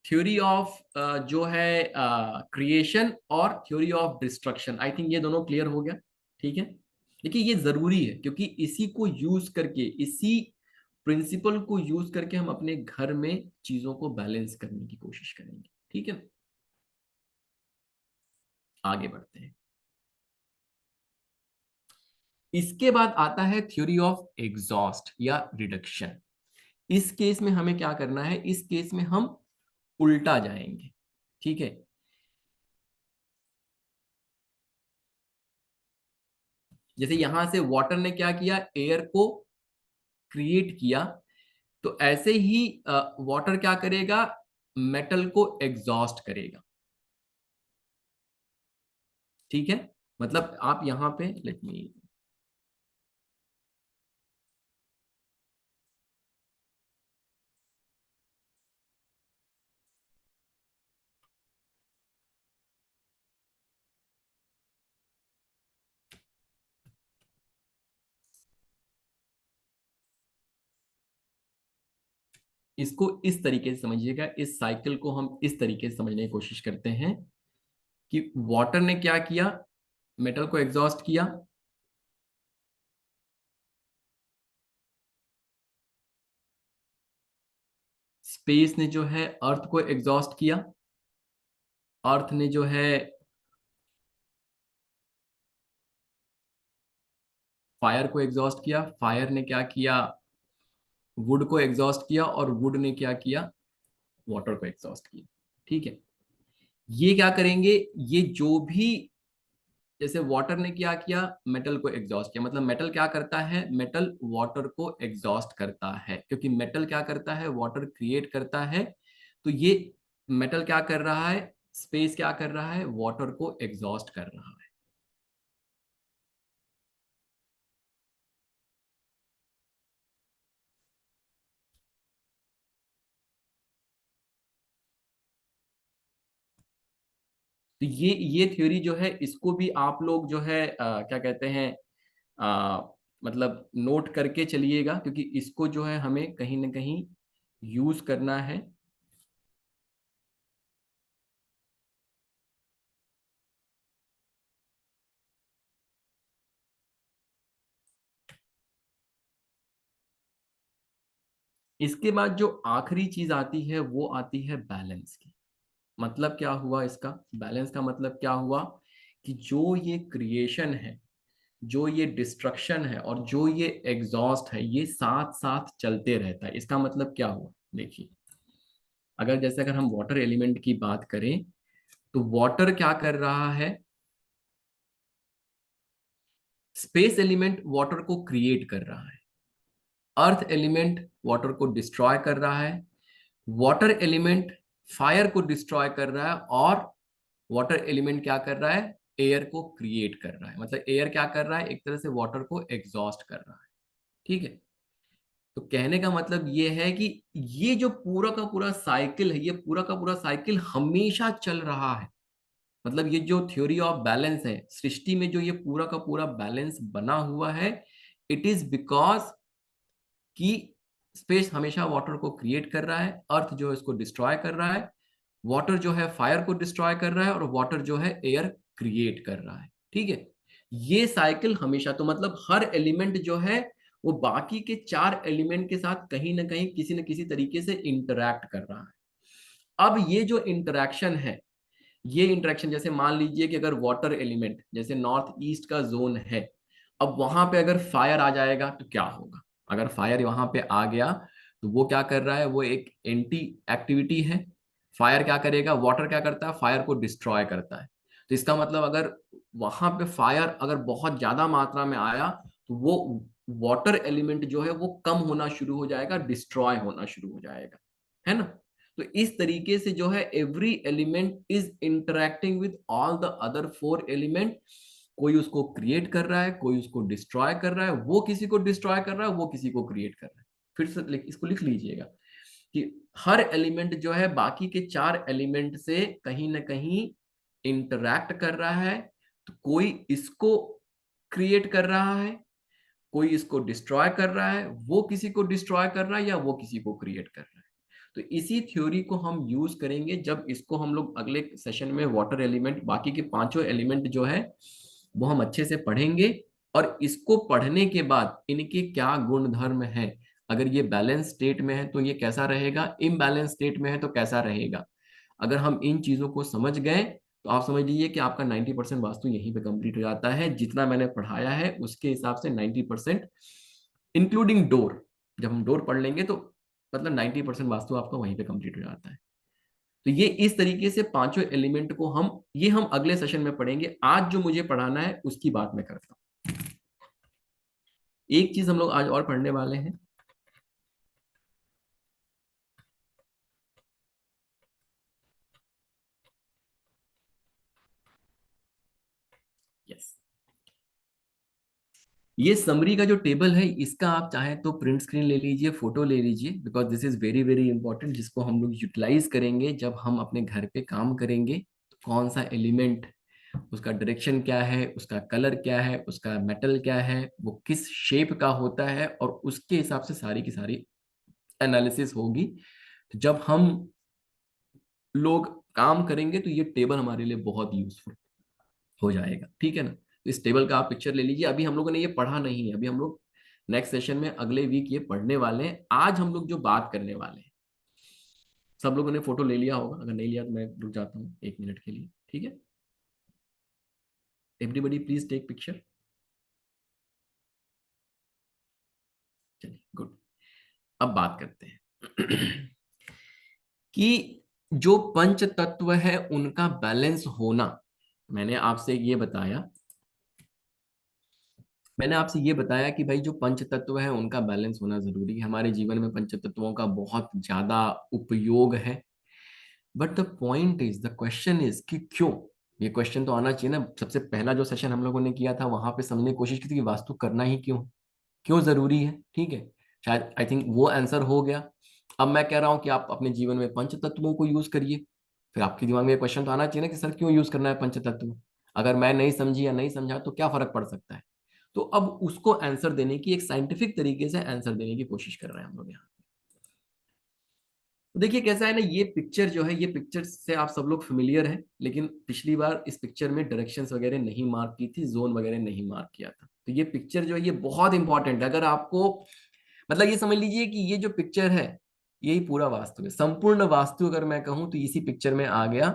थ्योरी ऑफ जो है क्रिएशन और theory of destruction, I think ये दोनों क्लियर हो गया। ठीक है, देखिए ये जरूरी है क्योंकि इसी को यूज करके, इसी प्रिंसिपल को यूज करके हम अपने घर में चीजों को बैलेंस करने की कोशिश करेंगे। ठीक है, आगे बढ़ते हैं। इसके बाद आता है थ्योरी ऑफ एग्जॉस्ट या रिडक्शन। इस केस में हमें क्या करना है, इस केस में हम उल्टा जाएंगे। ठीक है, जैसे यहां से वाटर ने क्या किया, एयर को क्रिएट किया, तो ऐसे ही वाटर क्या करेगा, मेटल को एग्जॉस्ट करेगा। ठीक है, मतलब आप यहां पे लेट मी, इसको इस तरीके से समझिएगा, इस साइकिल को हम इस तरीके से समझने की कोशिश करते हैं कि वाटर ने क्या किया, मेटल को एग्जॉस्ट किया, स्पेस ने जो है अर्थ को एग्जॉस्ट किया, अर्थ ने जो है फायर को एग्जॉस्ट किया, फायर ने क्या किया, वुड को एग्जॉस्ट किया, और वुड ने क्या किया, वाटर को एग्जॉस्ट किया। ठीक है, ये क्या करेंगे, ये जो भी, जैसे वाटर ने क्या किया, मेटल को एग्जॉस्ट किया, मतलब मेटल क्या करता है, मेटल वाटर को एग्जॉस्ट करता है, क्योंकि मेटल क्या करता है, वाटर क्रिएट करता है। तो ये मेटल क्या कर रहा है, स्पेस क्या कर रहा है, वाटर को एग्जॉस्ट कर रहा है। तो ये थ्योरी जो है, इसको भी आप लोग जो है क्या कहते हैं, अ, मतलब नोट करके चलिएगा, क्योंकि इसको जो है हमें कहीं ना कहीं यूज करना है। इसके बाद जो आखिरी चीज आती है वो आती है बैलेंस की। मतलब क्या हुआ इसका, बैलेंस का मतलब क्या हुआ कि जो ये क्रिएशन है, जो ये डिस्ट्रक्शन है, और जो ये एग्जॉस्ट है, ये साथ साथ चलते रहता है। इसका मतलब क्या हुआ, देखिए, अगर हम वाटर एलिमेंट की बात करें, तो वाटर क्या कर रहा है, स्पेस एलिमेंट वाटर को क्रिएट कर रहा है, अर्थ एलिमेंट वाटर को डिस्ट्रॉय कर रहा है, वाटर एलिमेंट फायर को डिस्ट्रॉय कर रहा है, और वाटर एलिमेंट क्या कर रहा है, एयर को क्रिएट कर रहा है। मतलब एयर क्या कर रहा है, एक तरह से वाटर को एग्जॉस्ट कर रहा है। ठीक है, तो कहने का मतलब ये है कि ये जो पूरा का पूरा साइकिल है, ये पूरा का पूरा साइकिल हमेशा चल रहा है। मतलब ये जो थ्योरी ऑफ बैलेंस है, सृष्टि में जो ये पूरा का पूरा बैलेंस बना हुआ है, इट इज बिकॉज कि स्पेस हमेशा वाटर को क्रिएट कर रहा है, अर्थ जो है इसको डिस्ट्रॉय कर रहा है, वाटर जो है फायर को डिस्ट्रॉय कर रहा है, और वाटर जो है एयर क्रिएट कर रहा है। ठीक है, ये साइकिल हमेशा, तो मतलब हर एलिमेंट जो है वो बाकी के चार एलिमेंट के साथ कहीं ना कहीं किसी न किसी तरीके से इंटरैक्ट कर रहा है। अब ये जो इंटरैक्शन है, ये इंटरेक्शन, जैसे मान लीजिए कि अगर वाटर एलिमेंट जैसे नॉर्थ ईस्ट का जोन है, अब वहां पे अगर फायर आ जाएगा तो क्या होगा, अगर फायर वहां पे आ गया तो वो क्या कर रहा है, वो एक एंटी एक्टिविटी है। फायर क्या करेगा, वाटर क्या करता है, फायर को डिस्ट्रॉय करता है। तो इसका मतलब अगर वहां पे फायर अगर बहुत ज्यादा मात्रा में आया, तो वो वाटर एलिमेंट जो है वो कम होना शुरू हो जाएगा, डिस्ट्रॉय होना शुरू हो जाएगा, है ना। तो इस तरीके से जो है every element is interacting with all the other four element. कोई उसको क्रिएट कर रहा है, कोई उसको डिस्ट्रॉय कर रहा है, वो किसी को डिस्ट्रॉय कर रहा है, वो किसी को क्रिएट कर रहा है। फिर से इसको लिख लीजिएगा कि हर एलिमेंट जो है बाकी के चार एलिमेंट से कहीं ना कहीं इंटरैक्ट कर रहा है। तो कोई इसको क्रिएट कर रहा है, कोई इसको डिस्ट्रॉय कर रहा है, वो किसी को डिस्ट्रॉय कर रहा है, या वो किसी को क्रिएट कर रहा है। तो इसी थ्योरी को हम यूज करेंगे जब इसको हम लोग अगले सेशन में वाटर एलिमेंट, बाकी के पांचों एलिमेंट जो है वो हम अच्छे से पढ़ेंगे। और इसको पढ़ने के बाद इनके क्या गुण धर्म है, अगर ये बैलेंस स्टेट में है तो ये कैसा रहेगा, इम्बैलेंस स्टेट में है तो कैसा रहेगा। अगर हम इन चीजों को समझ गए तो आप समझ लीजिए कि आपका 90% वास्तु यहीं पे कंप्लीट हो जाता है। जितना मैंने पढ़ाया है उसके हिसाब से 90%, इंक्लूडिंग डोर। जब हम डोर पढ़ लेंगे तो मतलब 90% वास्तु आपका वहीं पे कंप्लीट हो जाता है। तो ये इस तरीके से पांचों एलिमेंट को हम अगले सेशन में पढ़ेंगे। आज जो मुझे पढ़ाना है उसकी बात मैं करता हूँ। एक चीज हम लोग आज और पढ़ने वाले हैं, यस, ये समरी का जो टेबल है इसका आप चाहें तो प्रिंट स्क्रीन ले लीजिए, फोटो ले लीजिए, because this is very very important, जिसको हम लोग यूटिलाइज करेंगे जब हम अपने घर पे काम करेंगे। तो कौन सा एलिमेंट, उसका डायरेक्शन क्या है, उसका कलर क्या है, उसका मेटल क्या है, वो किस शेप का होता है, और उसके हिसाब से सारी की सारी एनालिसिस होगी। तो जब हम लोग काम करेंगे तो ये टेबल हमारे लिए बहुत यूजफुल हो जाएगा, ठीक है ना। तो इस टेबल का आप पिक्चर ले लीजिए। अभी हम लोगों ने ये पढ़ा नहीं है, अभी हम लोग नेक्स्ट सेशन में अगले वीक ये पढ़ने वाले हैं। आज हम लोग जो बात करने वाले हैं, सब लोगों ने फोटो ले लिया होगा, अगर नहीं लिया तो मैं रुक जाता हूँ 1 मिनट के लिए, ठीक है। Everybody please take picture. चलिए गुड। अब बात करते हैं कि जो पंच तत्व है उनका बैलेंस होना। मैंने आपसे ये बताया मैंने आपसे ये बताया कि भाई जो पंच तत्व है उनका बैलेंस होना जरूरी है। हमारे जीवन में पंच तत्वों का बहुत ज्यादा उपयोग है। But the point is, the question is कि क्यों। ये क्वेश्चन तो आना चाहिए ना। सबसे पहला जो सेशन हम लोगों ने किया था वहां पे समझने की कोशिश की थी कि वास्तु करना ही क्यों, क्यों जरूरी है, ठीक है। शायद आई थिंक वो आंसर हो गया। अब मैं कह रहा हूं कि आप अपने जीवन में पंच तत्वों को यूज करिए। फिर आपके दिमाग में ये क्वेश्चन तो आना चाहिए ना कि सर क्यों यूज करना है पंच तत्व। अगर मैं नहीं समझी या नहीं समझा तो क्या फर्क पड़ सकता है। तो अब उसको आंसर देने की, एक साइंटिफिक तरीके से आंसर देने की कोशिश कर रहे हैं हम लोग यहाँ। तो देखिए कैसा है ना, ये पिक्चर जो है, ये पिक्चर से आप सब लोग फेमिलियर हैं, लेकिन पिछली बार इस पिक्चर में डायरेक्शंस वगैरह नहीं मार्क की थी, जोन वगैरह नहीं मार्क किया था। तो ये पिक्चर जो है ये बहुत इंपॉर्टेंट है। अगर आपको मतलब ये समझ लीजिए कि ये जो पिक्चर है यही पूरा वास्तु है। संपूर्ण वास्तु अगर मैं कहूं तो इसी पिक्चर में आ गया।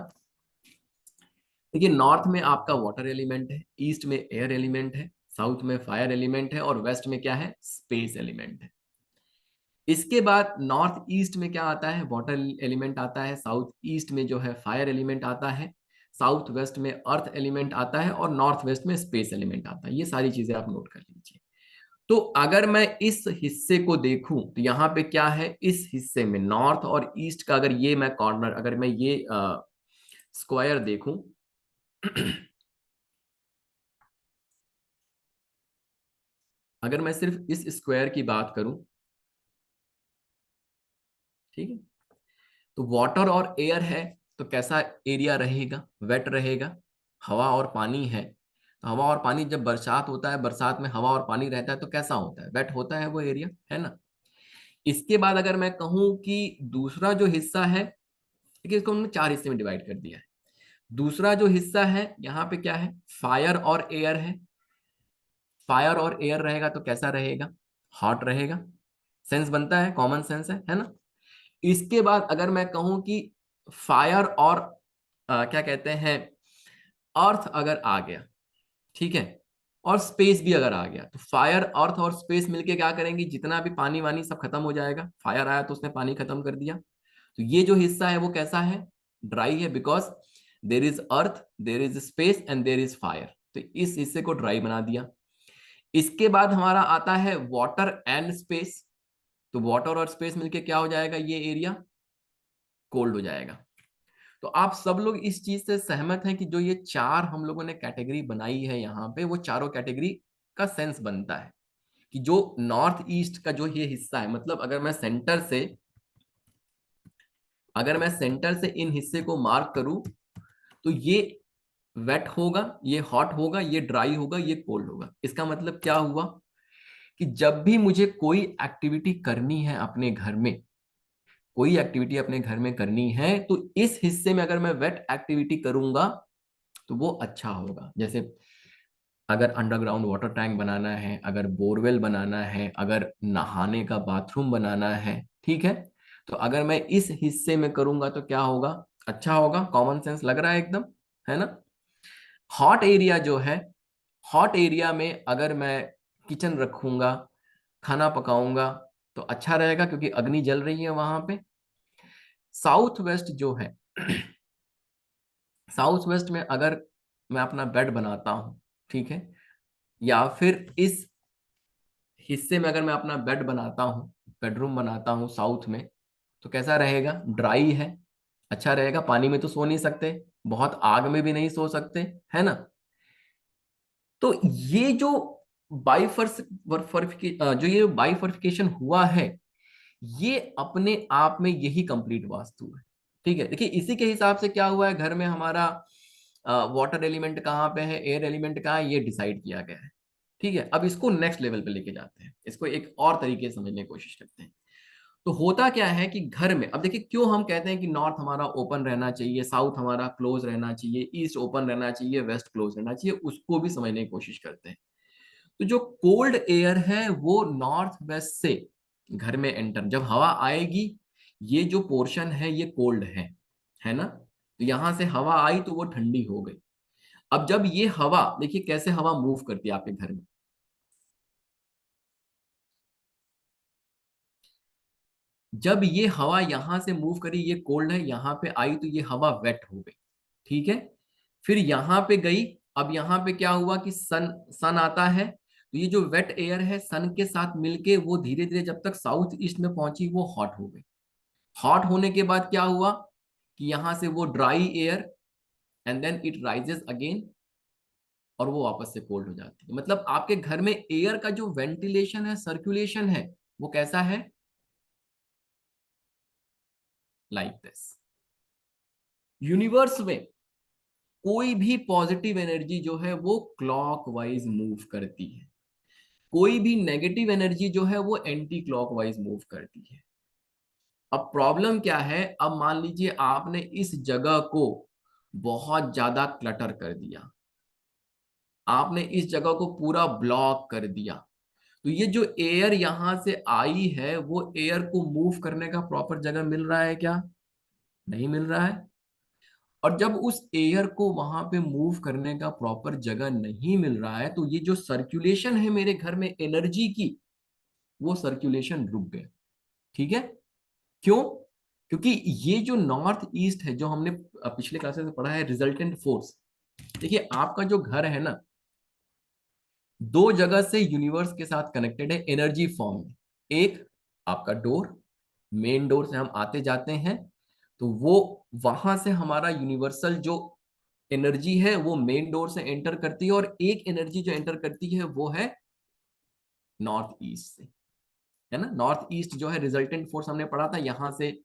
देखिए नॉर्थ में आपका वाटर एलिमेंट है, ईस्ट में एयर एलिमेंट है, साउथ में फायर एलिमेंट है, और वेस्ट में क्या है, स्पेस एलिमेंट है। इसके बाद नॉर्थ ईस्ट में क्या आता है, वाटर एलिमेंट आता है। साउथ ईस्ट में जो है फायर एलिमेंट आता है। साउथ वेस्ट में अर्थ एलिमेंट आता है, और नॉर्थ वेस्ट में स्पेस एलिमेंट आता है। ये सारी चीजें आप नोट कर लीजिए। तो अगर मैं इस हिस्से को देखूं तो यहाँ पे क्या है, इस हिस्से में नॉर्थ और ईस्ट का, अगर ये मैं कॉर्नर, अगर मैं ये स्क्वायर देखूं अगर मैं सिर्फ इस स्क्वायर की बात करूं, ठीक है, तो वाटर और एयर है तो कैसा एरिया रहेगा, वेट रहेगा। हवा और पानी है तो हवा और पानी, जब बरसात होता है, बरसात में हवा और पानी रहता है तो कैसा होता है, वेट होता है वो एरिया, है ना। इसके बाद अगर मैं कहूं कि दूसरा जो हिस्सा है, देखिए इसको हमने 4 हिस्से में डिवाइड कर दिया है। दूसरा जो हिस्सा है यहाँ पे क्या है, फायर और एयर है। फायर और एयर रहेगा तो कैसा रहेगा, हॉट रहेगा। सेंस बनता है, कॉमन सेंस है ना। इसके बाद अगर मैं कहूं कि फायर और क्या कहते हैं, अर्थ अगर आ गया, ठीक है, और स्पेस भी अगर आ गया, तो फायर, अर्थ और स्पेस मिलके क्या करेंगे, जितना भी पानी वानी सब खत्म हो जाएगा। फायर आया तो उसने पानी खत्म कर दिया। तो ये जो हिस्सा है वो कैसा है, ड्राई है, because there is earth, there is space and there is fire. तो इस हिस्से को ड्राई बना दिया। इसके बाद हमारा आता है वाटर एंड स्पेस। तो वाटर और स्पेस मिलके क्या हो जाएगा, ये एरिया कोल्ड हो जाएगा। तो आप सब लोग इस चीज से सहमत हैं कि जो ये 4 हम लोगों ने कैटेगरी बनाई है यहाँ पे, वो चारों कैटेगरी का सेंस बनता है कि जो नॉर्थ ईस्ट का जो ये हिस्सा है, मतलब अगर मैं सेंटर से इन हिस्से को मार्क करूं तो ये वेट होगा, ये हॉट होगा, ये ड्राई होगा, ये कोल्ड होगा। इसका मतलब क्या हुआ कि जब भी मुझे कोई एक्टिविटी करनी है अपने घर में, कोई एक्टिविटी अपने घर में करनी है, तो इस हिस्से में अगर मैं वेट एक्टिविटी करूंगा तो वो अच्छा होगा। जैसे अगर अंडरग्राउंड वाटर टैंक बनाना है, अगर बोरवेल बनाना है, अगर नहाने का बाथरूम बनाना है, ठीक है, तो अगर मैं इस हिस्से में करूंगा तो क्या होगा, अच्छा होगा। कॉमन सेंस लग रहा है एकदम, है ना। हॉट एरिया जो है, हॉट एरिया में अगर मैं किचन रखूंगा, खाना पकाऊंगा, तो अच्छा रहेगा क्योंकि अग्नि जल रही है वहां पे। साउथ वेस्ट जो है, साउथ वेस्ट में अगर मैं अपना बेड बनाता हूं, ठीक है, या फिर इस हिस्से में अगर मैं अपना बेड बनाता हूं, बेडरूम बनाता हूं साउथ में, तो कैसा रहेगा, ड्राई है, अच्छा रहेगा। पानी में तो सो नहीं सकते, बहुत आग में भी नहीं सो सकते, है ना। तो ये जो जो ये बाइफर्फिकेशन हुआ है, ये अपने आप में यही कंप्लीट वास्तु है। ठीक है, देखिए इसी के हिसाब से क्या हुआ है, घर में हमारा वाटर एलिमेंट कहाँ पे है, एयर एलिमेंट कहाँ है, ये डिसाइड किया गया है। ठीक है, अब इसको नेक्स्ट लेवल पे लेके जाते हैं, इसको एक और तरीके से समझने की कोशिश करते हैं। तो होता क्या है कि घर में, अब देखिए क्यों हम कहते हैं कि नॉर्थ हमारा ओपन रहना चाहिए, साउथ हमारा क्लोज रहना चाहिए, ईस्ट ओपन रहना चाहिए, वेस्ट क्लोज रहना चाहिए, उसको भी समझने की कोशिश करते हैं। तो जो कोल्ड एयर है वो नॉर्थ वेस्ट से घर में एंटर, जब हवा आएगी, ये जो पोर्शन है ये कोल्ड है ना, तो यहां से हवा आई तो वो ठंडी हो गई। अब जब ये हवा, देखिए कैसे हवा मूव करती है आपके घर में, जब ये हवा यहां से मूव करी, ये कोल्ड है, यहां पे आई तो ये हवा वेट हो गई, ठीक है। फिर यहां पे गई, अब यहां पे क्या हुआ कि सन सन आता है, तो ये जो वेट एयर है सन के साथ मिलके वो धीरे धीरे जब तक साउथ ईस्ट में पहुंची वो हॉट हो गई। हॉट होने के बाद क्या हुआ कि यहां से वो dry air, and then it rises again, और वो वापस से कोल्ड हो जाती है। मतलब आपके घर में एयर का जो वेंटिलेशन है, सर्कुलेशन है, वो कैसा है, लाइक दिस। यूनिवर्स में कोई भी पॉजिटिव एनर्जी जो है वो क्लॉकवाइज मूव करती है, कोई भी नेगेटिव एनर्जी जो है वो एंटी क्लॉकवाइज मूव करती है। अब प्रॉब्लम क्या है, अब मान लीजिए आपने इस जगह को बहुत ज्यादा क्लटर कर दिया, आपने इस जगह को पूरा ब्लॉक कर दिया, तो ये जो एयर यहां से आई है वो एयर को मूव करने का प्रॉपर जगह मिल रहा है क्या, नहीं मिल रहा है। और जब उस एयर को वहां पे मूव करने का प्रॉपर जगह नहीं मिल रहा है, तो ये जो सर्कुलेशन है मेरे घर में एनर्जी की, वो सर्कुलेशन रुक गया। ठीक है, क्यों, क्योंकि ये जो नॉर्थ ईस्ट है, जो हमने पिछले क्लासेस में पढ़ा है, रिजल्टेंट फोर्स। देखिए आपका जो घर है ना, दो जगह से यूनिवर्स के साथ कनेक्टेड है एनर्जी फॉर्म में। एक आपका डोर, मेन डोर से हम आते जाते हैं, तो वो वहां से हमारा यूनिवर्सल जो एनर्जी है वो मेन डोर से एंटर करती है, और एक एनर्जी जो एंटर करती है वो है नॉर्थ ईस्ट से, है ना। नॉर्थ ईस्ट जो है रिजल्टेंट फोर्स हमने पढ़ा था, यहां से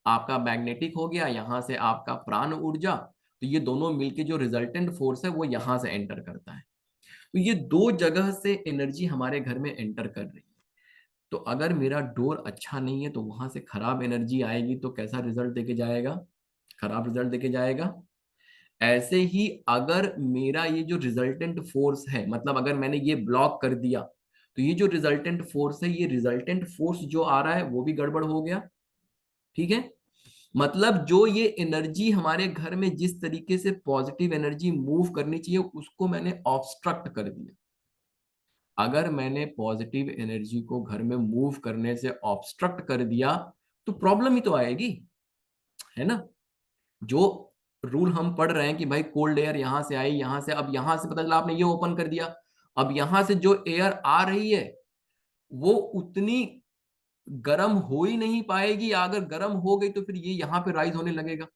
आपका मैग्नेटिक हो गया, यहां से आपका प्राण ऊर्जा, तो ये दोनों मिलके जो रिजल्टेंट फोर्स है वो यहां से एंटर करता है। तो ये दो जगह से एनर्जी हमारे घर में एंटर कर रही है। तो अगर मेरा डोर अच्छा नहीं है तो वहां से खराब एनर्जी आएगी, तो कैसा रिजल्ट देके जाएगा, खराब रिजल्ट देके जाएगा। ऐसे ही अगर मेरा ये जो रिजल्टेंट फोर्स है, मतलब अगर मैंने ये ब्लॉक कर दिया, तो ये जो रिजल्टेंट फोर्स है, ये रिजल्टेंट फोर्स जो आ रहा है वो भी गड़बड़ हो गया। ठीक है, मतलब जो ये एनर्जी हमारे घर में जिस तरीके से पॉजिटिव एनर्जी मूव करनी चाहिए, उसको मैंने ऑब्स्ट्रक्ट कर दिया। अगर मैंने पॉजिटिव एनर्जी को घर में मूव करने से ऑब्स्ट्रक्ट कर दिया, तो प्रॉब्लम ही तो आएगी, है ना। जो रूल हम पढ़ रहे हैं कि भाई कोल्ड एयर यहां से आई, यहां से, अब यहां से पता चला आपने ये ओपन कर दिया, अब यहां से जो एयर आ रही है वो उतनी गर्म हो ही नहीं पाएगी, अगर गर्म हो गई तो फिर ये यहाँ पे राइज होने लगेगा।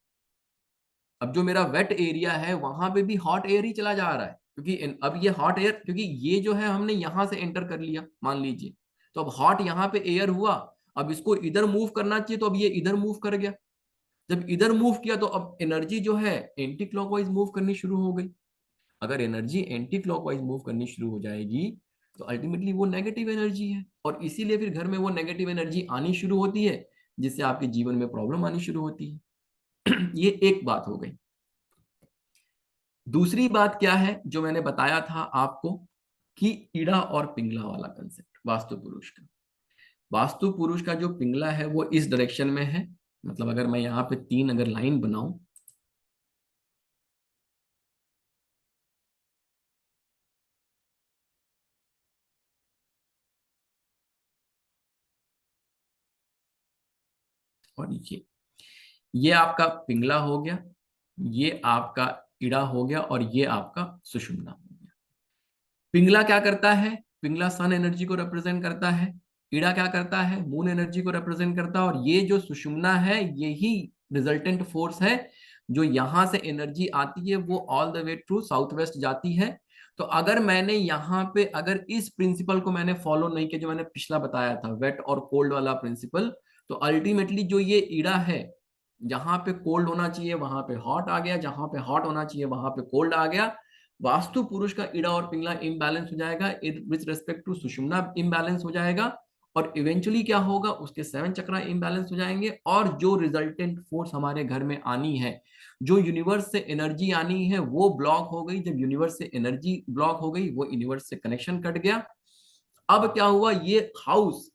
अब जो मेरा वेट एरिया है वहां पे भी हॉट एयर ही चला जा रहा है, क्योंकि अब ये हॉट एयर, क्योंकि ये जो है हमने यहां से एंटर कर लिया मान लीजिए, तो अब हॉट यहाँ पे एयर हुआ, अब इसको इधर मूव करना चाहिए, तो अब ये इधर मूव कर गया। जब इधर मूव किया तो अब एनर्जी जो है एंटी क्लॉकवाइज मूव करनी शुरू हो गई। अगर एनर्जी एंटी क्लॉकवाइज मूव करनी शुरू हो जाएगी, तो अल्टीमेटली वो नेगेटिव एनर्जी है, और इसीलिए फिर घर में वो नेगेटिव एनर्जी आनी शुरू होती है, जिससे आपके जीवन में प्रॉब्लम आनी शुरू होती है। ये एक बात हो गई। दूसरी बात क्या है जो मैंने बताया था आपको, कि ईड़ा और पिंगला वाला कंसेप्ट वास्तु पुरुष का। वास्तु पुरुष का जो पिंगला है वो इस डायरेक्शन में है, मतलब अगर मैं यहाँ पे 3 अगर लाइन बनाऊं, और ये आपका पिंगला हो गया, ये आपका इड़ा हो गया, और ये आपका सुषुम्ना हो गया। पिंगला क्या करता है? पिंगला सन एनर्जी को रिप्रेजेंट करता है। इड़ा क्या करता है? मून एनर्जी को रिप्रेजेंट करता है। और ये जो सुषुम्ना है, यही रिजल्टेंट फोर्स है जो यहां से एनर्जी आती है, वो all the way through south west जाती है। तो अगर मैंने यहाँ पे अगर इस प्रिंसिपल को मैंने फॉलो नहीं किया, जो मैंने पिछला बताया था वेट और कोल्ड वाला प्रिंसिपल, तो अल्टीमेटली जो ये ईड़ा है, जहां पे कोल्ड होना चाहिए वहां पे हॉट आ गया, जहां पे हॉट होना चाहिए वहां पे कोल्ड आ गया। वास्तु पुरुष का ईड़ा और पिंगला इम्बैलेंस हो जाएगा, with respect to Sushumna imbalance हो जाएगा, और इवेंचुअली क्या होगा, उसके 7 चक्रा इम्बैलेंस हो जाएंगे। और जो रिजल्टेंट फोर्स हमारे घर में आनी है, जो यूनिवर्स से एनर्जी आनी है, वो ब्लॉक हो गई। जब यूनिवर्स से एनर्जी ब्लॉक हो गई, वो यूनिवर्स से कनेक्शन कट गया। अब क्या हुआ, ये हाउस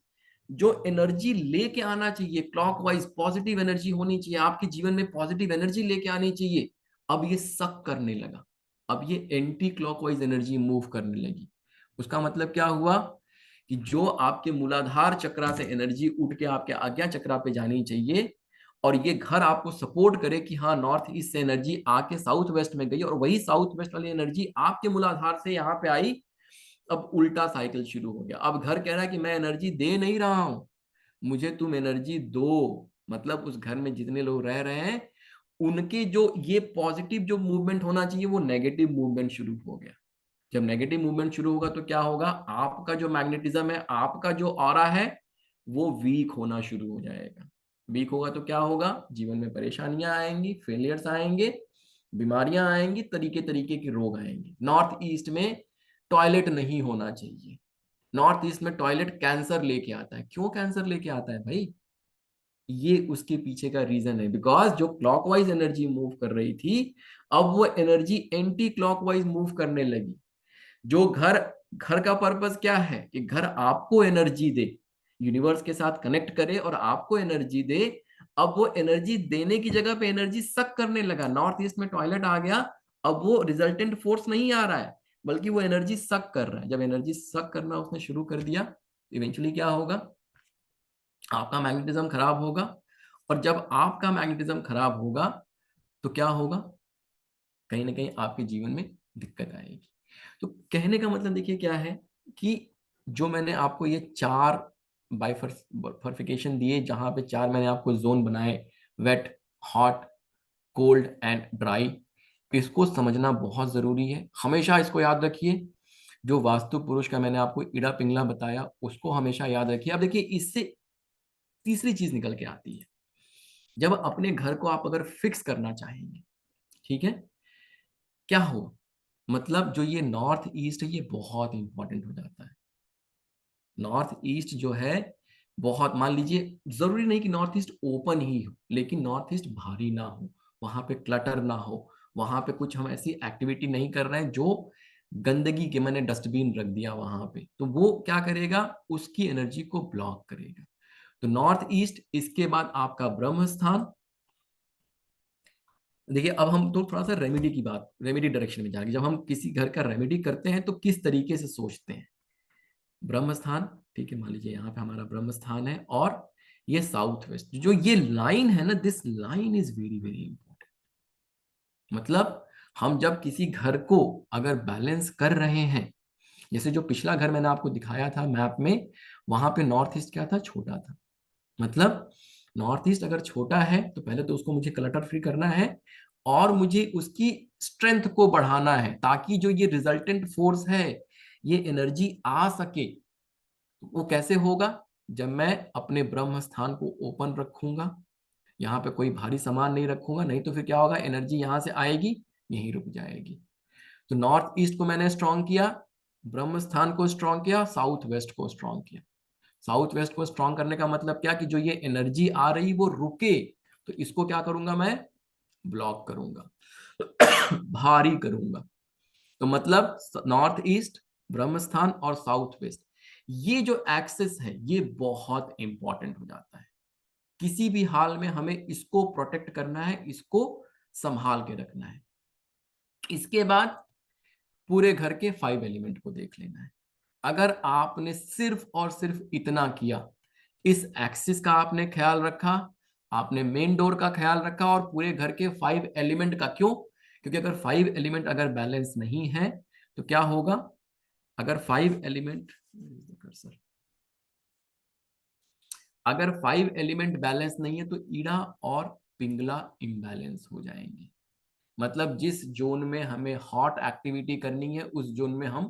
जो एनर्जी लेके आना चाहिए, क्लॉकवाइज पॉजिटिव एनर्जी होनी चाहिए, आपके जीवन में पॉजिटिव एनर्जी लेके आनी चाहिए, अब ये सक करने लगा। अब ये एंटी क्लॉकवाइज एनर्जी मूव करने लगी। उसका मतलब क्या हुआ कि जो आपके मूलाधार चक्रा से एनर्जी उठ के आपके आज्ञा चक्रा पे जानी चाहिए, और ये घर आपको सपोर्ट करे कि हाँ नॉर्थ ईस्ट से एनर्जी आके साउथ वेस्ट में गई, और वही साउथ वेस्ट वाली एनर्जी आपके मूलाधार से यहाँ पे आई, अब उल्टा साइकिल शुरू हो गया। अब घर कह रहा है कि मैं एनर्जी दे नहीं रहा हूं, मुझे तुम एनर्जी दो। मतलब उस घर में जितने लोग रह रहे हैं, उनके जो ये पॉजिटिव जो मूवमेंट होना चाहिए, वो नेगेटिव मूवमेंट शुरू हो गया। जब नेगेटिव मूवमेंट शुरू होगा तो क्या होगा, आपका जो मैग्नेटिज्म है, आपका जो ऑरा है, वो वीक होना शुरू हो जाएगा। वीक होगा तो क्या होगा, जीवन में परेशानियां आएंगी, फेलियर्स आएंगे, बीमारियां आएंगी, तरीके तरीके के रोग आएंगे। नॉर्थ ईस्ट में टॉयलेट नहीं होना चाहिए। नॉर्थ ईस्ट में टॉयलेट कैंसर लेके आता है। क्यों कैंसर लेके आता है भाई? ये उसके पीछे का रीजन है, बिकॉज जो क्लॉकवाइज एनर्जी मूव कर रही थी, अब वो एनर्जी एंटी क्लॉकवाइज मूव करने लगी। जो घर घर का पर्पस क्या है, कि घर आपको एनर्जी दे, यूनिवर्स के साथ कनेक्ट करे और आपको एनर्जी दे। अब वो एनर्जी देने की जगह पे एनर्जी सक करने लगा। नॉर्थ ईस्ट में टॉयलेट आ गया, अब वो रिजल्टेंट फोर्स नहीं आ रहा है, बल्कि वो एनर्जी सक कर रहा है। जब एनर्जी सक करना उसने शुरू कर दिया, इवेंचुअली क्या होगा, आपका मैग्नेटिज्म खराब होगा। और जब आपका मैग्नेटिज्म खराब होगा तो क्या होगा, कहीं ना कहीं आपके जीवन में दिक्कत आएगी। तो कहने का मतलब देखिए क्या है, कि जो मैंने आपको ये 4 बाइफर्फिकेशन दिए, जहां पे 4 मैंने आपको जोन बनाए, wet, hot, cold and dry, इसको समझना बहुत जरूरी है। हमेशा इसको याद रखिए। जो वास्तु पुरुष का मैंने आपको इड़ा पिंगला बताया, उसको हमेशा याद रखिए। अब देखिए, इससे तीसरी चीज निकल के आती है। जब अपने घर को आप अगर फिक्स करना चाहेंगे, ठीक है, क्या हो, मतलब जो ये नॉर्थ ईस्ट है, ये बहुत इंपॉर्टेंट हो जाता है। नॉर्थ ईस्ट जो है, बहुत, मान लीजिए जरूरी नहीं कि नॉर्थ ईस्ट ओपन ही हो, लेकिन नॉर्थ ईस्ट भारी ना हो, वहां पे क्लटर ना हो, वहां पे कुछ हम ऐसी एक्टिविटी नहीं कर रहे हैं जो गंदगी के, मैंने डस्टबिन रख दिया वहां पे, तो वो क्या करेगा, उसकी एनर्जी को ब्लॉक करेगा। तो नॉर्थ ईस्ट, इसके बाद आपका ब्रह्म स्थान। देखिए, अब हम तो थोड़ा सा रेमेडी की बात, रेमेडी डायरेक्शन में जाएंगे। जब हम किसी घर का रेमेडी करते हैं तो किस तरीके से सोचते हैं। ब्रह्म स्थान, ठीक है, मान लीजिए यहाँ पे हमारा ब्रह्म स्थान है, और ये साउथ वेस्ट, जो ये लाइन है ना, this line is very very important. मतलब हम जब किसी घर को अगर बैलेंस कर रहे हैं, जैसे जो पिछला घर मैंने आपको दिखाया था मैप में, वहां पे नॉर्थ ईस्ट क्या था, छोटा था। मतलब नॉर्थ ईस्ट अगर छोटा है, तो पहले तो उसको मुझे क्लटर फ्री करना है, और मुझे उसकी स्ट्रेंथ को बढ़ाना है, ताकि जो ये रिजल्टेंट फोर्स है, ये एनर्जी आ सके। वो कैसे होगा, जब मैं अपने ब्रह्म स्थान को ओपन रखूंगा, यहाँ पे कोई भारी सामान नहीं रखूंगा, नहीं तो फिर क्या होगा, एनर्जी यहाँ से आएगी, यहीं रुक जाएगी। तो नॉर्थ ईस्ट को मैंने स्ट्रॉन्ग किया, ब्रह्म स्थान को स्ट्रॉन्ग किया, साउथ वेस्ट को स्ट्रॉन्ग किया। साउथ वेस्ट को स्ट्रॉन्ग करने का मतलब क्या कि जो ये एनर्जी आ रही वो रुके, तो इसको क्या करूंगा मैं, ब्लॉक करूंगा, भारी करूंगा। तो मतलब नॉर्थ ईस्ट, ब्रह्म स्थान और साउथ वेस्ट, ये जो एक्सेस है ये बहुत इंपॉर्टेंट हो जाता है। किसी भी हाल में हमें इसको प्रोटेक्ट करना है, इसको संभाल के रखना है। इसके बाद पूरे घर के 5 एलिमेंट को देख लेना है। अगर आपने सिर्फ और सिर्फ इतना किया, इस एक्सिस का आपने ख्याल रखा, आपने मेन डोर का ख्याल रखा और पूरे घर के 5 एलिमेंट का, क्यों? क्योंकि अगर 5 एलिमेंट अगर बैलेंस नहीं है तो क्या होगा? अगर 5 एलिमेंट, अगर 5 एलिमेंट बैलेंस नहीं है तो ईड़ा और पिंगला इम्बैलेंस हो जाएंगे। मतलब जिस जोन में हमें हॉट एक्टिविटी करनी है उस जोन में हम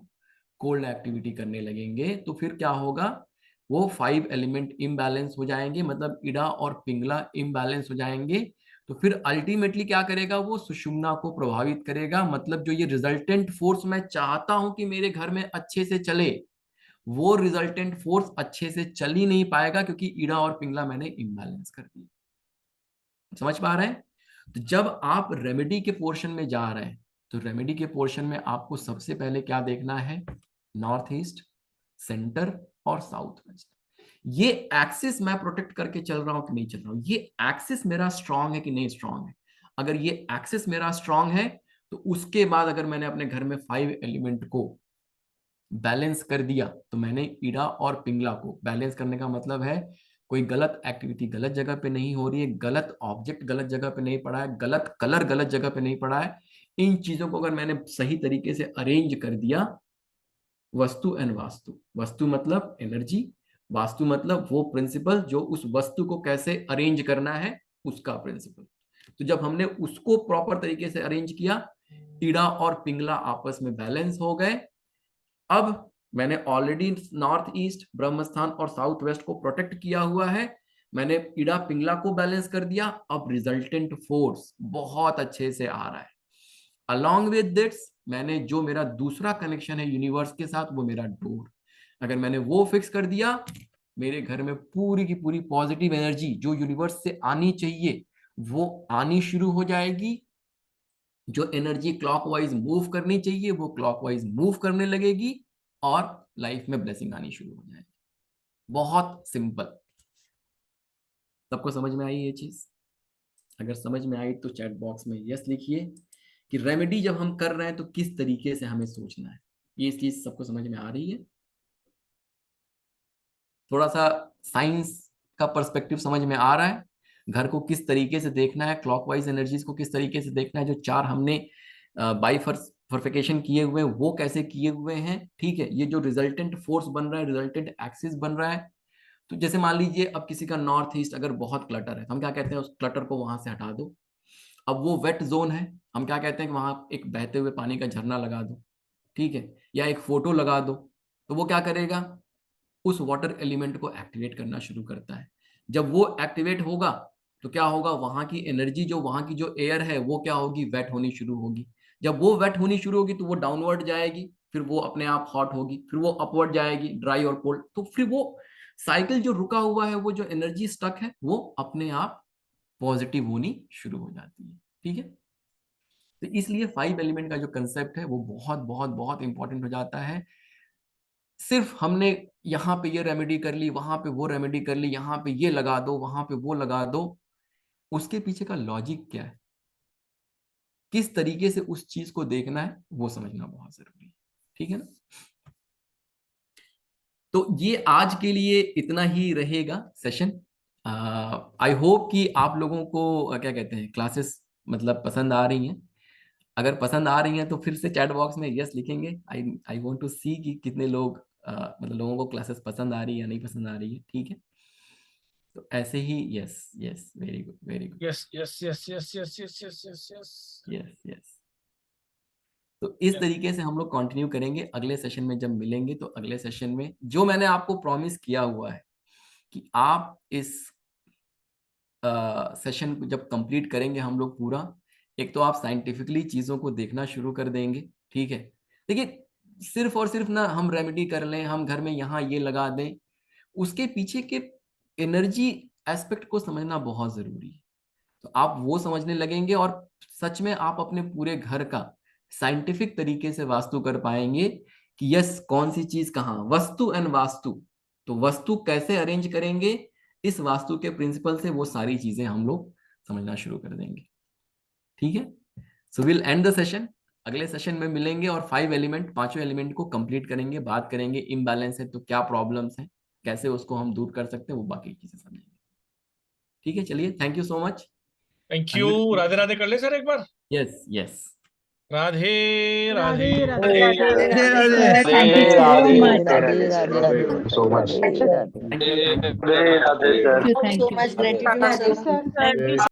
कोल्ड एक्टिविटी करने लगेंगे, तो फिर क्या होगा? वो 5 एलिमेंट इम्बैलेंस हो जाएंगे, मतलब इड़ा और पिंगला इम्बैलेंस हो जाएंगे। तो फिर अल्टीमेटली क्या करेगा? वो सुषुम्ना को प्रभावित करेगा। मतलब जो ये रिजल्टेंट फोर्स मैं चाहता हूं कि मेरे घर में अच्छे से चले, वो रिजल्टेंट फोर्स अच्छे से चल ही नहीं पाएगा क्योंकि ईड़ा और पिंगला मैंने इम्बैलेंस कर दिया। समझ पा रहे हैं? तो जब आप रेमेडी के पोर्शन में जा रहे हैं तो रेमेडी के पोर्शन में आपको सबसे पहले क्या देखना है? नॉर्थ ईस्ट, सेंटर और साउथ वेस्ट। ये एक्सिस मैं प्रोटेक्ट करके चल रहा हूं कि नहीं चल रहा हूं, ये एक्सिस मेरा स्ट्रांग है कि नहीं स्ट्रांग है। अगर ये एक्सिस मेरा स्ट्रांग है तो उसके बाद अगर मैंने अपने घर में 5 एलिमेंट को बैलेंस कर दिया, तो मैंने ईड़ा और पिंगला को बैलेंस करने का मतलब है कोई गलत एक्टिविटी गलत जगह पे नहीं हो रही है, गलत ऑब्जेक्ट गलत जगह पे नहीं पड़ा है, गलत कलर गलत जगह पे नहीं पड़ा है। इन चीजों को अगर मैंने सही तरीके से अरेंज कर दिया, वस्तु एंड वास्तु, वस्तु मतलब एनर्जी, वास्तु मतलब वो प्रिंसिपल जो उस वस्तु को कैसे अरेंज करना है उसका प्रिंसिपल। तो जब हमने उसको प्रॉपर तरीके से अरेंज किया, ईड़ा और पिंगला आपस में बैलेंस हो गए। अब मैंने ऑलरेडी नॉर्थ ईस्ट, ब्रह्म स्थान और साउथ वेस्ट को प्रोटेक्ट किया हुआ है, मैंने इड़ा पिंगला को बैलेंस कर दिया। अब रिजल्टेंट फोर्स बहुत अच्छे से आ रहा है। अलॉन्ग विद दिस मैंने जो मेरा दूसरा कनेक्शन है यूनिवर्स के साथ, वो मेरा डोर, अगर मैंने वो फिक्स कर दिया, मेरे घर में पूरी की पूरी पॉजिटिव एनर्जी जो यूनिवर्स से आनी चाहिए वो आनी शुरू हो जाएगी। जो एनर्जी क्लॉकवाइज मूव करनी चाहिए वो क्लॉकवाइज मूव करने लगेगी और लाइफ में ब्लेसिंग आनी शुरू हो जाएगी। बहुत सिंपल। सबको समझ में आई ये चीज? अगर समझ में आई तो चैट बॉक्स में यस लिखिए कि रेमेडी जब हम कर रहे हैं तो किस तरीके से हमें सोचना है। ये चीज सबको समझ में आ रही है? थोड़ा सा साइंस का पर्सपेक्टिव समझ में आ रहा है? घर को किस तरीके से देखना है, क्लॉकवाइज एनर्जीज को किस तरीके से देखना है, जो चार हमने बाइफरफिकेशन किए हुए हैं वो कैसे किए हुए हैं, ठीक है? ये जो रिजल्टेंट फोर्स बन रहा है, रिजल्टेंट एक्सिस बन रहा है। तो जैसे मान लीजिए अब किसी का नॉर्थ ईस्ट अगर बहुत क्लटर है तो हम क्या कहते हैं? उस क्लटर को वहां से हटा दो। अब वो वेट जोन है, हम क्या कहते हैं कि वहां एक बहते हुए पानी का झरना लगा दो, ठीक है, या एक फोटो लगा दो। तो वो क्या करेगा? उस वाटर एलिमेंट को एक्टिवेट करना शुरू करता है। जब वो एक्टिवेट होगा तो क्या होगा? वहां की एनर्जी, जो वहां की जो एयर है वो क्या होगी? वेट होनी शुरू होगी। जब वो वेट होनी शुरू होगी तो वो डाउनवर्ड जाएगी, फिर वो अपने आप हॉट होगी, फिर वो अपवर्ड जाएगी, ड्राई और कोल्ड। तो फिर वो साइकिल जो रुका हुआ है, वो जो एनर्जी स्टक है, वो अपने आप पॉजिटिव होनी शुरू हो जाती है। ठीक है? तो इसलिए 5 एलिमेंट का जो कंसेप्ट है वो बहुत बहुत बहुत इंपॉर्टेंट हो जाता है। सिर्फ हमने यहाँ पे ये रेमेडी कर ली, वहां पे वो रेमेडी कर ली, यहाँ पे ये लगा दो, वहां पे वो लगा दो, उसके पीछे का लॉजिक क्या है, किस तरीके से उस चीज को देखना है, वो समझना बहुत जरूरी है। ठीक है ना? तो ये आज के लिए इतना ही रहेगा सेशन। आई होप कि आप लोगों को क्या कहते हैं, क्लासेस मतलब पसंद आ रही हैं। अगर पसंद आ रही हैं तो फिर से चैट बॉक्स में यस लिखेंगे। आई आई वांट टू सी कि कितने लोग मतलब लोगों को क्लासेस पसंद आ रही है या नहीं पसंद आ रही है। ठीक है? तो ऐसे ही yes yes, very good very good, yes yes yes yes yes yes yes yes yes yes yes. तो इस तरीके से हम लोग कंटिन्यू करेंगे। अगले सेशन में जब मिलेंगे तो अगले सेशन में जो मैंने आपको प्रॉमिस किया हुआ है कि आप इस सेशन को जब कंप्लीट करेंगे हम लोग पूरा, एक तो आप साइंटिफिकली चीजों को देखना शुरू कर देंगे। ठीक है? देखिए, सिर्फ और सिर्फ ना हम रेमेडी कर लें, हम घर में यहाँ ये लगा दें, उसके पीछे के एनर्जी एस्पेक्ट को समझना बहुत जरूरी है। तो आप वो समझने लगेंगे और सच में आप अपने पूरे घर का साइंटिफिक तरीके से वास्तु कर पाएंगे कि यस, कौन सी चीज कहाँ, वस्तु एंड वास्तु। तो वस्तु कैसे अरेंज करेंगे, इस वास्तु के प्रिंसिपल से वो सारी चीजें हम लोग समझना शुरू कर देंगे। ठीक है, so will and the session. अगले सेशन में मिलेंगे और 5 एलिमेंट, पांचों एलिमेंट को कंप्लीट करेंगे, बात करेंगे इम्बैलेंस है तो क्या प्रॉब्लम्स है, कैसे उसको हम दूर कर सकते हैं, वो बाकी चीजें समझेंगे। ठीक है, चलिए, thank you so much. Thank you. Radhe Radhe कर ले सर एक बार। Yes yes. Radhe Radhe. Radhe Radhe Radhe Radhe Radhe. Thank you so much Radhe Radhe Radhe so much. Radhe Radhe thank you. Radhe Radhe sir. Thank you so much gratitude सर sir.